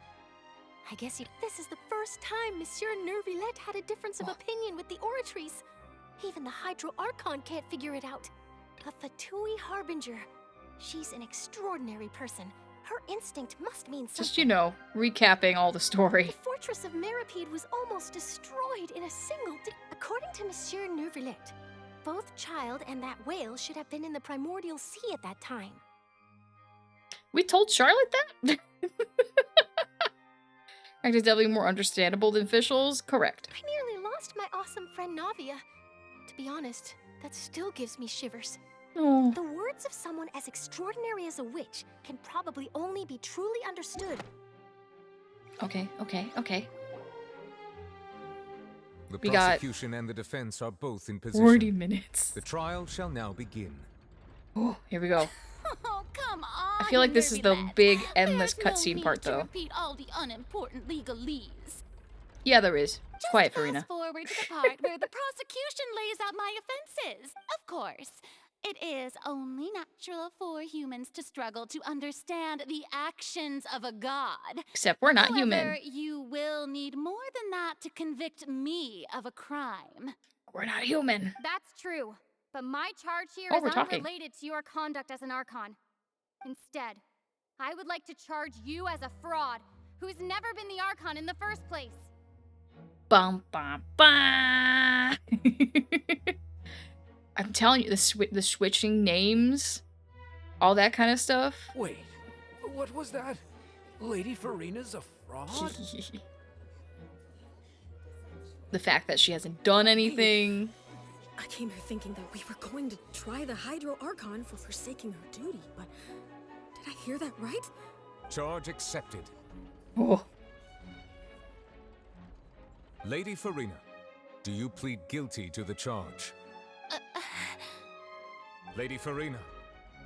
I guess this is the first time Monsieur Nervillette had a difference of opinion with the Oratrice. Even the Hydro Archon can't figure it out. A Fatui Harbinger. She's an extraordinary person. Her instinct must mean something. Just, you know, recapping all the story. The fortress of Meripede was almost destroyed in a single day. According to Monsieur Nervillette, both Child and that whale should have been in the primordial sea at that time. We told Charlotte that? Accidentally more understandable than officials? Correct. I nearly lost my awesome friend Navia. To be honest, that still gives me shivers. Oh. The words of someone as extraordinary as a witch can probably only be truly understood. Okay. The We got prosecution and the defense are both in position. 40 minutes. The trial shall now begin. Oh, here we go. Oh, come on, I feel like this is the big, endless There's no cutscene need part, to though. repeat all the unimportant legalese. Yeah, there is. Quiet, Farina. Fast forward to the part where the prosecution lays out my offenses. Of course, it is only natural for humans to struggle to understand the actions of a god. Except we're not However, human. You will need more than that to convict me of a crime. We're not human. That's true. But my charge here Oh, is we're talking. unrelated to your conduct as an Archon. Instead, I would like to charge you as a fraud who's never been the Archon in the first place. Bum, bum, bum. I'm telling you, the switching names, all that kind of stuff. Wait, what was that? Lady Farina's a fraud? The fact that she hasn't done anything. I came here thinking that we were going to try the Hydro Archon for forsaking her duty, but did I hear that right? Charge accepted. Oh. Lady Farina, do you plead guilty to the charge? Lady Farina.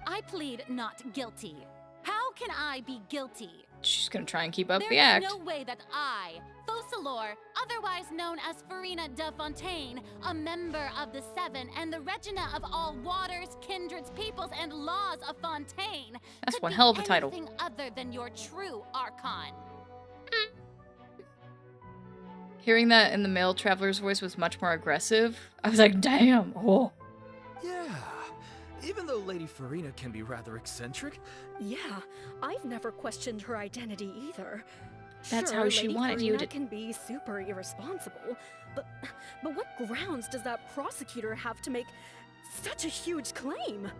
I plead not guilty. How can I be guilty? She's gonna try and keep up the There act. is no way that I, Focalor, otherwise known as Farina de Fontaine, a member of the Seven and the Regina of all waters, kindreds, peoples, and laws of Fontaine, That's could one be hell of a title. anything other than your true Archon. Hearing that in the male traveler's voice was much more aggressive. I was like, damn. Oh. Yeah. Even though Lady Farina can be rather eccentric. Yeah, I've never questioned her identity either. That's sure, how she Lady wanted you Farina to- can be super irresponsible, but what grounds does that prosecutor have to make such a huge claim?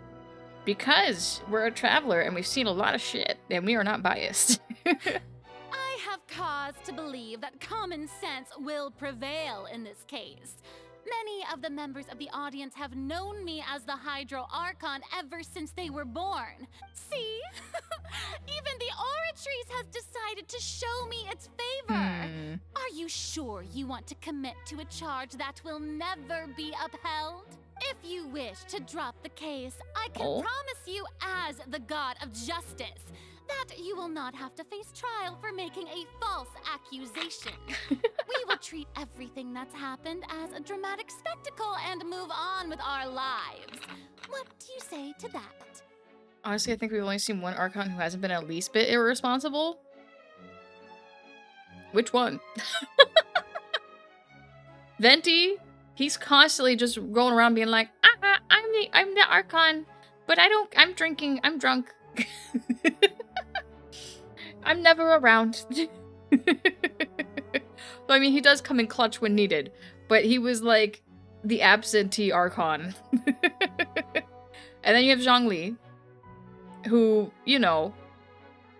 Because we're a traveler and we've seen a lot of shit and we are not biased. I have cause to believe that common sense will prevail in this case. Many of the members of the audience have known me as the Hydro Archon ever since they were born. See? Even the Oratrice has decided to show me its favor. Are you sure you want to commit to a charge that will never be upheld? If you wish to drop the case, I can promise you as the God of Justice that you will not have to face trial for making a false accusation. We will treat everything that's happened as a dramatic spectacle and move on with our lives. What do you say to that? Honestly, I think we've only seen one Archon who hasn't been at least bit irresponsible. Which one? Venti, he's constantly just going around being like, I'm the Archon, but I'm drinking, I'm drunk. I'm never around. I mean, he does come in clutch when needed, but he was like the absentee Archon. And then you have Zhongli, who, you know,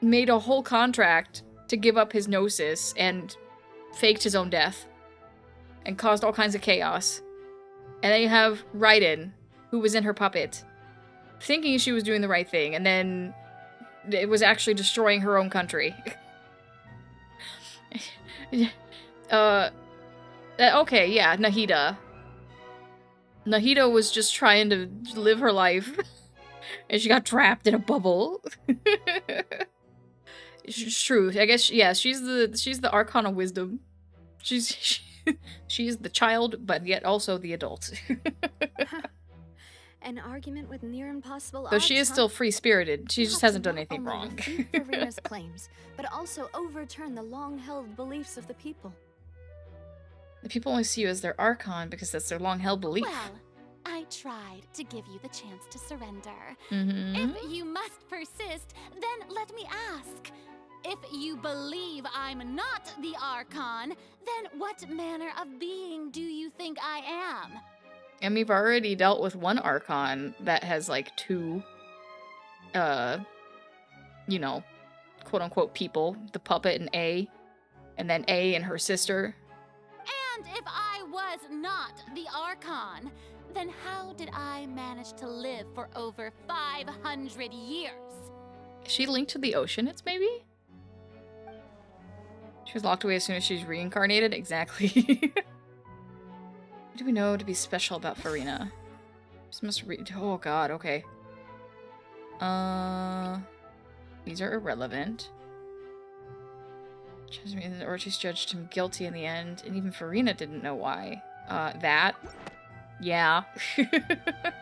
made a whole contract to give up his gnosis and faked his own death and caused all kinds of chaos. And then you have Raiden, who was in her puppet, thinking she was doing the right thing, and then it was actually destroying her own country. Okay, yeah, Nahida. Nahida was just trying to live her life, and she got trapped in a bubble. It's true. I guess, yeah, she's the Arcana wisdom. She's the child, but yet also the adult. An argument with near impossible Though odds, she is still free-spirited. She just hasn't done anything wrong. Defeat Farina's claims, but also overturn the long-held beliefs of the people. The people only see you as their Archon because that's their long-held belief. Well, I tried to give you the chance to surrender. Mm-hmm. If you must persist, then let me ask. If you believe I'm not the Archon, then what manner of being do you think I am? And we've already dealt with one Archon that has, like, two, you know, quote-unquote people. The puppet and A. And then A and her sister. And if I was not the Archon, then how did I manage to live for over 500 years? Is she linked to the Oceanids, maybe? She was locked away as soon as she's reincarnated? Exactly. What do we know to be special about Farina? This must read. Oh god, okay. These are irrelevant. Or she's judged him guilty in the end, and even Farina didn't know why. That? Yeah. That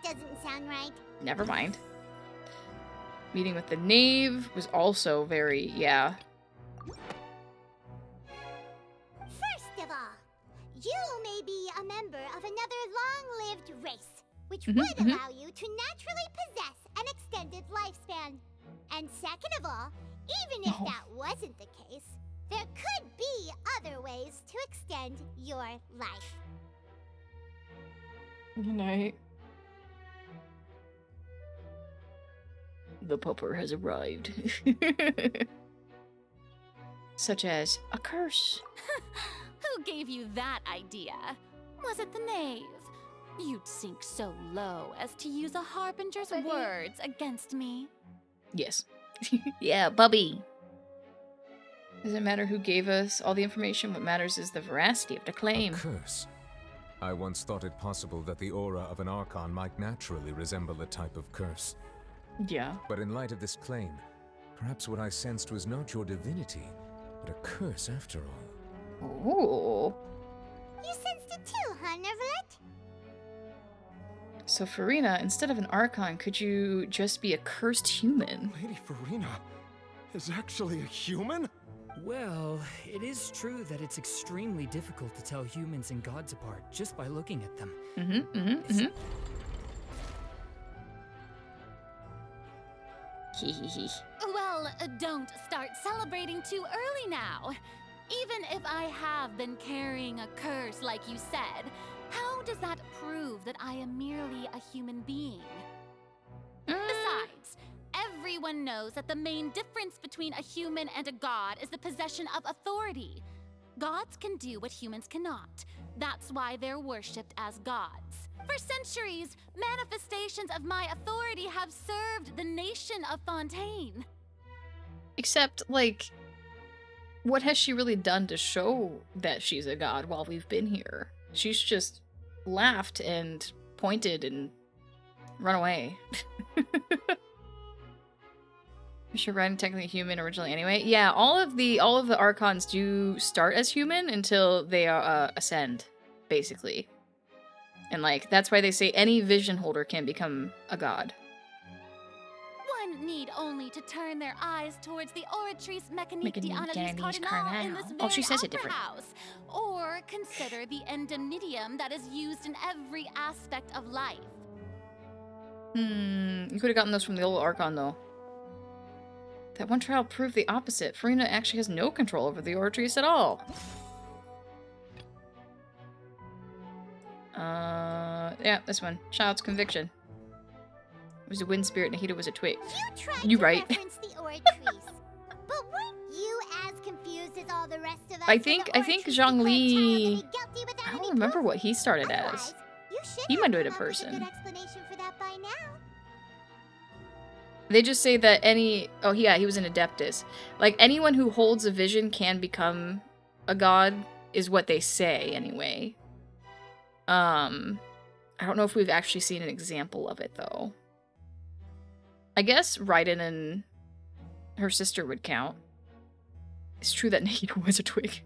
doesn't sound right. Never mind. Meeting with the knave was also very, yeah. First of all, you may be a member of another long-lived race, which would allow you to naturally possess an extended lifespan. And second of all, even if that wasn't the case, there could be other ways to extend your life. Good night. The pupper has arrived. Such as a curse. Who gave you that idea? Was it the knave? You'd sink so low as to use a harbinger's words against me. Yes. Yeah, Bubby. Doesn't matter who gave us all the information. What matters is the veracity of the claim. A curse. I once thought it possible that the aura of an Archon might naturally resemble a type of curse. Yeah. But in light of this claim, perhaps what I sensed was not your divinity, but a curse after all. Ooh. You sensed it too, huh, Neverlet? So Farina, instead of an Archon, could you just be a cursed human? Lady Farina is actually a human? Well, it is true that it's extremely difficult to tell humans and gods apart just by looking at them. Well, don't start celebrating too early now. Even if I have been carrying a curse like you said, how does that prove that I am merely a human being? Besides, everyone knows that the main difference between a human and a god is the possession of authority. Gods can do what humans cannot. That's why they're worshipped as gods. For centuries, manifestations of my authority have served the nation of Fontaine. Except, like, what has she really done to show that she's a god while we've been here? She's just laughed and pointed and run away. Is she riding technically human originally anyway? Yeah, all of the Archons do start as human until they ascend, basically. And like that's why they say any vision holder can become a god. One need only to turn their eyes towards the Oratrice Mécanique d'Analyse Cardinale in this very she says it different. house, or consider the indemnitium that is used in every aspect of life. You could have gotten those from the old Archon though. That one trial proved the opposite. Farina actually has no control over the Oratrice at all. Yeah, this one. Child's conviction. It was a wind spirit, Nahida was a twig. You right. reference the Oratrice, but weren't you as confused as all the rest of us? I think Zhongli. I don't remember what he started as. You should humanoid Come up with a good person. explanation for that by now. They just say that any... Oh, yeah, he was an Adeptus. Like, anyone who holds a vision can become a god, is what they say, anyway. I don't know if we've actually seen an example of it, though. I guess Raiden and her sister would count. It's true that Nahida was a twig.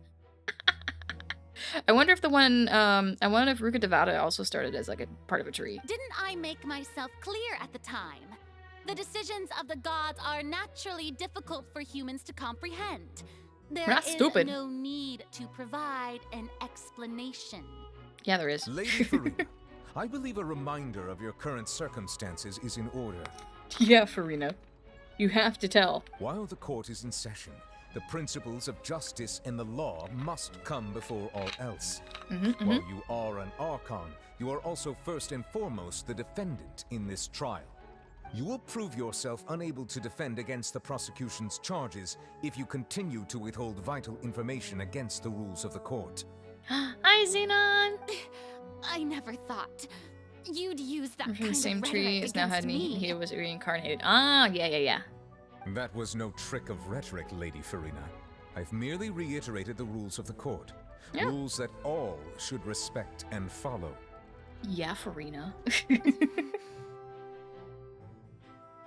I wonder if the one, I wonder if Ruka Devata also started as, like, a part of a tree. Didn't I make myself clear at the time? The decisions of the gods are naturally difficult for humans to comprehend. There We're not is stupid. no need to provide an explanation. Yeah, there is. Lady Farina, I believe a reminder of your current circumstances is in order. Yeah, Farina. You have to tell. While the court is in session, the principles of justice and the law must come before all else. While you are an Archon, you are also first and foremost the defendant in this trial. You will prove yourself unable to defend against the prosecution's charges if you continue to withhold vital information against the rules of the court. Hi, Xenon! I never thought you'd use that From kind the same of tree rhetoric as now against had me. he was reincarnated. Ah, yeah. That was no trick of rhetoric, Lady Farina. I've merely reiterated the rules of the court. Yeah. Rules that all should respect and follow. Yeah, Farina.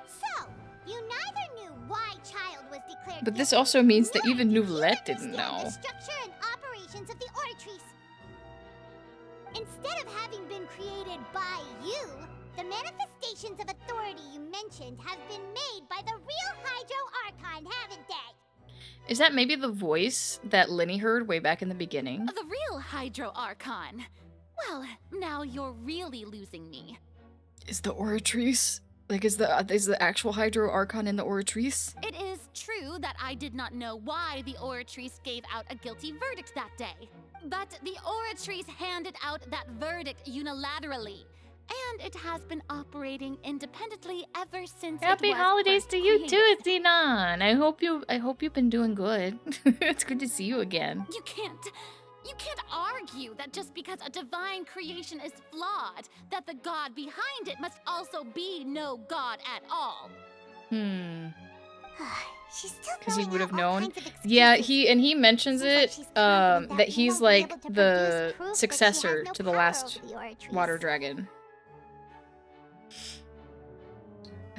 So, you neither knew why Child was declared But this guilty, also means that nor even did you Nouvellette didn't understand know. the structure and operations of the Oratrice. Instead of having been created by you, the manifestations of authority you mentioned have been made by the real Hydro Archon, haven't they? Is that maybe the voice that Lenny heard way back in the beginning? The real Hydro Archon. Well, now you're really losing me. Is the Oratrice? Like, is the actual Hydro Archon in the Oratrice? It is true that I did not know why the Oratrice gave out a guilty verdict that day. But the Oratrice handed out that verdict unilaterally. And it has been operating independently ever since Happy it was holidays first to you created. too, Xenon. I hope you've been doing good. It's good to see you again. You can't argue that just because a divine creation is flawed, that the god behind it must also be no god at all. She's still Because he throwing would out have all known. kinds of Yeah, excuses. he mentions Seems like it, she's confident that that we he's won't be like able to the produce proof that she successor has no to the power last over the Oratrice. water dragon.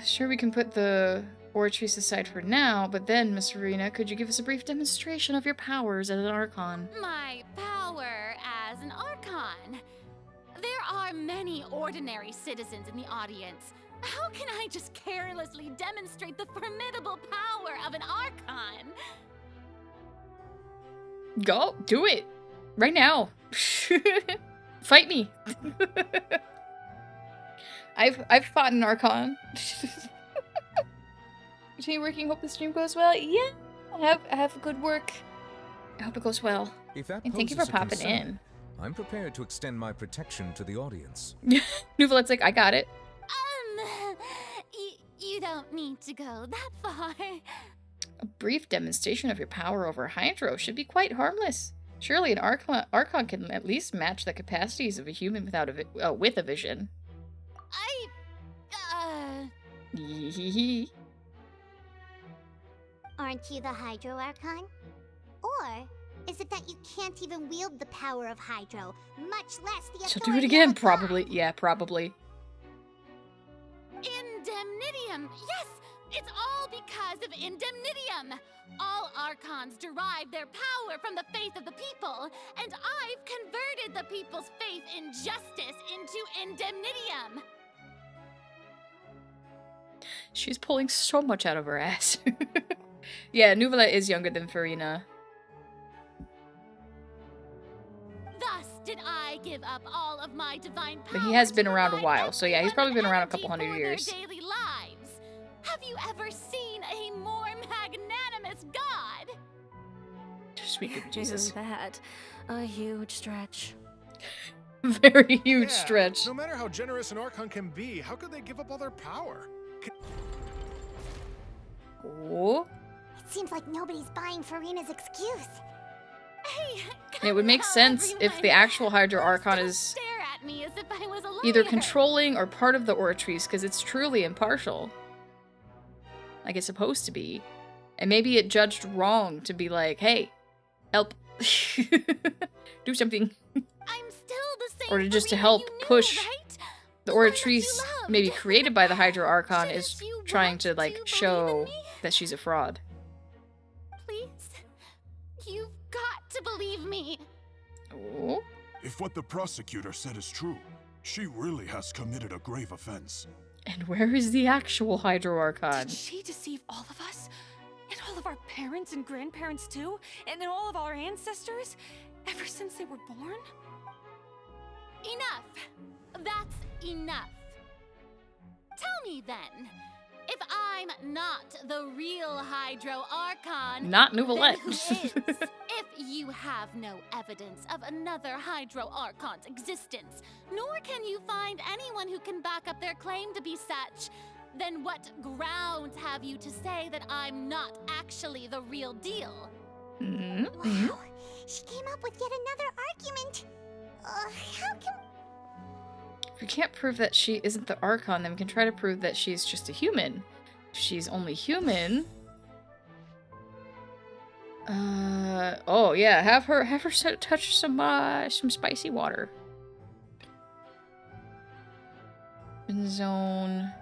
Sure, we can put the Oratrice aside for now, but then, Miss Farina, could you give us a brief demonstration of your powers as an Archon? My power as an Archon. There are many ordinary citizens in the audience. How can I just carelessly demonstrate the formidable power of an Archon? Go, do it! Right now! Fight me! I've fought an Archon. Continue working, hope the stream goes well. Yeah, have good work. I hope it goes well. If that And thank you for poses a popping concern, in. I'm prepared to extend my protection to the audience. Nouvelette's like, I got it. You don't need to go that far. A brief demonstration of your power over Hydro should be quite harmless. Surely an Archon can at least match the capacities of a human with a vision. Yee. Aren't you the Hydro Archon? Or is it that you can't even wield the power of Hydro, much less the She'll authority do it again, of a god? probably. Yeah, probably. Indemnitium! Yes! It's all because of Indemnitium! All Archons derive their power from the faith of the people, and I've converted the people's faith in justice into Indemnitium! She's pulling so much out of her ass. Yeah, Nouvellette is younger than Farina. Thus did I give up all of my divine power. But he has been to around a provide while, so yeah, he's probably been around a couple energy hundred for years. their daily lives. Have you ever seen a more magnanimous god? Sweet baby Jesus. Isn't that a huge stretch? Very huge Yeah, stretch. No matter how generous an Archon can be, how could they give up all their power? Oh. It seems like nobody's buying Farina's excuse. Hey, It would make sense if the actual Hydro Archon is stare at at me as if I was a lawyer. either controlling or part of the Oratrice, because it's truly impartial. Like it's supposed to be. And maybe it judged wrong to be like, hey, help. Do something. I'm still the same. Or just to help push the Oratrice, maybe created by the Hydro Archon, is trying to, like, show that she's a fraud. Please. You've got to believe me. Oh? If what the prosecutor said is true, she really has committed a grave offense. And where is the actual Hydro Archon? Did she deceive all of us? And all of our parents and grandparents too? And then all of our ancestors? Ever since they were born? Enough. That's enough. Tell me then, if I'm not the real Hydro Archon, Not Nouvellette. then who is? If you have no evidence of another Hydro Archon's existence, nor can you find anyone who can back up their claim to be such, then what grounds have you to say that I'm not actually the real deal? Wow, she came up with yet another argument. How can... If we can't prove that she isn't the Archon, then we can try to prove that she's just a human. If she's only human... oh yeah, have her touch some spicy water. In zone...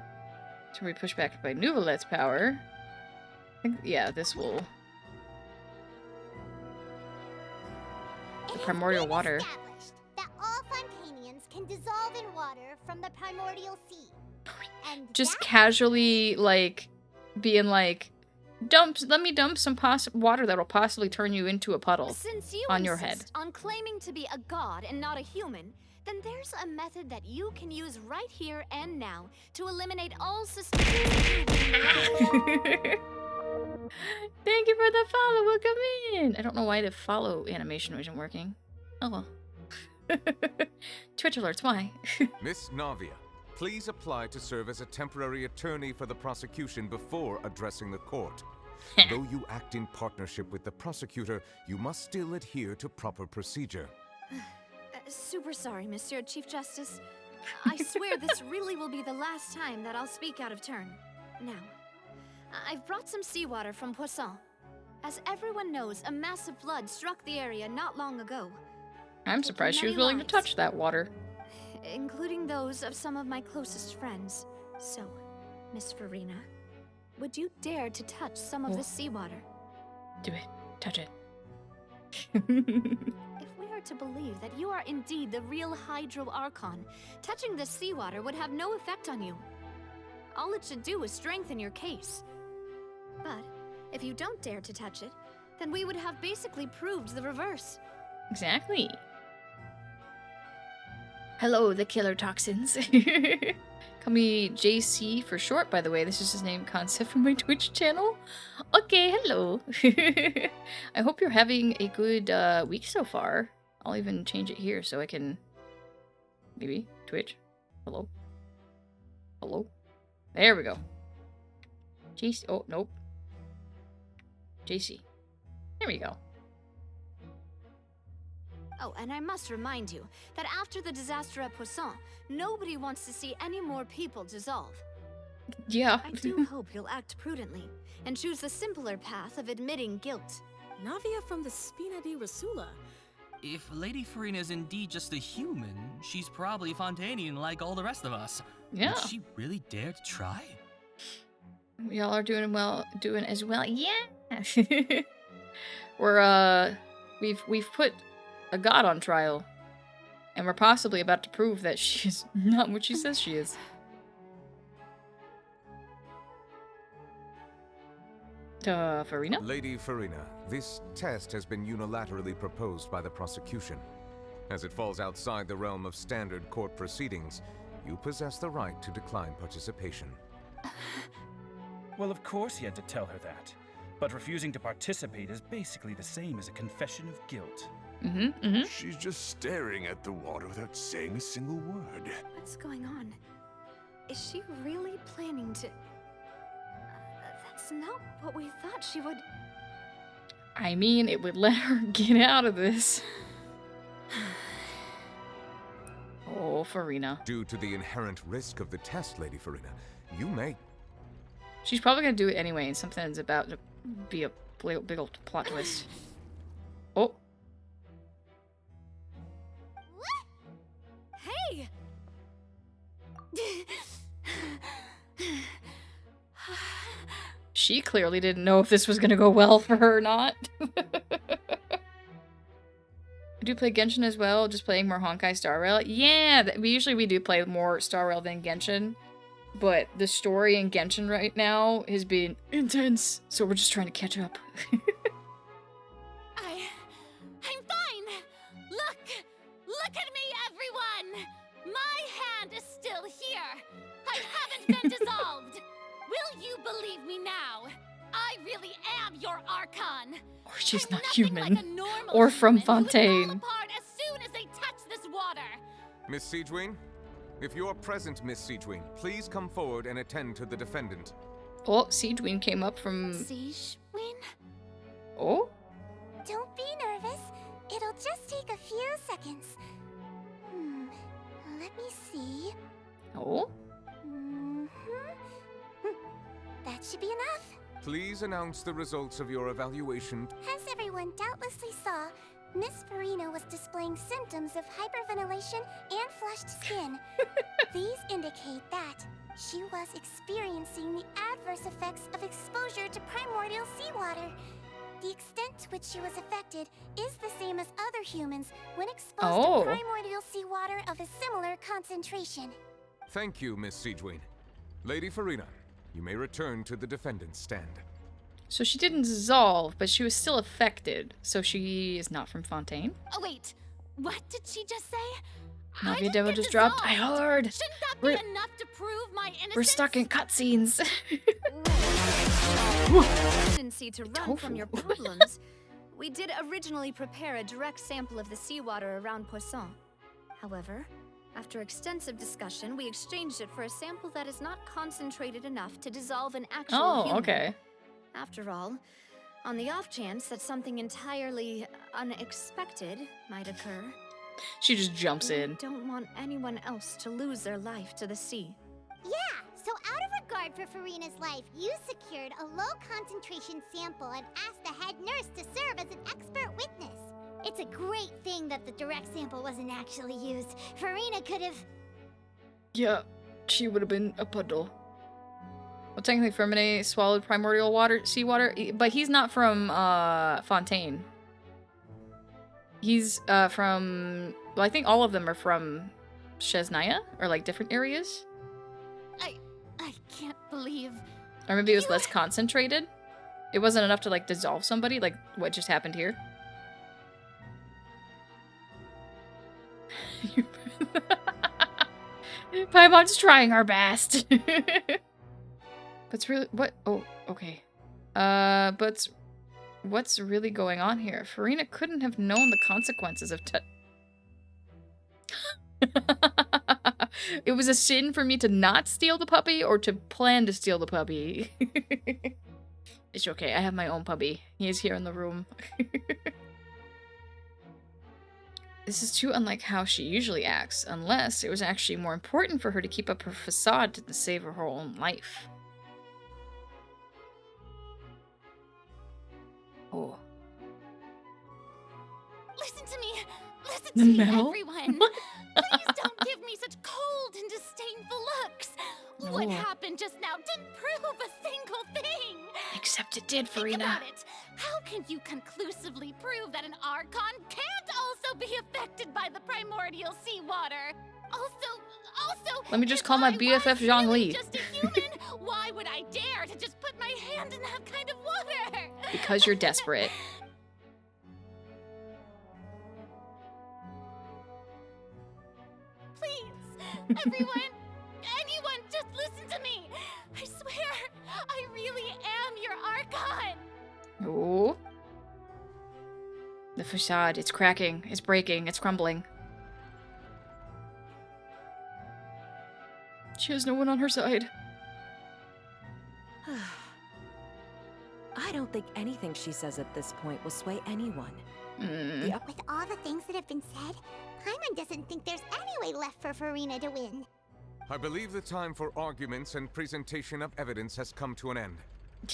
So we push back by Nouvellette's power. I think, yeah, this will... The primordial water. Established that all Fontanians can dissolve in water from the primordial sea. And Just casually, like, being like, let me dump some water that'll possibly turn you into a puddle Since you on your head. insist on claiming to be a god and not a human, then there's a method that you can use right here and now to eliminate all suspicion of you being alive. Thank you for the follow. Welcome in. I don't know why the follow animation wasn't working. Oh well. Twitch alerts, why? Miss Navia, please apply to serve as a temporary attorney for the prosecution before addressing the court. Though you act in partnership with the prosecutor, you must still adhere to proper procedure. Super sorry, Monsieur Chief Justice. I swear this really will be the last time that I'll speak out of turn. Now, I've brought some seawater from Poisson. As everyone knows, a massive flood struck the area not long ago. I'm surprised she was willing to touch that water. Including those of some of my closest friends. So, Miss Farina, would you dare to touch some of this seawater? Do it. Touch it. If we are to believe that you are indeed the real Hydro Archon, touching this seawater would have no effect on you. All it should do is strengthen your case. But if you don't dare to touch it, then we would have basically proved the reverse. Exactly. Hello, the killer toxins. Call me JC for short, by the way. This is his name concept from my Twitch channel. Okay, hello. I hope you're having a good week so far. I'll even change it here so I can... Maybe? Twitch? Hello? Hello? There we go. JC... Oh, nope. JC. There we go. Oh, and I must remind you that after the disaster at Poisson, nobody wants to see any more people dissolve. Yeah. I do hope you'll act prudently and choose the simpler path of admitting guilt. Navia from the Spina di Rasula. If Lady Farina is indeed just a human, she's probably Fontanian like all the rest of us. Yeah. Would she really dare to try? Y'all are doing as well. Yeah. We're we've put a god on trial, and we're possibly about to prove that she's not what she says she is. Farina? Lady Farina, this test has been unilaterally proposed by the prosecution. As it falls outside the realm of standard court proceedings, you possess the right to decline participation. Well, of course he had to tell her that. But refusing to participate is basically the same as a confession of guilt. She's just staring at the water without saying a single word. What's going on? Is she really planning to... That's not what we thought she would... I mean, it would let her get out of this. Oh. Oh, Farina. Due to the inherent risk of the test, Lady Farina, you may... She's probably gonna do it anyway, and something's about to be a big old plot twist. Oh. Hey! She clearly didn't know if this was gonna go well for her or not. I do play Genshin as well, just playing more Honkai Star Rail. Yeah, we do play more Star Rail than Genshin, but the story in Genshin right now has been intense, so we're just trying to catch up. I'm fine! Look at me, everyone! My hand is still here! I haven't been dissolved! Will you believe me now? I really am your Archon! Or she's not human. Or from Fontaine. Apart as soon as they touch this water! Miss Siegewing? If you're present, Miss Siegewing, please come forward and attend to the defendant. Oh, Siegewing came up from... Siegewing? Oh? Don't be nervous. It'll just take a few seconds. Let me see. Oh? That should be enough. Please announce the results of your evaluation. As everyone doubtlessly saw, Miss Farina was displaying symptoms of hyperventilation and flushed skin. These indicate that she was experiencing the adverse effects of exposure to primordial seawater. The extent to which she was affected is the same as other humans when exposed to primordial seawater of a similar concentration. Thank you, Miss Siegewing. Lady Farina, you may return to the defendant's stand. So she didn't dissolve, but she was still affected. So she is not from Fontaine? Oh wait, what did she just say? Navia demo just dropped. I heard. Shouldn't that be enough to prove my innocence? We're stuck in cutscenes. Tendency to run from your problems. We did originally prepare a direct sample of the seawater around Poisson. However, after extensive discussion, we exchanged it for a sample that is not concentrated enough to dissolve an actual human. Okay. After all, on the off chance that something entirely unexpected might occur, she just jumps in. We don't want anyone else to lose their life to the sea. Yeah, so out of regard for Farina's life, you secured a low-concentration sample and asked the head nurse to serve as an expert witness. It's a great thing that the direct sample wasn't actually used. Farina could have... Yeah, she would have been a puddle. Well, technically, Fermine swallowed primordial water, seawater, but he's not from Fontaine. He's from... Well, I think all of them are from Chesnaya, or like different areas. I can't believe... Or maybe it was less concentrated. It wasn't enough to like dissolve somebody, like what just happened here. Paimon's trying our best. But really, what? Oh, okay. But what's really going on here? Farina couldn't have known the consequences of It was a sin for me to not steal the puppy or to plan to steal the puppy. It's okay, I have my own puppy. He is here in the room. This is too unlike how she usually acts, unless it was actually more important for her to keep up her facade to save her own life. Oh. Listen to me! Listen to me, everyone! Please don't give me such cold and disdainful looks! No. What happened just now didn't prove a single thing! Except it did, Farina. Think about it. How can you conclusively prove that an Archon can't also be affected by the primordial seawater? Also, let me just call my BFF Zhongli. Just a human, why would I dare to just put my hand in that kind of water? Because you're desperate. Please, everyone, anyone, just listen to me. I swear, I really am your Archon. Oh. The facade, it's cracking, it's breaking, it's crumbling. She has no one on her side. I don't think anything she says at this point will sway anyone. With all the things that have been said, Paimon doesn't think there's any way left for Farina to win. I believe the time for arguments and presentation of evidence has come to an end.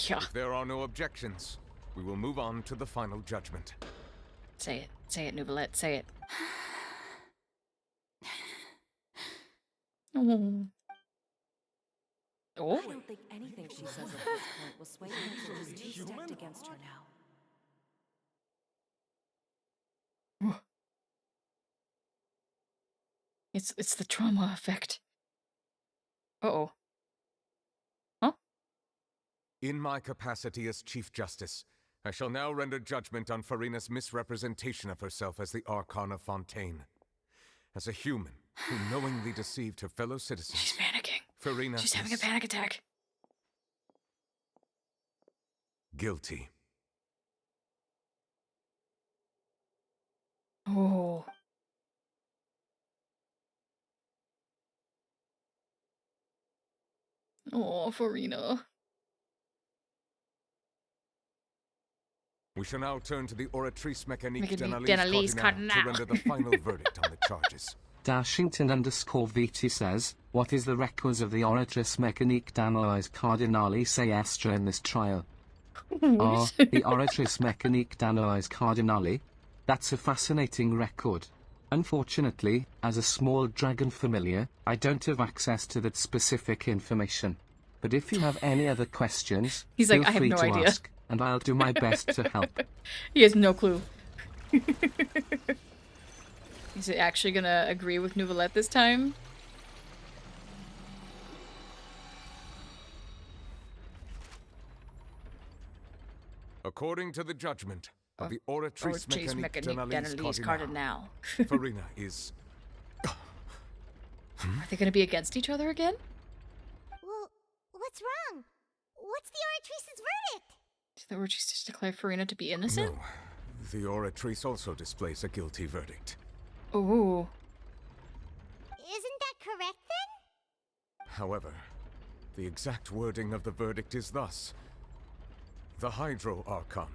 Yeah. If there are no objections, we will move on to the final judgment. Say it, Nouvellette, say it. Oh. Oh. I don't think anything she says at this point will sway him. She's too stacked against her now. It's the trauma effect. Uh-oh. Huh? In my capacity as Chief Justice, I shall now render judgment on Farina's misrepresentation of herself as the Archon of Fontaine. As a human who knowingly deceived her fellow citizens. She's panicking. Farina She's having a panic attack. Guilty. Oh. Oh, Farina. We shall now turn to the Oratrice Mécanique d'Analyse Cardinale to Cardinale. render the final verdict on the charges. Dashington_VT says, what is the records of the Oratrice Mécanique d'Analyse Cardinale Sayastra in this trial? The Oratrice Mécanique d'Analyse Cardinale? That's a fascinating record. Unfortunately, as a small dragon familiar, I don't have access to that specific information. But if you have any other questions, He's feel like, I have free no to idea. ask, and I'll do my best to help. He has no clue. Is it actually gonna agree with Nouvellette this time? According to the judgment of the Oratrice Oratrice Mécanique Mécanique d'Analyse d'Analyse Cardinale, Cardinale. Farina is... Are they gonna be against each other again? Well, what's wrong? What's the Oratrice's verdict? Did the Oratrice just declare Farina to be innocent? No. The Oratrice also displays a guilty verdict. Oh. Isn't that correct then? However, the exact wording of the verdict is thus. The Hydro Archon,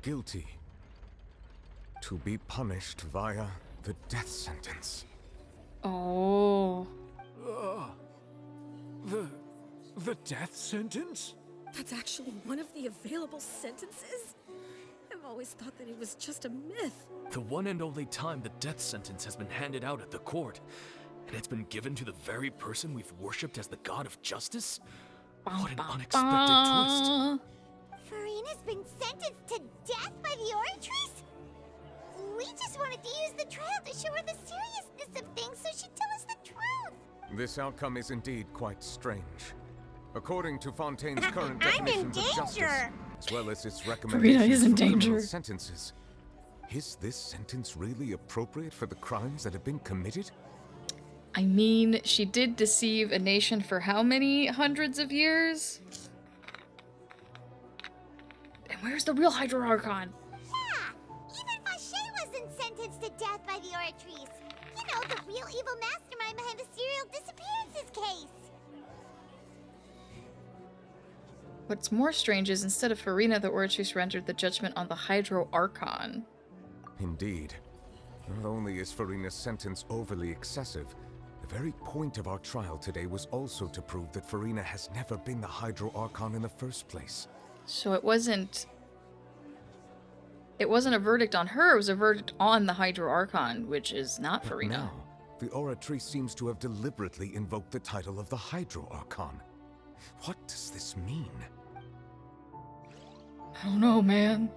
guilty, to be punished via the death sentence. Oh. The death sentence? That's actually one of the available sentences? I've always thought that it was just a myth. The one and only time the death sentence has been handed out at the court. And it's been given to the very person we've worshipped as the god of justice? What an unexpected twist. Farina's been sentenced to death by the Oratrice? We just wanted to use the trial to show her the seriousness of things so she'd tell us the truth. This outcome is indeed quite strange. According to Fontaine's current I'm in definitions of justice, danger. as well as its Farina recommendations is in for criminal danger. sentences, is this sentence really appropriate for the crimes that have been committed? I mean, she did deceive a nation for how many hundreds of years? And where's the real Hydro Archon? Yeah, even Vache wasn't sentenced to death by the Oratrice. You know, the real evil mastermind behind the serial disappearances case. What's more strange is instead of Farina, the Oratrice rendered the judgment on the Hydro Archon. Indeed. Not only is Farina's sentence overly excessive, the very point of our trial today was also to prove that Farina has never been the Hydro Archon in the first place. So it wasn't a verdict on her, it was a verdict on the Hydro Archon, which is not But Farina. now, the Oratrice seems to have deliberately invoked the title of the Hydro Archon. What does this mean? I don't know, man.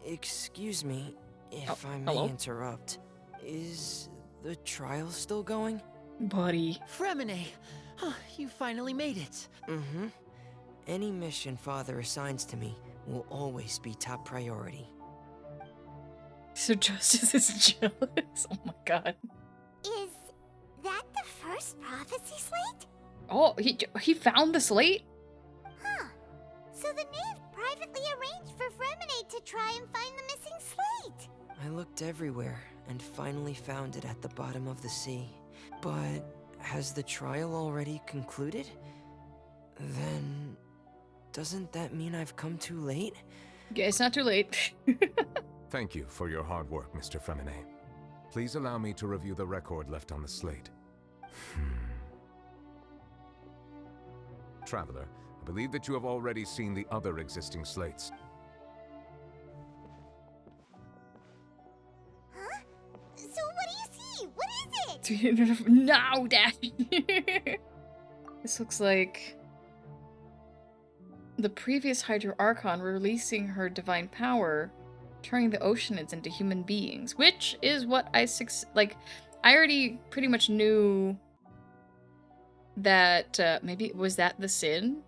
Excuse me, if I may hello? interrupt. Is the trial still going? Buddy. Fremine! You finally made it. Mm-hmm. Any mission Father assigns to me will always be top priority. So Justice is jealous? Oh my god. Is that the first prophecy slate? Oh, he found the slate? Huh. So the knave privately arranged for Fremine to try and find the missing slate. I looked everywhere and finally found it at the bottom of the sea. But has the trial already concluded? Then doesn't that mean I've come too late? Yeah, it's not too late. Thank you for your hard work, Mr. Fremine. Please allow me to review the record left on the slate. Traveler, I believe that you have already seen the other existing slates. Huh? So what do you see? What is it? No, Daddy! This looks like the previous Hydro Archon releasing her divine power, turning the Oceanids into human beings, which is what I I already pretty much knew that maybe was that the sin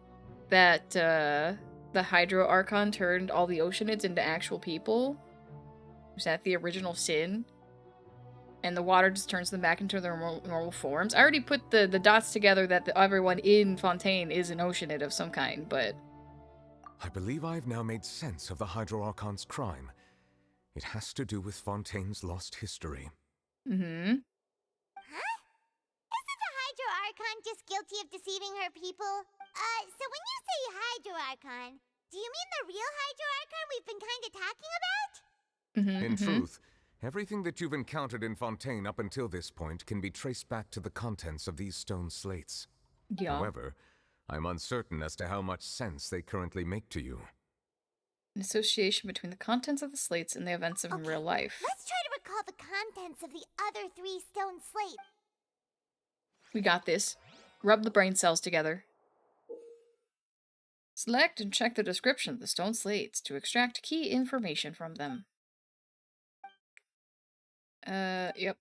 that the Hydro Archon turned all the Oceanids into actual people. Was that the original sin? And the water just turns them back into their normal forms. I already put the dots together that everyone in Fontaine is an Oceanid of some kind, but... I believe I've now made sense of the Hydro Archon's crime. It has to do with Fontaine's lost history. Huh? Isn't the Hydro Archon just guilty of deceiving her people? So when you say Hydro Archon, do you mean the real Hydro Archon we've been kind of talking about? In truth, everything that you've encountered in Fontaine up until this point can be traced back to the contents of these stone slates. Yeah. However, I'm uncertain as to how much sense they currently make to you. An association between the contents of the slates and the events of real life. Let's try to recall the contents of the other 3 stone slates. We got this. Rub the brain cells together. Select and check the description of the stone slates to extract key information from them. Yep.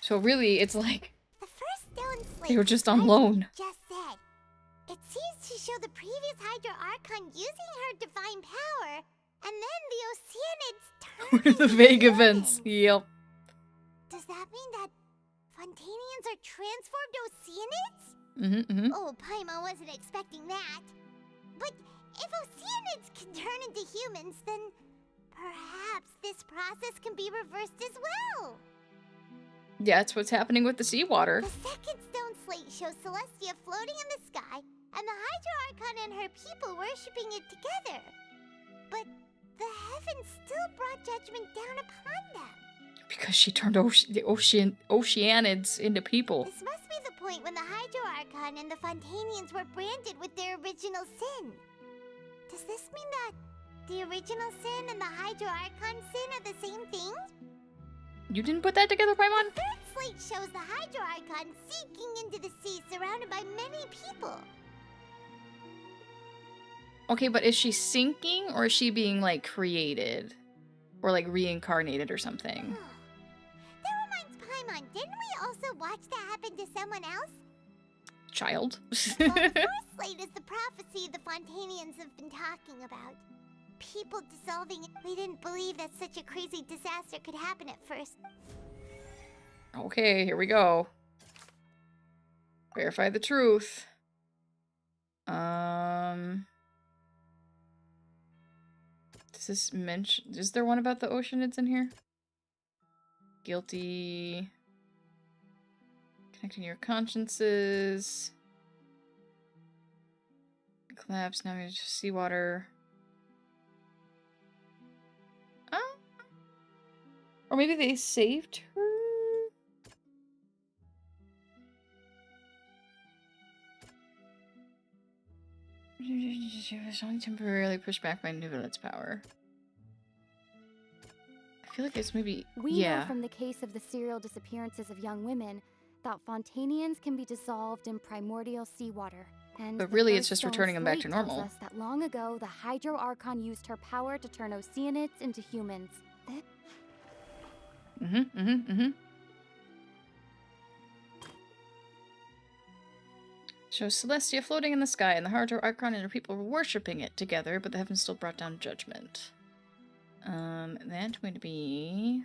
So really, it's like the first stone slate they were just on loan. Just said. It seems to show the previous Hydro Archon using her divine power, and then the Oceanids turned The vague events. Yep. Does that mean that Fontanians are transformed Oceanids? Oh, Paimon wasn't expecting that. But if Oceanids can turn into humans, then perhaps this process can be reversed as well. Yeah, that's what's happening with the seawater. The second stone slate shows Celestia floating in the sky, and the Hydro Archon and her people worshipping it together. But the heavens still brought judgment down upon them. Because she turned the Oceanids into people. This must be the point when the Hydro Archon and the Fontanians were branded with their original sin. Does this mean that the original sin and the Hydro Archon sin are the same thing? You didn't put that together, Paimon? The third slate shows the Hydro Archon sinking into the sea surrounded by many people. Okay, but is she sinking or is she being, like, created? Or, like, reincarnated or something? That reminds Paimon, didn't we also watch that happen to someone else? Child. The first slate is the prophecy the Fontanians have been talking about. People dissolving. We didn't believe that such a crazy disaster could happen at first. Okay, here we go. Verify the truth. Does this mention... Is there one about the Oceanids in here? Guilty. Connecting your consciences. Collapse, now we just seawater. Or maybe they saved her? She was only temporarily pushed back by Nuvalet's power. I feel like it's maybe... We know from the case of the serial disappearances of young women that Fontanians can be dissolved in primordial seawater. And but really, it's just returning them back to normal. Tells us that long ago, the Hydro Archon used her power to turn Oceanids into humans. Shows Celestia floating in the sky, and the Hydro Archon and her people were worshipping it together, but the heavens still brought down judgment. That's going to be...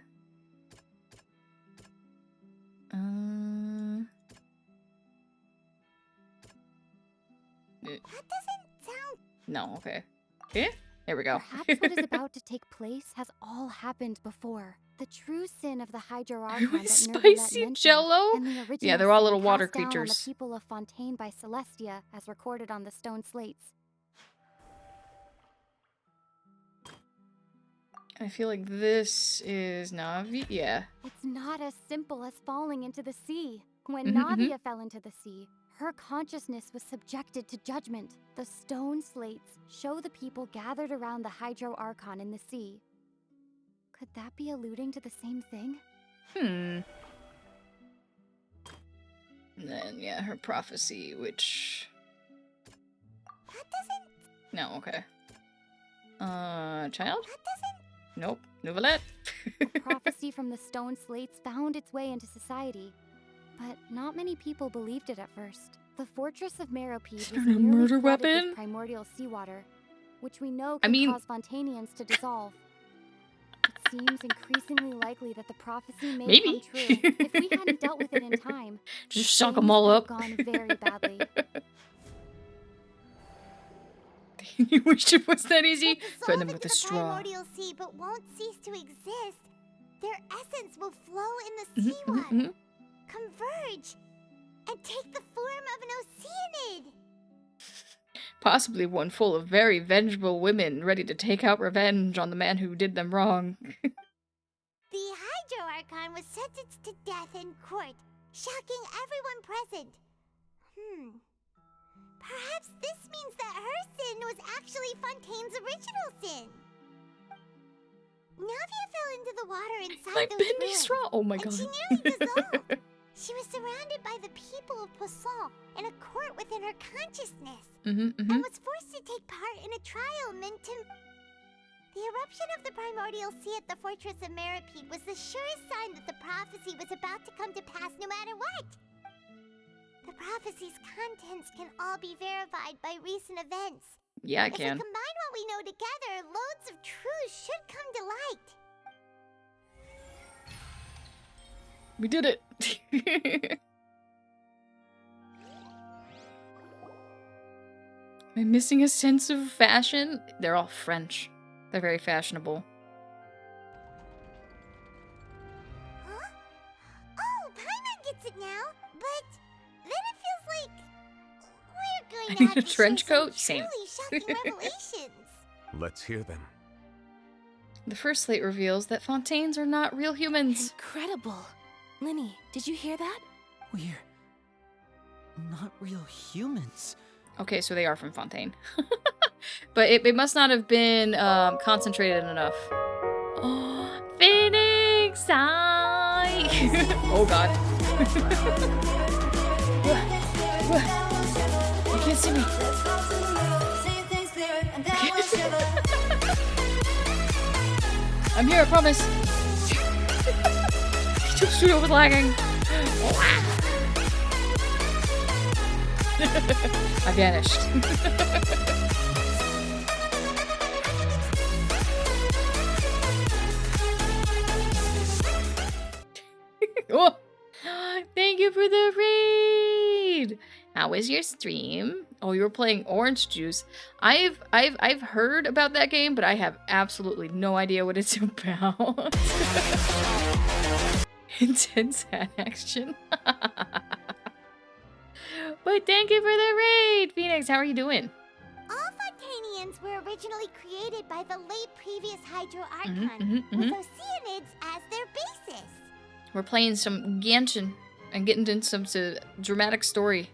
That doesn't sound... No, okay. Okay, there we go. Perhaps what is about to take place has all happened before. The true sin of the Hydro I Archon was that Nervalette spicy mentioned, jello? and the original Yeah, they're all sin little water passed down on the creatures. people of Fontaine by Celestia, as recorded on the stone slates. I feel like this is Navi. Yeah. It's not as simple as falling into the sea. When Mhm, Navia fell into the sea, her consciousness was subjected to judgment. The stone slates show the people gathered around the Hydro Archon in the sea. Could that be alluding to the same thing? And then, yeah, her prophecy, which... That doesn't... No, okay. Child? That doesn't... Nope. Novelette. A prophecy from the stone slates found its way into society, but not many people believed it at first. The fortress of Meropide was there a nearly murder flooded weapon? with primordial seawater, which we know I could mean- cause Fontanians to dissolve. It seems increasingly likely that the prophecy may Maybe. come true if we hadn't dealt with it in time. Just suck things them all could have up. gone very badly. You wish it was that easy? Dissolve Threaten them into with a the straw. primordial sea, but won't cease to exist. Their essence will flow in the seawater, converge, and take the form of an oceanid. Possibly one full of very vengeful women ready to take out revenge on the man who did them wrong. The Hydro Archon was sentenced to death in court, shocking everyone present. Perhaps this means that her sin was actually Fontaine's original sin. Navia fell into the water inside My those bendy ruins, straw. Oh my and god. she nearly dissolved. She was surrounded by the people of Poisson in a court within her consciousness, and was forced to take part in a trial meant to... The eruption of the primordial sea at the fortress of Meropide was the surest sign that the prophecy was about to come to pass no matter what. The prophecy's contents can all be verified by recent events. Yeah, I If we can. combine what we know together, loads of truths should come to light. We did it. Am I missing a sense of fashion? They're all French. They're very fashionable. Huh? Oh, Paimon gets it now, but then it feels like we're I going to need have a to trench share some coat? Same. truly shocking revelations. Let's hear them. The first slate reveals that Fontaines are not real humans. Incredible. Linny, did you hear that? We're not real humans. Okay, so they are from Fontaine. But it must not have been concentrated enough. Oh, Phoenix! Hi! Oh god. You can't see me. I'm here, I promise. Your studio was lagging. I vanished. Oh, thank you for the raid. How was your stream? Oh, you were playing Orange Juice. I've heard about that game, but I have absolutely no idea what it's about. Intense hand action. But thank you for the raid, Phoenix. How are you doing? All Fontanians were originally created by the late previous Hydro Archon, with oceanids as their basis. We're playing some Genshin and getting into some dramatic story.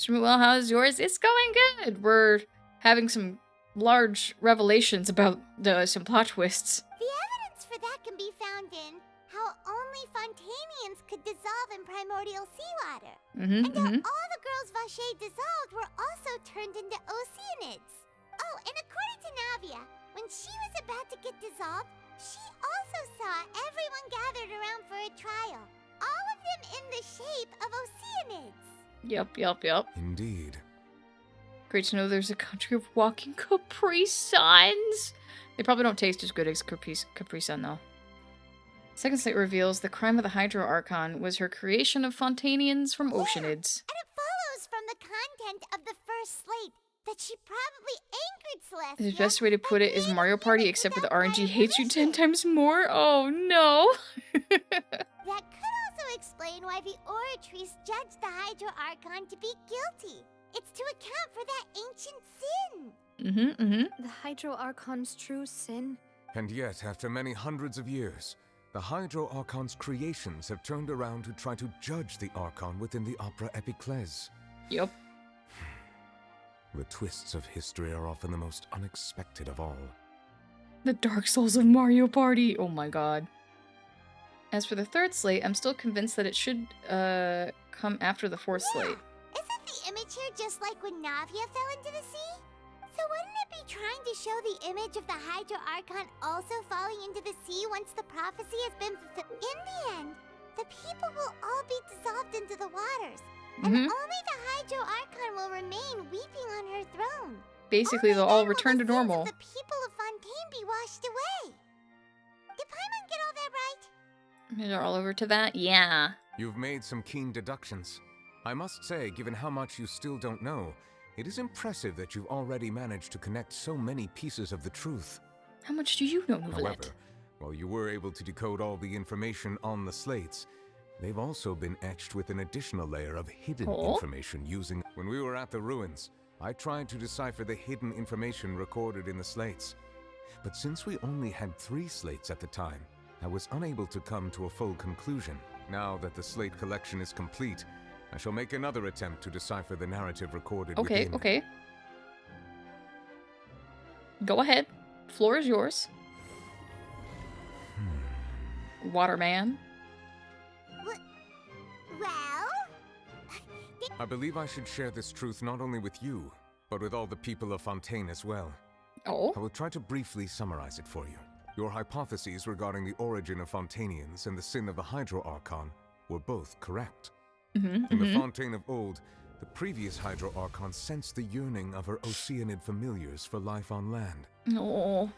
Well, how's yours? It's going good. We're having some large revelations about some plot twists. The evidence for that can be found in how only Fontanians could dissolve in primordial seawater. And how all the girls Vacher dissolved were also turned into oceanids. Oh, and according to Navia, when she was about to get dissolved, she also saw everyone gathered around for a trial. All of them in the shape of oceanids. Yep. Indeed. Great to know there's a country of walking Capri Suns. They probably don't taste as good as Capri Sun, though. Second slate reveals the crime of the Hydro Archon was her creation of Fontanians from oceanids. And it follows from the content of the first slate that she probably angered The Celestia. best way to put it is Mario Party, except for the RNG hates you 10 times more? Oh no! That could also explain why the Oratrice judged the Hydro Archon to be guilty. It's to account for that ancient sin. The Hydro Archon's true sin? And yet, after many hundreds of years, the Hydro Archon's creations have turned around to try to judge the Archon within the Opera Epiclese. Yep. The twists of history are often the most unexpected of all. The Dark Souls of Mario Party! Oh my god. As for the third slate, I'm still convinced that it should come after the fourth slate. Isn't the image here just like when Navia fell into the sea? So wouldn't it be trying to show the image of the Hydro Archon also falling into the sea once the prophecy has been fulfilled? In the end, the people will all be dissolved into the waters, and only the Hydro Archon will remain weeping on her throne. Basically, they'll all return to normal. The people of Fontaine be washed away. Did Paimon get all that right? They're all over to that? Yeah. You've made some keen deductions. I must say, given how much you still don't know, it is impressive that you've already managed to connect so many pieces of the truth. How much do you know, Novelette? However, while you were able to decode all the information on the slates, they've also been etched with an additional layer of hidden information using... When we were at the ruins, I tried to decipher the hidden information recorded in the slates. But since we only had 3 slates at the time, I was unable to come to a full conclusion. Now that the slate collection is complete, I shall make another attempt to decipher the narrative recorded within. Okay. Go ahead. Floor is yours. Waterman. Well? I believe I should share this truth not only with you, but with all the people of Fontaine as well. Oh? I will try to briefly summarize it for you. Your hypotheses regarding the origin of Fontainians and the sin of the Hydro Archon were both correct. In the Fontaine of old, the previous Hydro Archon sensed the yearning of her Oceanid familiars for life on land. Oh.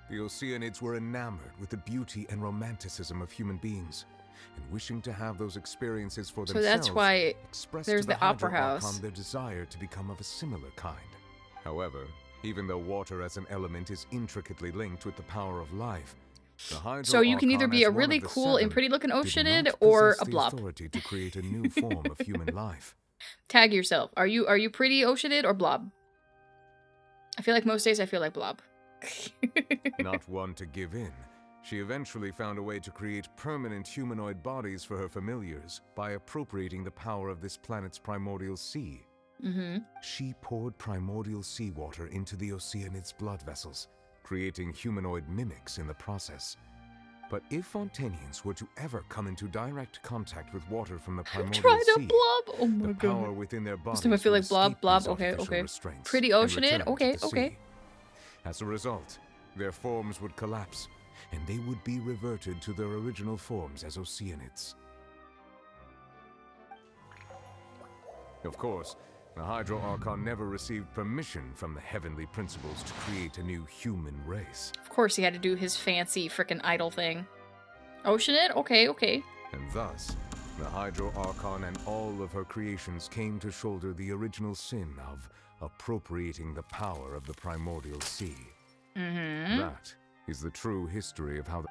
The Oceanids were enamored with the beauty and romanticism of human beings, and wishing to have those experiences for themselves, so that's why expressed there's to the Opera Hydro House. Archon their desire to become of a similar kind. However, even though water as an element is intricately linked with the power of life, the Hydro So you can either Archon be as a one really of the cool and 7 pretty looking did Oceanid not or possess a the blob. authority to create a new form of human life. Tag yourself. Are you pretty Oceanid or blob? I feel like most days I feel like blob. Not one to give in, she eventually found a way to create permanent humanoid bodies for her familiars by appropriating the power of this planet's primordial sea. She poured primordial seawater into the Oceanids' blood vessels, creating humanoid mimics in the process. But if Fontainians were to ever come into direct contact with water from the primordial sea, blob. Oh my the god. power within their bodies This time I feel would like blob, escape blob. these Okay, artificial okay. restraints Pretty and Oceanid. return to Okay, the okay. sea. As a result, their forms would collapse, and they would be reverted to their original forms as Oceanids. Of course, the Hydro Archon never received permission from the heavenly principles to create a new human race. Of course he had to do his fancy frickin' idol thing. Oceanid? Okay. And thus, the Hydro Archon and all of her creations came to shoulder the original sin of appropriating the power of the primordial sea. That is the true history of how the...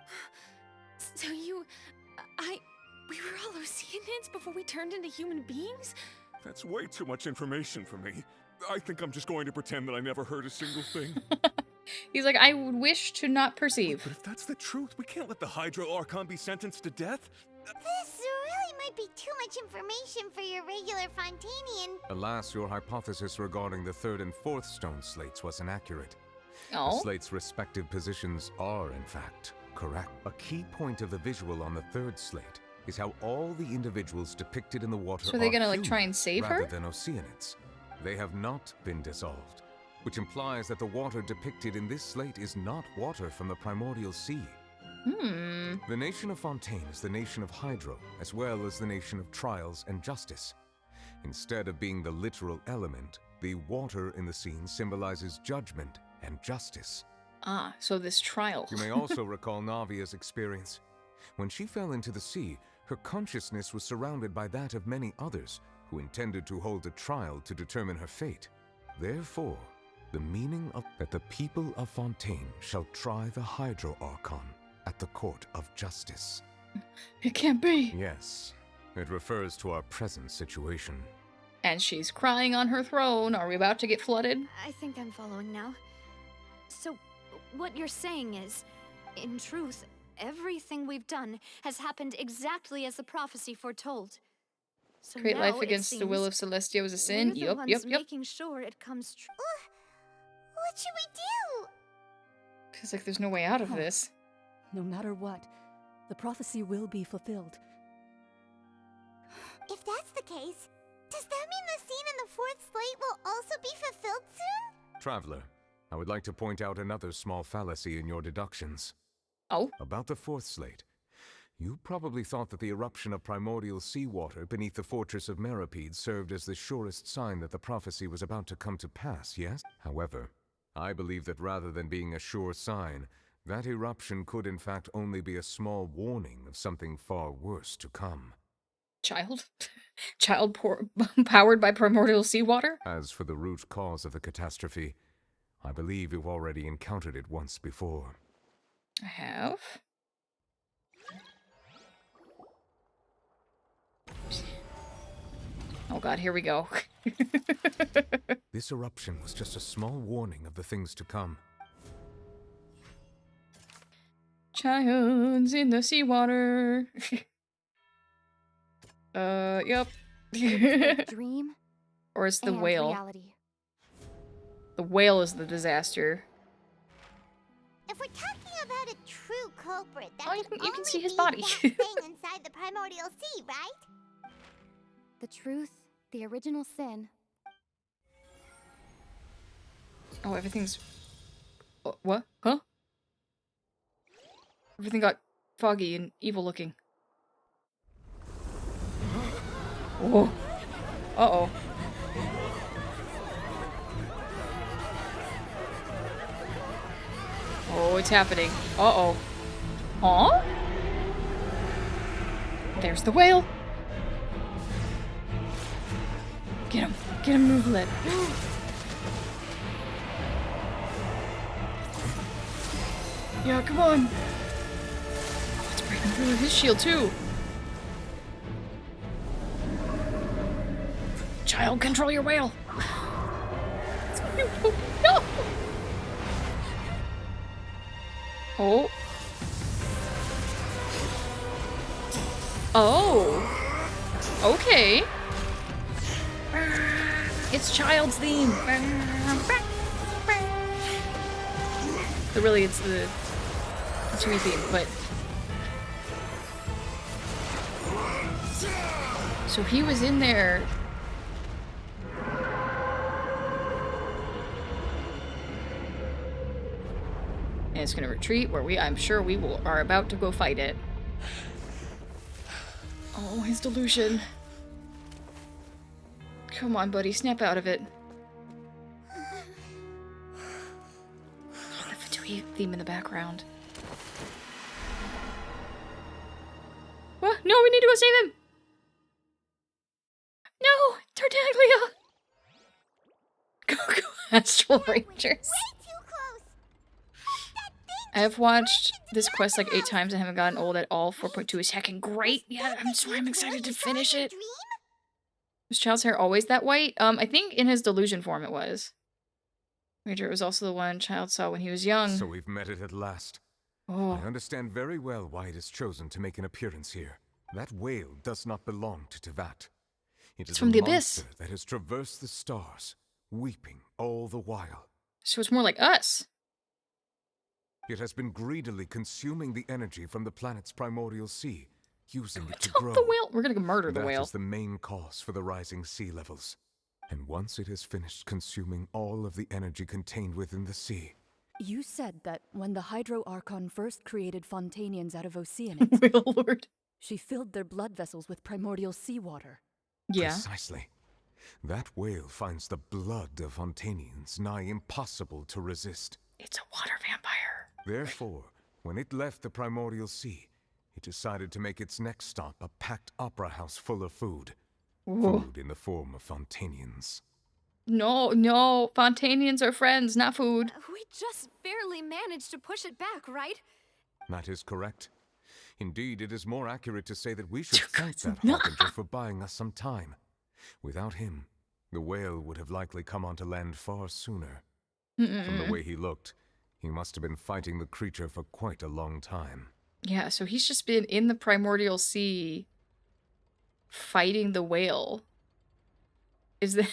So we were all Oceanids before we turned into human beings? That's way too much information for me. I think I'm just going to pretend that I never heard a single thing. He's like, I would wish to not perceive. But if that's the truth, we can't let the Hydro Archon be sentenced to death. This really might be too much information for your regular Fontainian. Alas, your hypothesis regarding the 3rd and 4th stone slates was inaccurate. The Oh. slates' respective positions are, in fact, correct. A key point of the visual on the 3rd slate is how all the individuals depicted in the water So are they are gonna, like, human try and save her? rather than Oceanids. They have not been dissolved, which implies that the water depicted in this slate is not water from the primordial sea. The nation of Fontaine is the nation of Hydro, as well as the nation of trials and justice. Instead of being the literal element, the water in the scene symbolizes judgment and justice. Ah, so this trial. You may also recall Navia's experience. When she fell into the sea, Her consciousness was surrounded by that of many others who intended to hold a trial to determine her fate. Therefore, the meaning of that the people of Fontaine shall try the Hydro Archon at the court of justice. It can't be. Yes, it refers to our present situation. And she's crying on her throne. Are we about to get flooded? I think I'm following now. So, what you're saying is, in truth, everything we've done has happened exactly as the prophecy foretold. So Create now, life it against the will of seems, Celestia was a sin. we're the Yup, ones yup, yup. making sure it comes true. What should we do? Feels like there's no way out of this. No matter what, the prophecy will be fulfilled. If that's the case, does that mean the scene in the fourth slate will also be fulfilled soon? Traveler, I would like to point out another small fallacy in your deductions. Oh? About the fourth slate. You probably thought that the eruption of primordial seawater beneath the fortress of Meripede served as the surest sign that the prophecy was about to come to pass, yes? However, I believe that rather than being a sure sign, that eruption could in fact only be a small warning of something far worse to come. Child? Powered by primordial seawater? As for the root cause of the catastrophe, I believe you've already encountered it once before. I have. Oh god, here we go. This eruption was just a small warning of the things to come. Child's in the seawater. Yep. Dream Or it's the and whale. reality. The whale is the disaster. If we're talking about a true culprit, that you could can only see his be body. that thing inside the primordial sea, right? The truth, the original sin. Oh, everything's... what? Huh? Everything got foggy and evil looking. Whoa. Uh-oh. Oh, it's happening. Uh-oh. Huh? There's the whale. Get him. Get him, Movelet. Yeah, come on. Oh, it's breaking through his shield, too. Child, control your whale. No. Oh. Oh. Okay. It's Child's theme. But really, it's the Chewie theme, but... So he was in there... And it's gonna retreat where I'm sure we are about to go fight it. Oh, his delusion. Come on, buddy, snap out of it. Oh, the Fatui theme in the background. What? No, we need to go save him! No! Tartaglia! Go Astral Rangers. I have watched this quest like 8 times and haven't gotten old at all. 4.2 is heckin' great. Yeah, I'm excited to finish it. Was Child's hair always that white? I think in his delusion form it was. Ranger was also the one Child saw when he was young. So we've met it at last. Oh. I understand very well why it has chosen to make an appearance here. That whale does not belong to Tevat. It is from a the monster abyss. that has traversed the stars, weeping all the while. So it's more like us. It has been greedily consuming the energy from the planet's primordial sea, using it to grow. The whale. We're gonna murder the whale. That is the main cause for the rising sea levels. And once it has finished consuming all of the energy contained within the sea... You said that when the Hydro Archon first created Fontainians out of Oceanids, Whale Lord, she filled their blood vessels with primordial seawater. Yeah. Precisely. That whale finds the blood of Fontainians nigh impossible to resist. It's a water vampire. Therefore, when it left the primordial sea, it decided to make its next stop a packed opera house full of food. Whoa. Food in the form of Fontanians. No, no, Fontanians are friends, not food. We just barely managed to push it back, right? That is correct. Indeed, it is more accurate to say that we should thank that harbinger for buying us some time. Without him, the whale would have likely come onto land far sooner. From the way he looked, he must have been fighting the creature for quite a long time. Yeah, so he's just been in the primordial sea fighting the whale. Is that...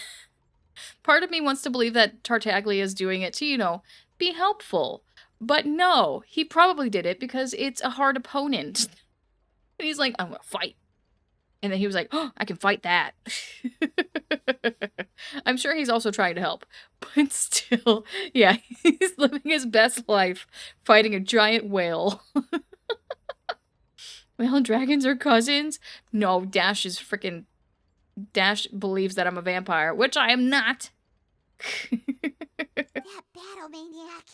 Part of me wants to believe that Tartaglia is doing it to, you know, be helpful. But no, he probably did it because it's a hard opponent. And he's like, I'm gonna fight. And then he was like, oh, I can fight that. I'm sure he's also trying to help. But still, yeah, he's living his best life fighting a giant whale. Whale and dragons are cousins? No, Dash believes that I'm a vampire, which I am not. That battle maniac.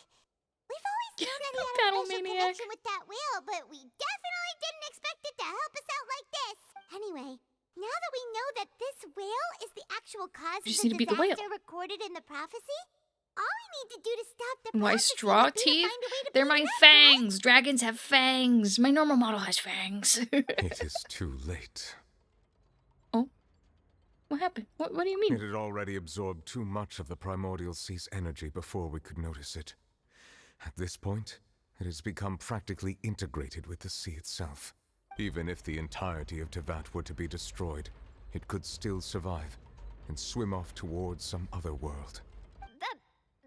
We've always known that he had a special connection with that whale, but we definitely didn't expect it to help us out like this. Anyway, now that we know that this whale is the actual cause of the disaster recorded in the prophecy, all we need to do to stop the Why prophecy straw would be to teeth? find a way to They're beat my it up, fangs. Dragons have fangs. My normal model has fangs. It is too late. Oh? What happened? What do you mean? It had already absorbed too much of the primordial sea's energy before we could notice it. At this point, it has become practically integrated with the sea itself. Even if the entirety of Tevat were to be destroyed, it could still survive and swim off towards some other world.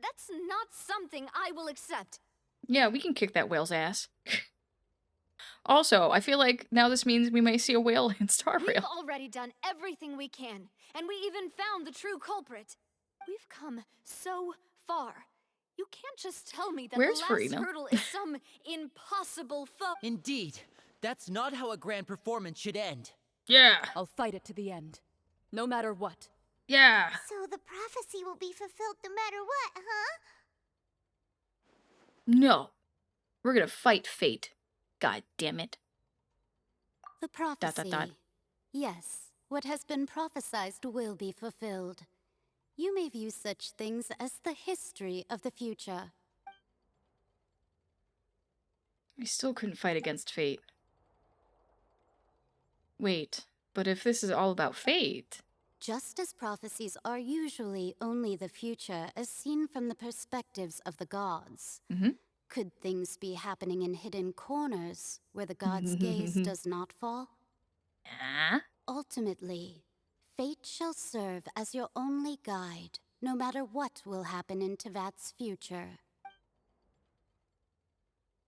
That's not something I will accept. Yeah, we can kick that whale's ass. Also, I feel like now this means we might see a whale in Star Rail. We've already done everything we can, and we even found the true culprit. We've come so far. You can't just tell me that Where's the last Farina? hurdle is some impossible foe. Indeed. That's not how a grand performance should end. Yeah. I'll fight it to the end. No matter what. Yeah. So the prophecy will be fulfilled no matter what, huh? No. We're gonna fight fate. God damn it. The prophecy. Yes, what has been prophesied will be fulfilled. You may view such things as the history of the future. I still couldn't fight against fate. Wait, but if this is all about fate... Just as prophecies are usually only the future as seen from the perspectives of the gods, could things be happening in hidden corners where the gods' gaze does not fall? Ultimately, fate shall serve as your only guide, no matter what will happen in Tevat's future.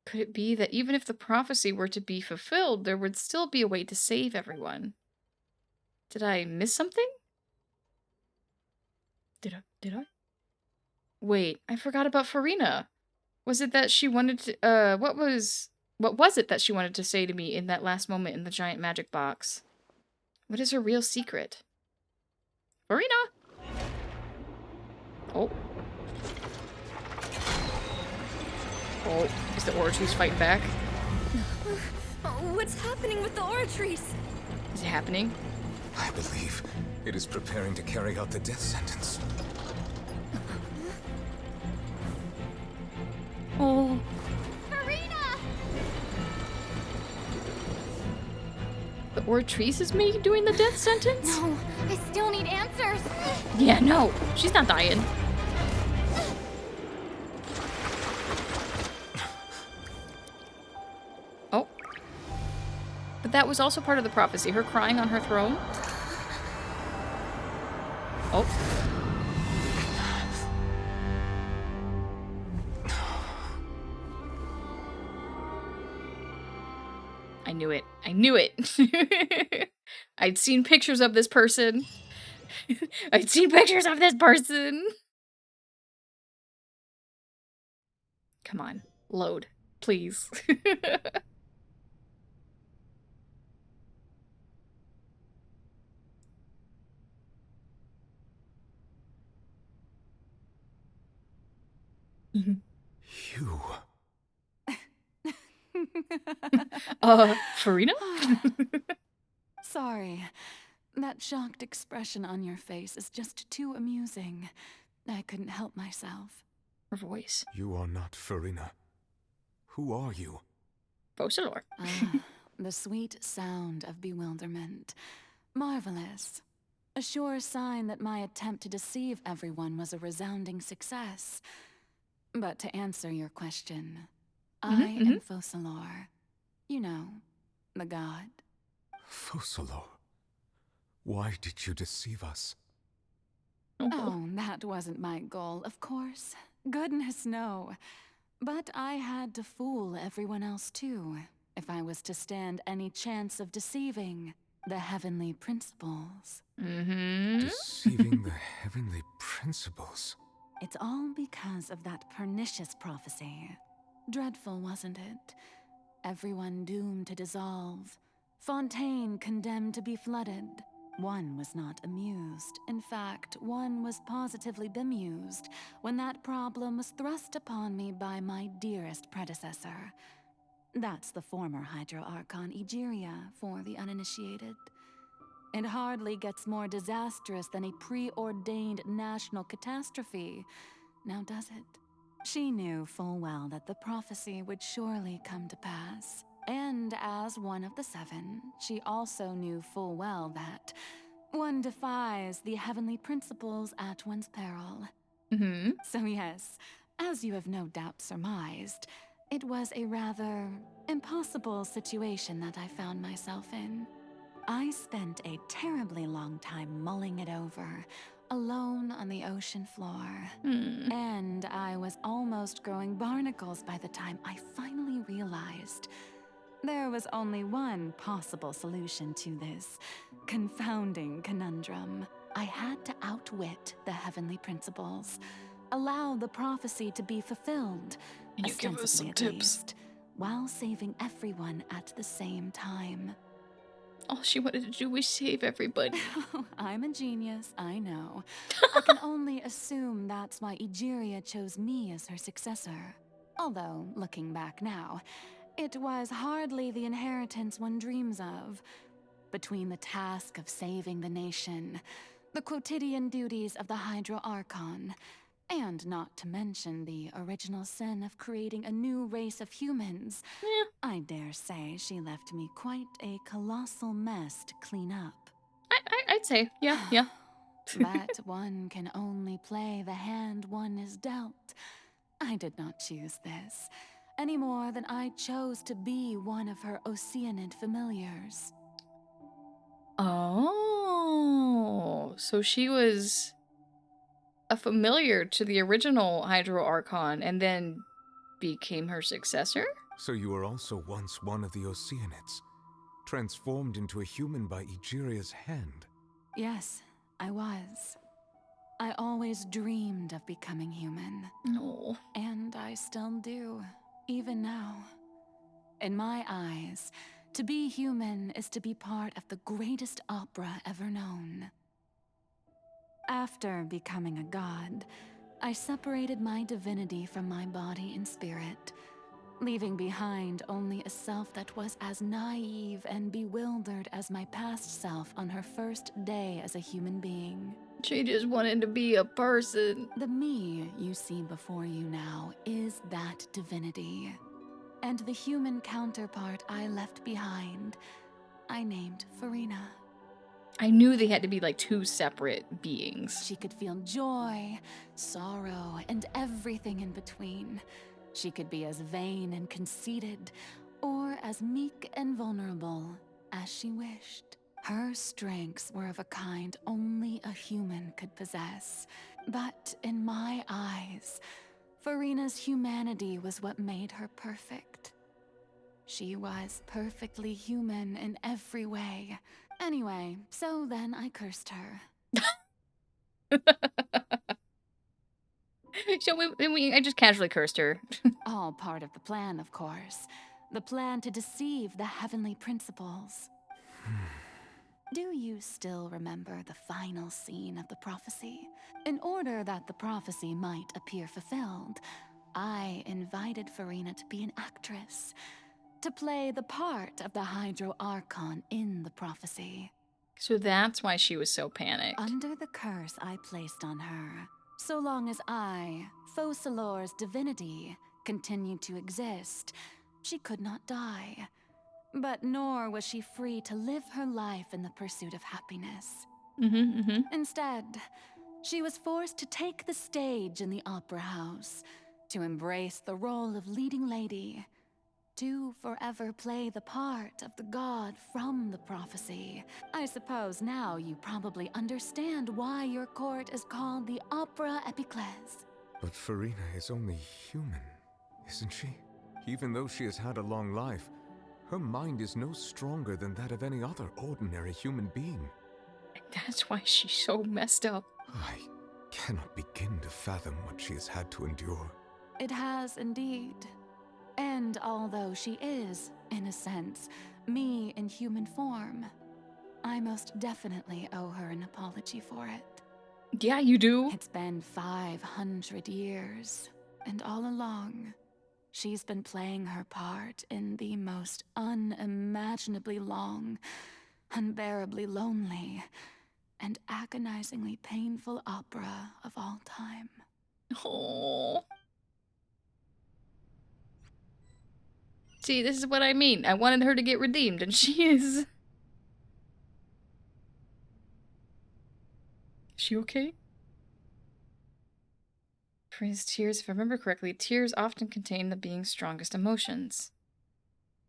Could it be that even if the prophecy were to be fulfilled, there would still be a way to save everyone? Did I miss something? Did I? Wait, I forgot about Farina. Was it that she wanted to, what was it that she wanted to say to me in that last moment in the giant magic box? What is her real secret? Farina! Oh. Oh, is the Oratrees fighting back? What's happening with the Oratrees? Is it happening? I believe it is preparing to carry out the death sentence. Oh. Farina! The Oratrees is me doing the death sentence? No, I still need answers. Yeah, no. She's not dying. Oh. But that was also part of the prophecy. Her crying on her throne. Oh. I knew it. I knew it. I'd seen pictures of this person. I'd seen pictures of this person. Come on. Load. Please. You. Farina? Sorry. That shocked expression on your face is just too amusing. I couldn't help myself. Her voice. You are not Farina. Who are you? Focalor. The sweet sound of bewilderment. Marvelous. A sure sign that my attempt to deceive everyone was a resounding success. But to answer your question, I am Focalor. You know, the god. Focalor. Why did you deceive us? Oh, that wasn't my goal, of course. Goodness, no. But I had to fool everyone else too, if I was to stand any chance of deceiving the heavenly principles. Deceiving the heavenly principles? It's all because of that pernicious prophecy. Dreadful, wasn't it? Everyone doomed to dissolve. Fontaine condemned to be flooded. One was not amused. In fact, one was positively bemused when that problem was thrust upon me by my dearest predecessor. That's the former Hydro Archon Egeria for the uninitiated. It hardly gets more disastrous than a preordained national catastrophe, now does it? She knew full well that the prophecy would surely come to pass. And as one of the seven, she also knew full well that one defies the heavenly principles at one's peril. So yes, as you have no doubt surmised, it was a rather impossible situation that I found myself in. I spent a terribly long time mulling it over, alone on the ocean floor. And I was almost growing barnacles by the time I finally realized there was only one possible solution to this confounding conundrum. I had to outwit the heavenly principles, allow the prophecy to be fulfilled, Can you give us some ostensibly at tips? least, while saving everyone at the same time. All she wanted to do was save everybody. I'm a genius, I know. I can only assume that's why Egeria chose me as her successor. Although, looking back now, it was hardly the inheritance one dreams of. Between the task of saving the nation, the quotidian duties of the Hydro Archon, and not to mention the original sin of creating a new race of humans, I dare say she left me quite a colossal mess to clean up. I'd say, yeah. But one can only play the hand one is dealt. I did not choose this, any more than I chose to be one of her Oceanid familiars. Oh, so she was a familiar to the original Hydro Archon and then became her successor? So you were also once one of the Oceanids, transformed into a human by Egeria's hand. Yes, I was. I always dreamed of becoming human. No. And I still do, even now. In my eyes, to be human is to be part of the greatest opera ever known. After becoming a god, I separated my divinity from my body and spirit, leaving behind only a self that was as naive and bewildered as my past self on her first day as a human being. She just wanted to be a person. The me you see before you now is that divinity. And the human counterpart I left behind, I named Farina. I knew they had to be like two separate beings. She could feel joy, sorrow, and everything in between. She could be as vain and conceited, or as meek and vulnerable as she wished. Her strengths were of a kind only a human could possess. But in my eyes, Farina's humanity was what made her perfect. She was perfectly human in every way. Anyway, so then I cursed her. So I just casually cursed her. All part of the plan, of course. The plan to deceive the heavenly principles. Do you still remember the final scene of the prophecy? In order that the prophecy might appear fulfilled, I invited Farina to be an actress, to play the part of the Hydro Archon in the prophecy. So that's why she was so panicked. Under the curse I placed on her, so long as I, Focalor's divinity, continued to exist, she could not die. But nor was she free to live her life in the pursuit of happiness. Instead, she was forced to take the stage in the opera house, to embrace the role of leading lady, to forever play the part of the god from the prophecy. I suppose now you probably understand why your court is called the Opera Epiclese. But Farina is only human, isn't she? Even though she has had a long life, her mind is no stronger than that of any other ordinary human being. And that's why she's so messed up. I cannot begin to fathom what she has had to endure. It has indeed. And although she is, in a sense, me in human form, I most definitely owe her an apology for it. Yeah, you do. It's been 500 years, and all along, she's been playing her part in the most unimaginably long, unbearably lonely, and agonizingly painful opera of all time. Oh. See, this is what I mean. I wanted her to get redeemed, and she is. Is she okay? Farina's tears, if I remember correctly, tears often contain the being's strongest emotions.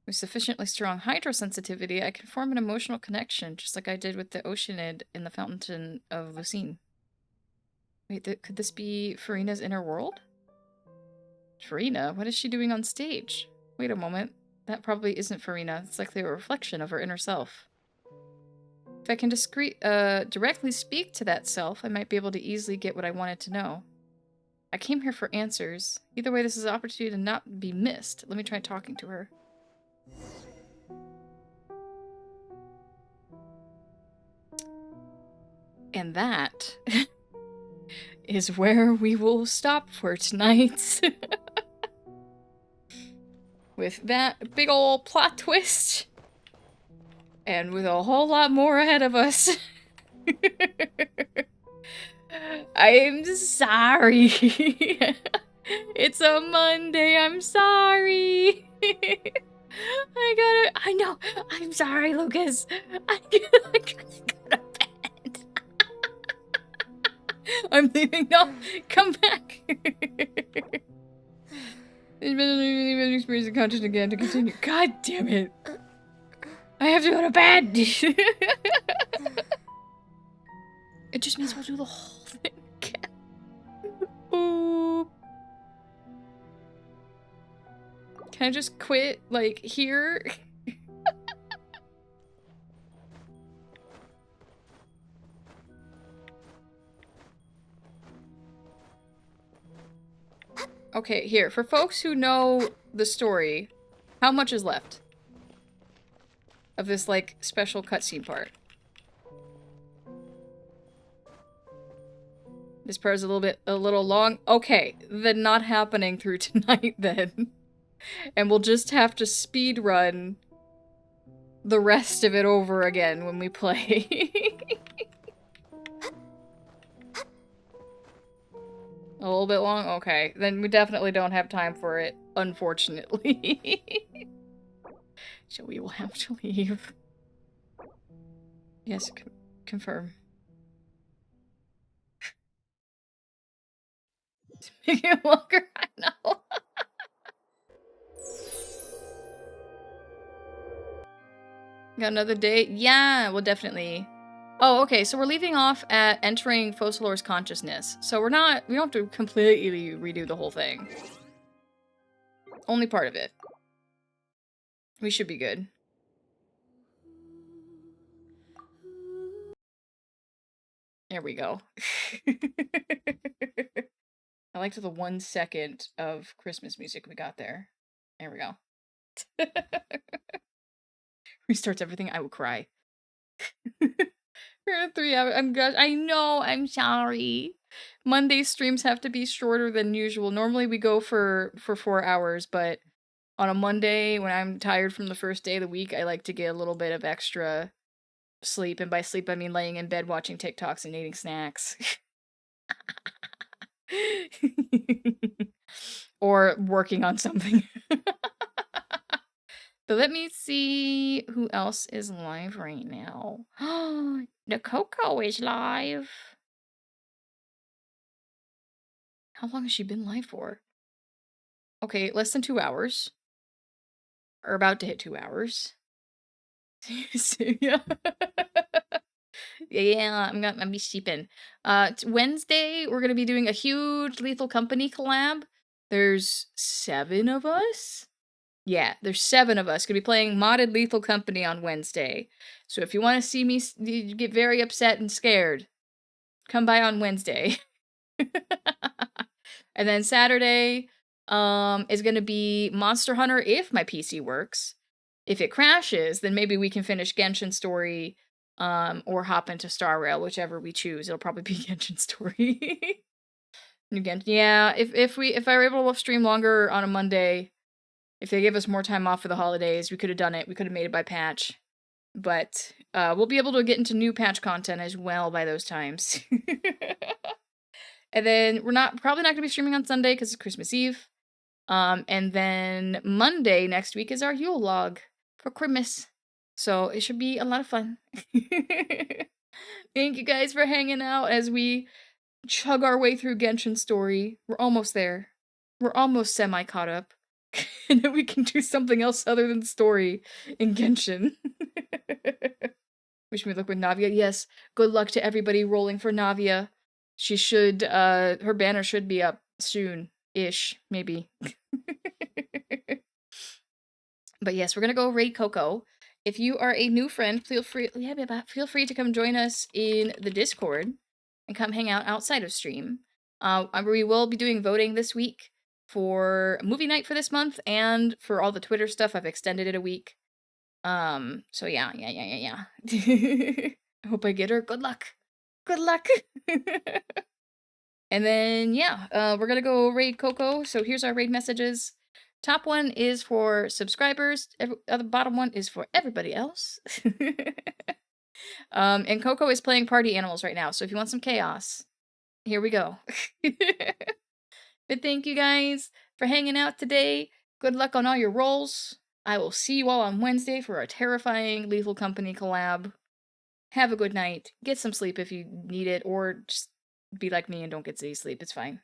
With sufficiently strong hydrosensitivity, I can form an emotional connection, just like I did with the Oceanid in the Fountain of Lucine. Wait, could this be Farina's inner world? Farina? What is she doing on stage? Wait a moment. That probably isn't Farina. It's likely a reflection of her inner self. If I can directly speak to that self, I might be able to easily get what I wanted to know. I came here for answers. Either way, this is an opportunity to not be missed. Let me try talking to her. And that is where we will stop for tonight. With that big ol' plot twist. And with a whole lot more ahead of us. I'm sorry. It's a Monday, I'm sorry. I know, I'm sorry, Lucas. I gotta go to bed. I'm leaving, no, come back. It's been an experience of content again to continue. God damn it. I have to go to bed. It just means we'll do the whole thing again. Ooh. Can I just quit, like, here? Okay, here. For folks who know the story, how much is left of this, like, special cutscene part? This part is a little long. Okay, then not happening through tonight then. And we'll just have to speed run the rest of it over again when we play. A little bit long? Okay. Then we definitely don't have time for it, unfortunately. So we will have to leave. Yes, confirm. To make it longer, I know. Got another date? Yeah, we'll definitely. Oh, okay, so we're leaving off at entering Focalor's consciousness. So we don't have to completely redo the whole thing. Only part of it. We should be good. There we go. I liked the 1 second of Christmas music we got there. There we go. Restarts everything, I will cry. We're at 3 hours. I know, I'm sorry. Monday streams have to be shorter than usual. Normally we go for 4 hours, but On a Monday, when I'm tired from the first day of the week, I like to get a little bit of extra sleep. And by sleep, I mean laying in bed watching TikToks and eating snacks. Or working on something. But let me see who else is live right now. The Coco is live. How long has she been live for? Okay, less than 2 hours. Or about to hit 2 hours. So, yeah. Yeah, I'm gonna be sleeping. Wednesday, we're gonna be doing a huge Lethal Company collab. There's 7 of us? Yeah, there's 7 of us gonna be playing modded Lethal Company on Wednesday. So if you want to see me get very upset and scared, come by on Wednesday. And then Saturday is gonna be Monster Hunter if my PC works. If it crashes, then maybe we can finish Genshin Story or hop into Star Rail, whichever we choose. It'll probably be Genshin Story. Again, yeah, if I were able to stream longer on a Monday, if they gave us more time off for the holidays, we could have done it. We could have made it by patch. But we'll be able to get into new patch content as well by those times. And then we're probably not gonna be streaming on Sunday because it's Christmas Eve. And then Monday next week is our Yule log for Christmas. So it should be a lot of fun. Thank you guys for hanging out as we chug our way through Genshin Story. We're almost there. We're almost semi caught up. And then we can do something else other than story in Genshin. Wish me luck with Navia. Yes, good luck to everybody rolling for Navia. She should, her banner should be up soon-ish, maybe. But yes, we're gonna go raid Coco. If you are a new friend, feel free to come join us in the Discord and come hang out outside of stream. We will be doing voting this week for movie night for this month, and for all the Twitter stuff, I've extended it a week. So yeah. I hope I get her. Good luck. Good luck. And then, yeah, we're gonna go raid Coco. So here's our raid messages. Top one is for subscribers. The bottom one is for everybody else. And Coco is playing party animals right now. So if you want some chaos, here we go. But thank you guys for hanging out today. Good luck on all your rolls. I will see you all on Wednesday for our terrifying Lethal Company collab. Have a good night. Get some sleep if you need it, or just be like me and don't get any sleep. It's fine.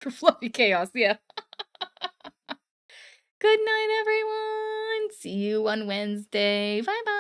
For fluffy chaos, yeah. Good night, everyone. See you on Wednesday. Bye-bye.